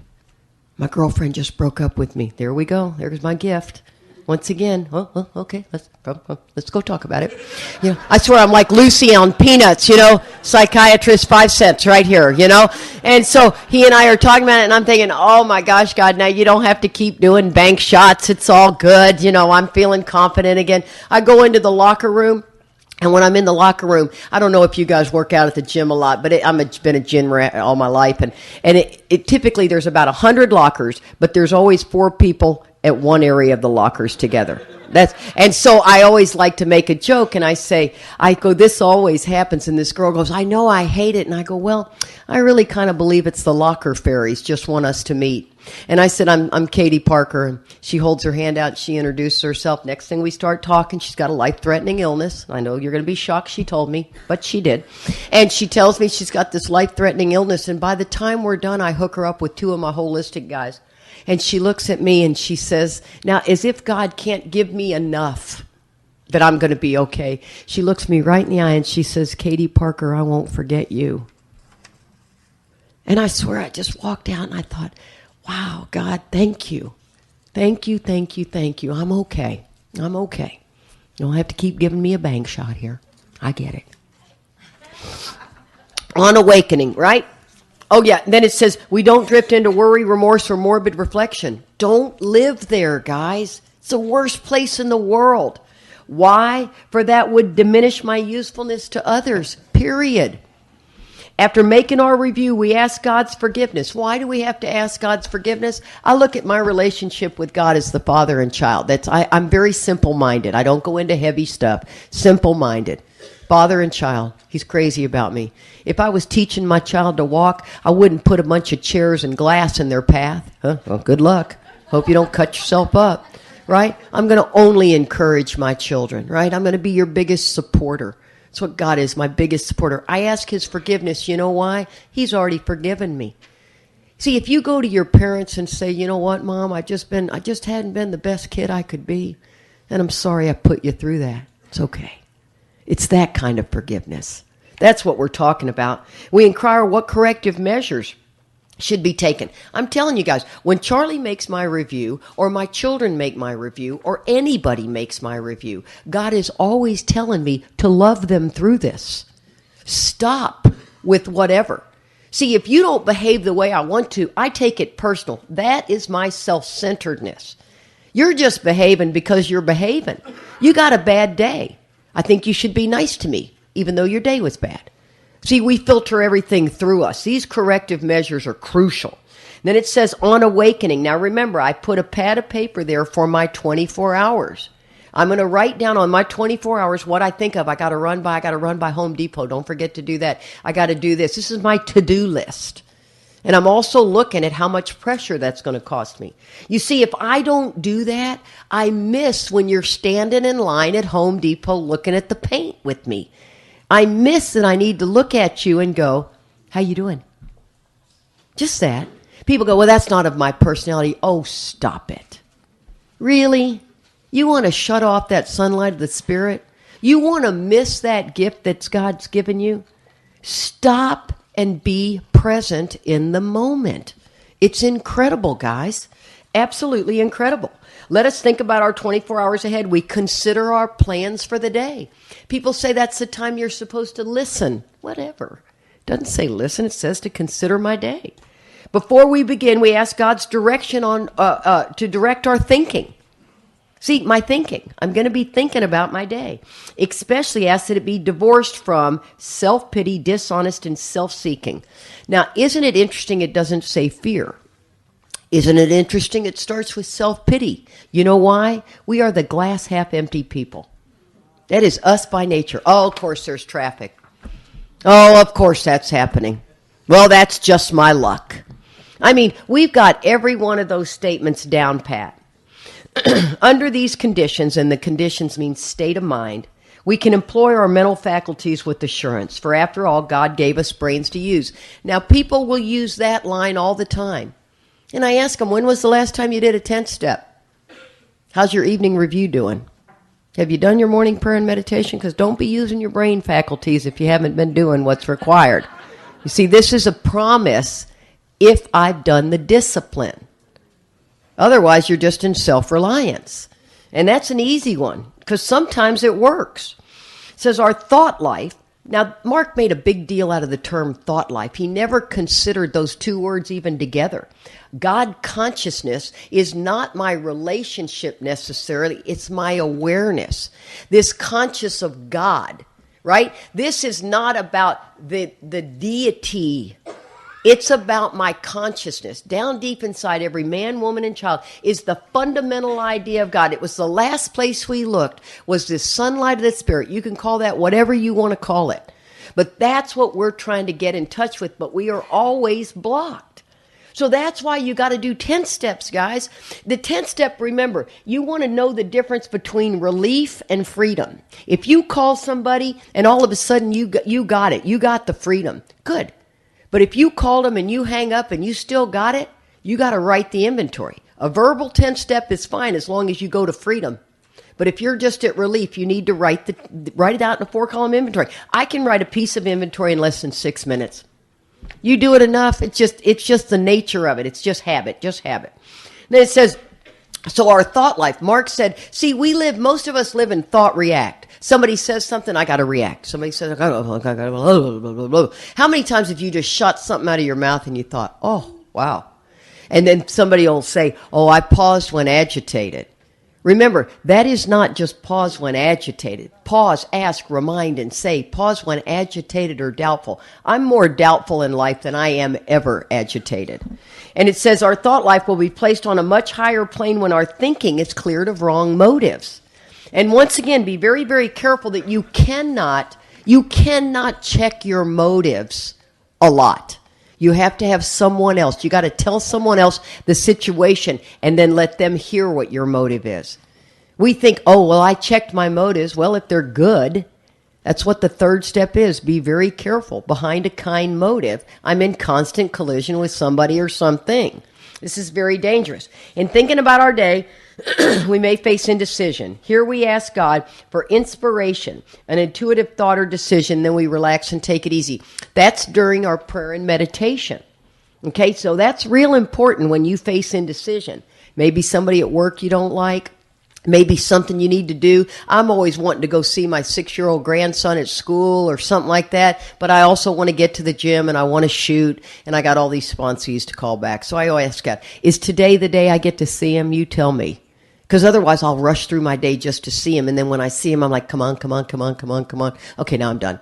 My girlfriend just broke up with me. There we go. There's my gift. Once again, okay, let's go talk about it. You know, I swear I'm like Lucy on Peanuts, you know, psychiatrist 5 cents right here, you know. And so he and I are talking about it, and I'm thinking, oh my gosh, God, now you don't have to keep doing bank shots. It's all good. You know, I'm feeling confident again. I go into the locker room. And when I'm in the locker room, I don't know if you guys work out at the gym a lot, but I've been a gym rat all my life. And it typically there's about 100 lockers, but there's always 4 people at one area of the lockers together. And so I always like to make a joke, and I go, this always happens. And this girl goes, I know, I hate it. And I go, well, I really kind of believe it's the locker fairies just want us to meet. And I said, I'm Katie Parker. And she holds her hand out, and she introduces herself. Next thing we start talking, she's got a life-threatening illness. I know you're going to be shocked she told me, but she did. And she tells me she's got this life-threatening illness. And by the time we're done, I hook her up with 2 of my holistic guys. And she looks at me and she says, now, as if God can't give me enough that I'm going to be okay. She looks me right in the eye and she says, Katie Parker, I won't forget you. And I swear I just walked out and I thought, wow, God, thank you. Thank you, thank you, thank you. I'm okay. I'm okay. You don't have to keep giving me a bang shot here. I get it. On awakening, right? Oh, yeah. Then it says, we don't drift into worry, remorse, or morbid reflection. Don't live there, guys. It's the worst place in the world. Why? For that would diminish my usefulness to others, period. After making our review, we ask God's forgiveness. Why do we have to ask God's forgiveness? I look at my relationship with God as the father and child. I'm very simple-minded. I don't go into heavy stuff. Simple-minded. Father and child. He's crazy about me. If I was teaching my child to walk, I wouldn't put a bunch of chairs and glass in their path. Well, good luck. Hope you don't cut yourself up, right? I'm going to only encourage my children, right? I'm going to be your biggest supporter. That's what God is, my biggest supporter. I ask his forgiveness. You know why? He's already forgiven me. See, if you go to your parents and say, you know what, Mom, I just hadn't been the best kid I could be, and I'm sorry I put you through that. It's okay. It's that kind of forgiveness. That's what we're talking about. We inquire what corrective measures should be taken. I'm telling you guys, when Charlie makes my review, or my children make my review, or anybody makes my review, God is always telling me to love them through this. Stop with whatever. See, if you don't behave the way I want to, I take it personal. That is my self-centeredness. You're just behaving because you're behaving. You got a bad day. I think you should be nice to me, even though your day was bad. See, we filter everything through us. These corrective measures are crucial. Then it says on awakening. Now remember, I put a pad of paper there for my 24 hours. I'm going to write down on my 24 hours what I think of. I got to run by Home Depot. Don't forget to do that. I got to do this. This is my to-do list. And I'm also looking at how much pressure that's going to cost me. You see, if I don't do that, I miss when you're standing in line at Home Depot looking at the paint with me. I miss that I need to look at you and go, how you doing? Just that. People go, well, that's not of my personality. Oh, stop it. Really? You want to shut off that sunlight of the Spirit? You want to miss that gift that God's given you? Stop and be present in the moment. It's incredible, guys. Absolutely incredible. Let us think about our 24 hours ahead. We consider our plans for the day. People say that's the time you're supposed to listen. Whatever. It doesn't say listen. It says to consider my day. Before we begin, we ask God's direction to direct our thinking. See, my thinking. I'm going to be thinking about my day. Especially ask that it be divorced from self-pity, dishonest, and self-seeking. Now, isn't it interesting it doesn't say fear? Isn't it interesting it starts with self-pity? You know why? We are the glass half empty people. That is us by nature. Oh, of course there's traffic. Oh, of course that's happening. Well, that's just my luck. I mean, we've got every one of those statements down pat. Under these conditions, and the conditions mean state of mind, we can employ our mental faculties with assurance. For after all, God gave us brains to use. Now, people will use that line all the time. And I ask them, when was the last time you did a 10th step? How's your evening review doing? Have you done your morning prayer and meditation? Because don't be using your brain faculties if you haven't been doing what's required. You see, this is a promise if I've done the discipline. Otherwise, you're just in self-reliance. And that's an easy one, because sometimes it works. It says our thought life. Now, Mark made a big deal out of the term thought life. He never considered those two words even together. God consciousness is not my relationship necessarily. It's my awareness. This conscious of God, right? This is not about the deity. It's about my consciousness. Down deep inside every man, woman, and child is the fundamental idea of God. It was the last place we looked, was this sunlight of the Spirit. You can call that whatever you want to call it. But that's what we're trying to get in touch with, but we are always blocked. So that's why you got to do 10 steps, guys. The 10th step, remember, you want to know the difference between relief and freedom. If you call somebody and all of a sudden you got it, you got the freedom, good. But if you called them and you hang up and you still got it, You got to write the inventory. A verbal 10-step is fine as long as you go to freedom. But if you're just at relief, you need to write it out in a 4-column inventory. I can write a piece of inventory in less than 6 minutes. You do it enough, it's just the nature of it. It's just habit. Then it says, so our thought life, Mark said, see, most of us live in thought react. Somebody says something, I got to react. Somebody says, how many times have you just shot something out of your mouth and you thought, oh, wow. And then somebody will say, oh, I paused when agitated. Remember, that is not just pause when agitated. Pause, ask, remind, and say. Pause when agitated or doubtful. I'm more doubtful in life than I am ever agitated. And it says our thought life will be placed on a much higher plane when our thinking is cleared of wrong motives. And once again, be very, very careful that you cannot check your motives a lot. You have to have someone else. You got to tell someone else the situation and then let them hear what your motive is. We think, oh, well, I checked my motives. Well, if they're good, that's what the 3rd step is. Be very careful. Behind a kind motive, I'm in constant collision with somebody or something. This is very dangerous. In thinking about our day, we may face indecision. Here we ask God for inspiration, an intuitive thought or decision, then we relax and take it easy. That's during our prayer and meditation. Okay, so that's real important when you face indecision. Maybe somebody at work you don't like. Maybe something you need to do. I'm always wanting to go see my 6-year-old grandson at school or something like that, but I also want to get to the gym and I want to shoot, and I got all these sponsors to call back. So I always ask God, is today the day I get to see him? You tell me. Because otherwise I'll rush through my day just to see him, and then when I see him, I'm like, come on. Okay, now I'm done.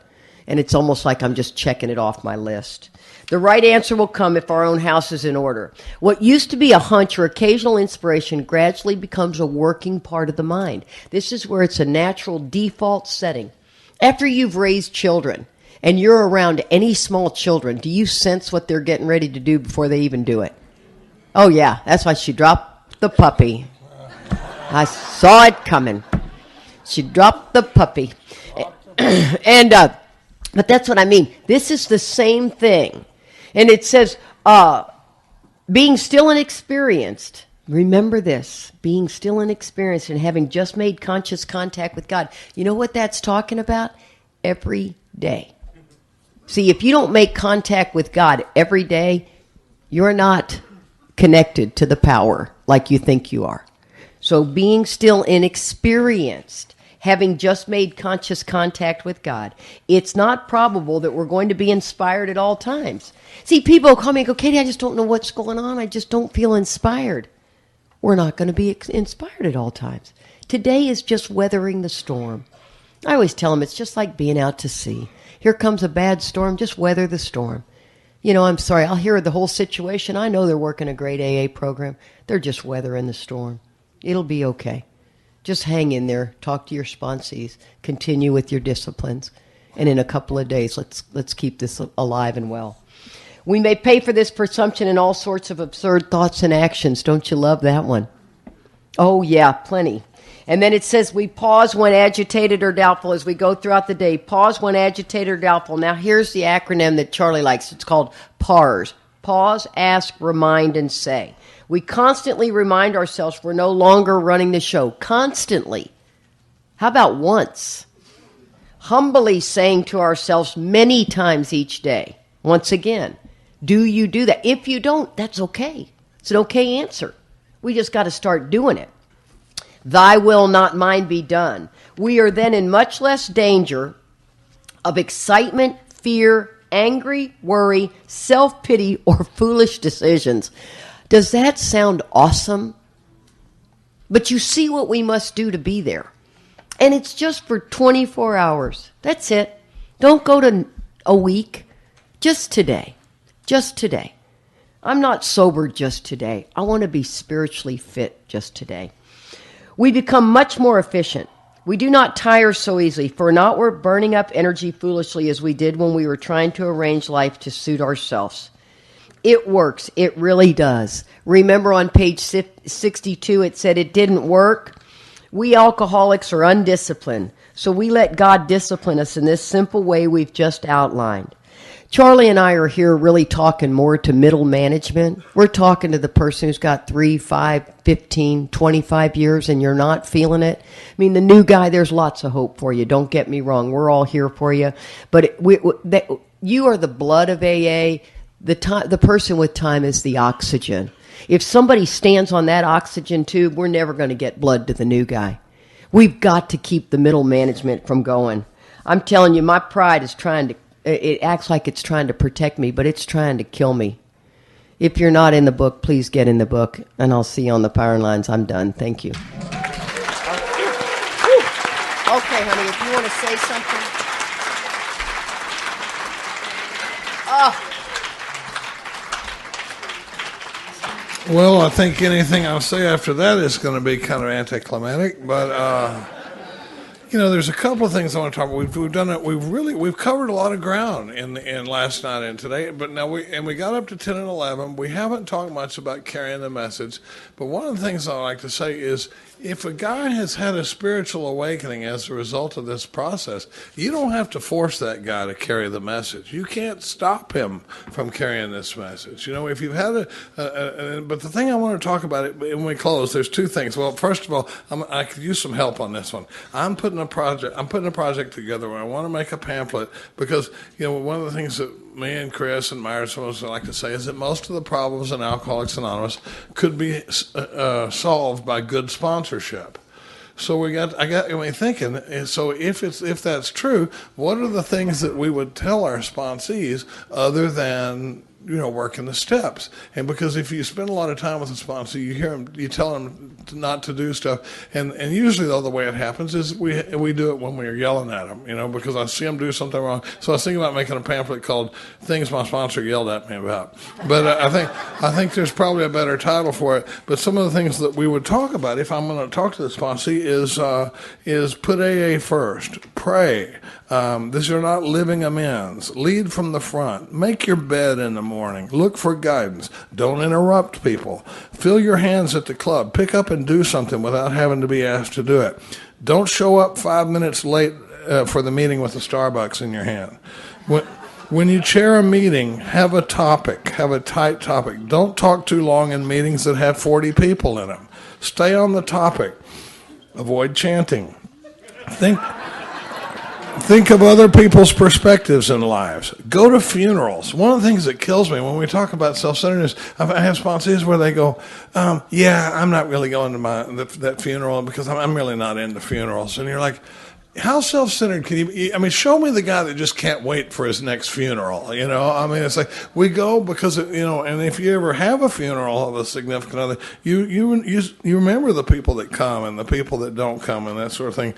And it's almost like I'm just checking it off my list. The right answer will come if our own house is in order. What used to be a hunch or occasional inspiration gradually becomes a working part of the mind. This is where it's a natural default setting. After you've raised children and you're around any small children, do you sense what they're getting ready to do before they even do it? Oh, yeah. That's why she dropped the puppy. I saw it coming. She dropped the puppy. But that's what I mean. This is the same thing. And it says, being still inexperienced. Remember this. Being still inexperienced and having just made conscious contact with God. You know what that's talking about? Every day. See, if you don't make contact with God every day, you're not connected to the power like you think you are. So being still inexperienced, having just made conscious contact with God, it's not probable that we're going to be inspired at all times. See, people call me and go, Katie, I just don't know what's going on. I just don't feel inspired. We're not going to be inspired at all times. Today is just weathering the storm. I always tell them it's just like being out to sea. Here comes a bad storm, just weather the storm. You know, I'm sorry, I'll hear the whole situation. I know they're working a great AA program. They're just weathering the storm. It'll be okay. Just hang in there, talk to your sponsees, continue with your disciplines, and in a couple of days, let's keep this alive and well. We may pay for this presumption in all sorts of absurd thoughts and actions. Don't you love that one? Oh, yeah, plenty. And then it says we pause when agitated or doubtful as we go throughout the day. Pause when agitated or doubtful. Now, here's the acronym that Charlie likes. It's called PARS. Pause, ask, remind, and say. We constantly remind ourselves we're no longer running the show. Constantly. How about once? Humbly saying to ourselves many times each day. Once again, do you do that? If you don't, that's okay. It's an okay answer. We just got to start doing it. Thy will, not mine, be done. We are then in much less danger of excitement, fear, angry, worry, self-pity, or foolish decisions. Does that sound awesome? But you see what we must do to be there. And it's just for 24 hours. That's it. Don't go to a week. Just today. Just today. I'm not sober just today. I want to be spiritually fit just today. We become much more efficient. We do not tire so easily, for not we're burning up energy foolishly as we did when we were trying to arrange life to suit ourselves. It works. It really does. Remember on page 62, it said it didn't work. We alcoholics are undisciplined, so we let God discipline us in this simple way we've just outlined. Charlie and I are here really talking more to middle management. We're talking to the person who's got 3, 5, 15, 25 years and you're not feeling it. I mean, the new guy, there's lots of hope for you. Don't get me wrong. We're all here for you. But you are the blood of AA. The person with time is the oxygen. If somebody stands on that oxygen tube, we're never going to get blood to the new guy. We've got to keep the middle management from going. I'm telling you, my pride is it acts like it's trying to protect me, but it's trying to kill me. If you're not in the book, please get in the book, and I'll see you on the power lines. I'm done. Thank you. Okay, honey, if you want to say something. Well, I think anything I'll say after that is going to be kind of anticlimactic, but there's a couple of things I want to talk about. We've done it. We've covered a lot of ground in last night and today. But now we got up to 10 and 11. We haven't talked much about carrying the message. But one of the things I like to say is, if a guy has had a spiritual awakening as a result of this process, you don't have to force that guy to carry the message. You can't stop him from carrying this message. If you've had but the thing I want to talk about when we close, there's two things. Well, first of all, I could use some help on this one. I'm putting a project together where I want to make a pamphlet because, one of the things that me and Chris and Myers like to say is that most of the problems in Alcoholics Anonymous could be solved by good sponsorship. So I got me thinking. So if that's true, what are the things that we would tell our sponsees other than working the steps? And because if you spend a lot of time with a sponsor, you tell them not to do stuff, and usually though the way it happens is we do it when we're yelling at them, because I see them do something wrong. So I was thinking about making a pamphlet called "Things My Sponsor Yelled at Me About." But I think there's probably a better title for it. But some of the things that we would talk about if I'm going to talk to the sponsee is put AA first, pray. These are not living amends. Lead from the front. Make your bed in the morning. Look for guidance. Don't interrupt people. Fill your hands at the club. Pick up and do something without having to be asked to do it. Don't show up 5 minutes late for the meeting with the Starbucks in your hand. When you chair a meeting, have a topic. Have a tight topic. Don't talk too long in meetings that have 40 people in them. Stay on the topic. Avoid chanting. Think of other people's perspectives in lives. Go to funerals. One of the things that kills me when we talk about self-centeredness, I have sponsees where they go, I'm not really going to that funeral because I'm really not into funerals. And you're like, how self-centered can you be? I mean, show me the guy that just can't wait for his next funeral, I mean, it's like we go because, and if you ever have a funeral of a significant other, you remember the people that come and the people that don't come and that sort of thing.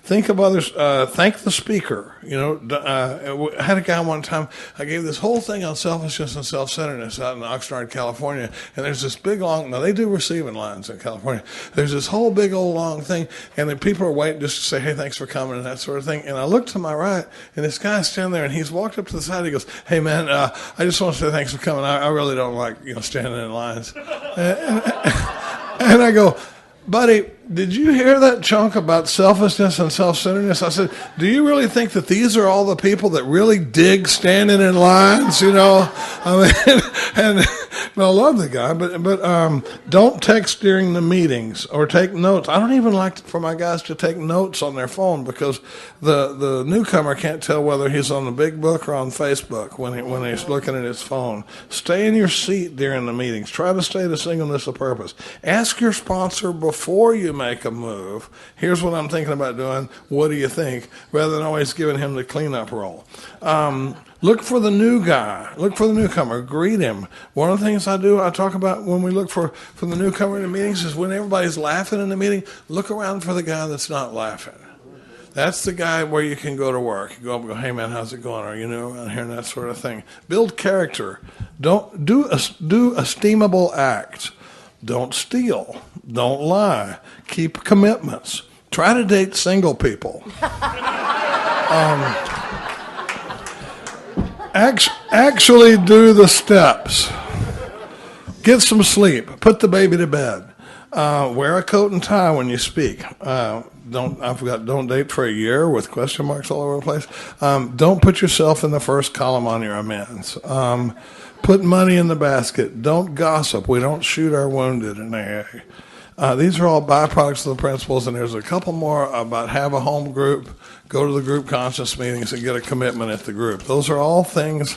Think of others. Thank the speaker. I had a guy one time, I gave this whole thing on selfishness and self-centeredness out in Oxnard, California, and there's this big long, now they do receiving lines in California. There's this whole big old long thing, and then people are waiting just to say, hey, thanks for coming and that sort of thing. And I look to my right, and this guy's standing there, and he's walked up to the side. He goes, hey, man, I just want to say thanks for coming. I really don't like, standing in lines. And I go, buddy, did you hear that chunk about selfishness and self-centeredness? I said, do you really think that these are all the people that really dig standing in lines, I mean, and I love the guy, but don't text during the meetings or take notes. I don't even like for my guys to take notes on their phone because the newcomer can't tell whether he's on the big book or on Facebook when he's looking at his phone. Stay in your seat during the meetings. Try to stay to singleness of purpose. Ask your sponsor before you make a move. Here's what I'm thinking about doing. What do you think? Rather than always giving him the cleanup role. Look for the new guy. Look for the newcomer. Greet him. One of the things I talk about when we look for the newcomer in the meetings is when everybody's laughing in the meeting, look around for the guy that's not laughing. That's the guy where you can go to work. You go up and go, hey, man, how's it going? Are you new around here? And that sort of thing. Build character. Don't do esteemable acts. Don't steal. Don't lie. Keep commitments. Try to date single people. Actually do the steps. Get some sleep. Put the baby to bed. Wear a coat and tie when you speak. don't date for a year with question marks all over the place. Don't put yourself in the first column on your amends. Put money in the basket. Don't gossip. We don't shoot our wounded in AA. These are all byproducts of the principles, and there's a couple more about have a home group, go to the group conscience meetings, and get a commitment at the group. Those are all things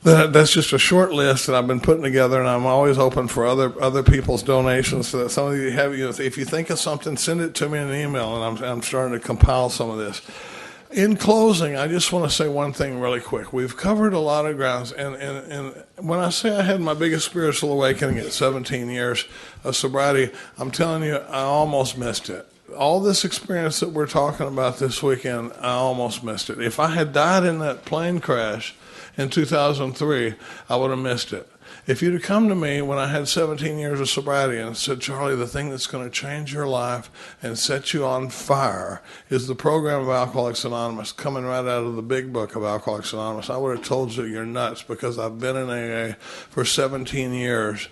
that's just a short list that I've been putting together, and I'm always open for other people's donations. So that some of you have, if you think of something, send it to me in an email, and I'm starting to compile some of this. In closing, I just want to say one thing really quick. We've covered a lot of grounds, and when I say I had my biggest spiritual awakening at 17 years of sobriety, I'm telling you, I almost missed it. All this experience that we're talking about this weekend, I almost missed it. If I had died in that plane crash in 2003, I would have missed it. If you'd have come to me when I had 17 years of sobriety and said, Charlie, the thing that's going to change your life and set you on fire is the program of Alcoholics Anonymous, coming right out of the big book of Alcoholics Anonymous, I would have told you you're nuts, because I've been in AA for 17 years.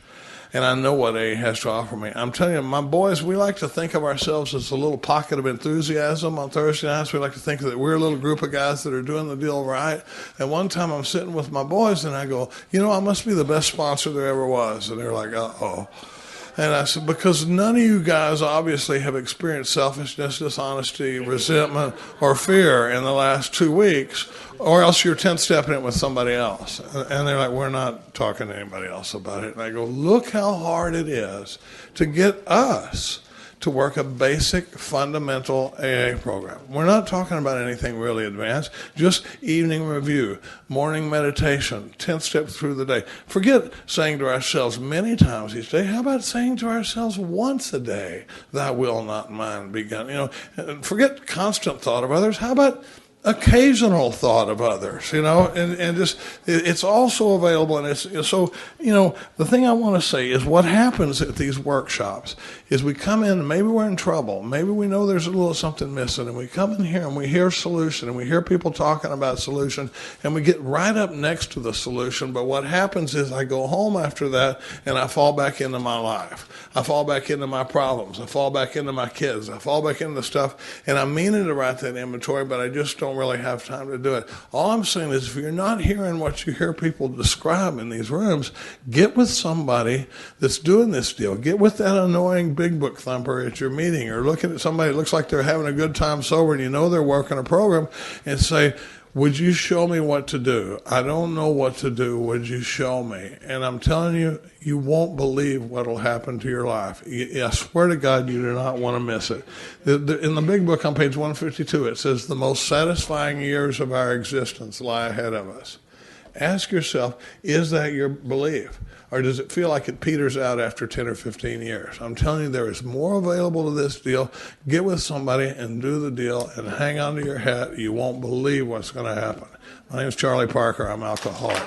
And I know what AA has to offer me. I'm telling you, my boys, we like to think of ourselves as a little pocket of enthusiasm on Thursday nights. We like to think that we're a little group of guys that are doing the deal right. And one time I'm sitting with my boys and I go, I must be the best sponsor there ever was. And they're like, uh-oh. And I said, because none of you guys obviously have experienced selfishness, dishonesty, resentment, or fear in the last 2 weeks, or else you're 10-stepping it with somebody else. And they're like, we're not talking to anybody else about it. And I go, look how hard it is to get us to work a basic, fundamental AA program. We're not talking about anything really advanced, just evening review, morning meditation, 10 steps through the day. Forget saying to ourselves many times each day. How about saying to ourselves once a day, thy will, not mine, be done. Forget constant thought of others. How about occasional thought of others, and just, it's also available. And it's, so, the thing I want to say is what happens at these workshops is we come in, and maybe we're in trouble. Maybe we know there's a little something missing, and we come in here and we hear solution, and we hear people talking about solution, and we get right up next to the solution. But what happens is I go home after that and I fall back into my life. I fall back into my problems. I fall back into my kids. I fall back into the stuff, and I'm meaning to write that inventory, but I just don't really have time to do it. All I'm saying is, if you're not hearing what you hear people describe in these rooms, get with somebody that's doing this deal. Get with that annoying big book thumper at your meeting, or looking at somebody that looks like they're having a good time sober and they're working a program, and say, would you show me what to do? I don't know what to do. Would you show me? And I'm telling you, you won't believe what will happen to your life. I swear to God, you do not want to miss it. In the big book on page 152, it says, the most satisfying years of our existence lie ahead of us. Ask yourself, is that your belief? Or does it feel like it peters out after 10 or 15 years? I'm telling you, there is more available to this deal. Get with somebody and do the deal and hang on to your hat. You won't believe what's going to happen. My name is Charlie Parker. I'm alcoholic.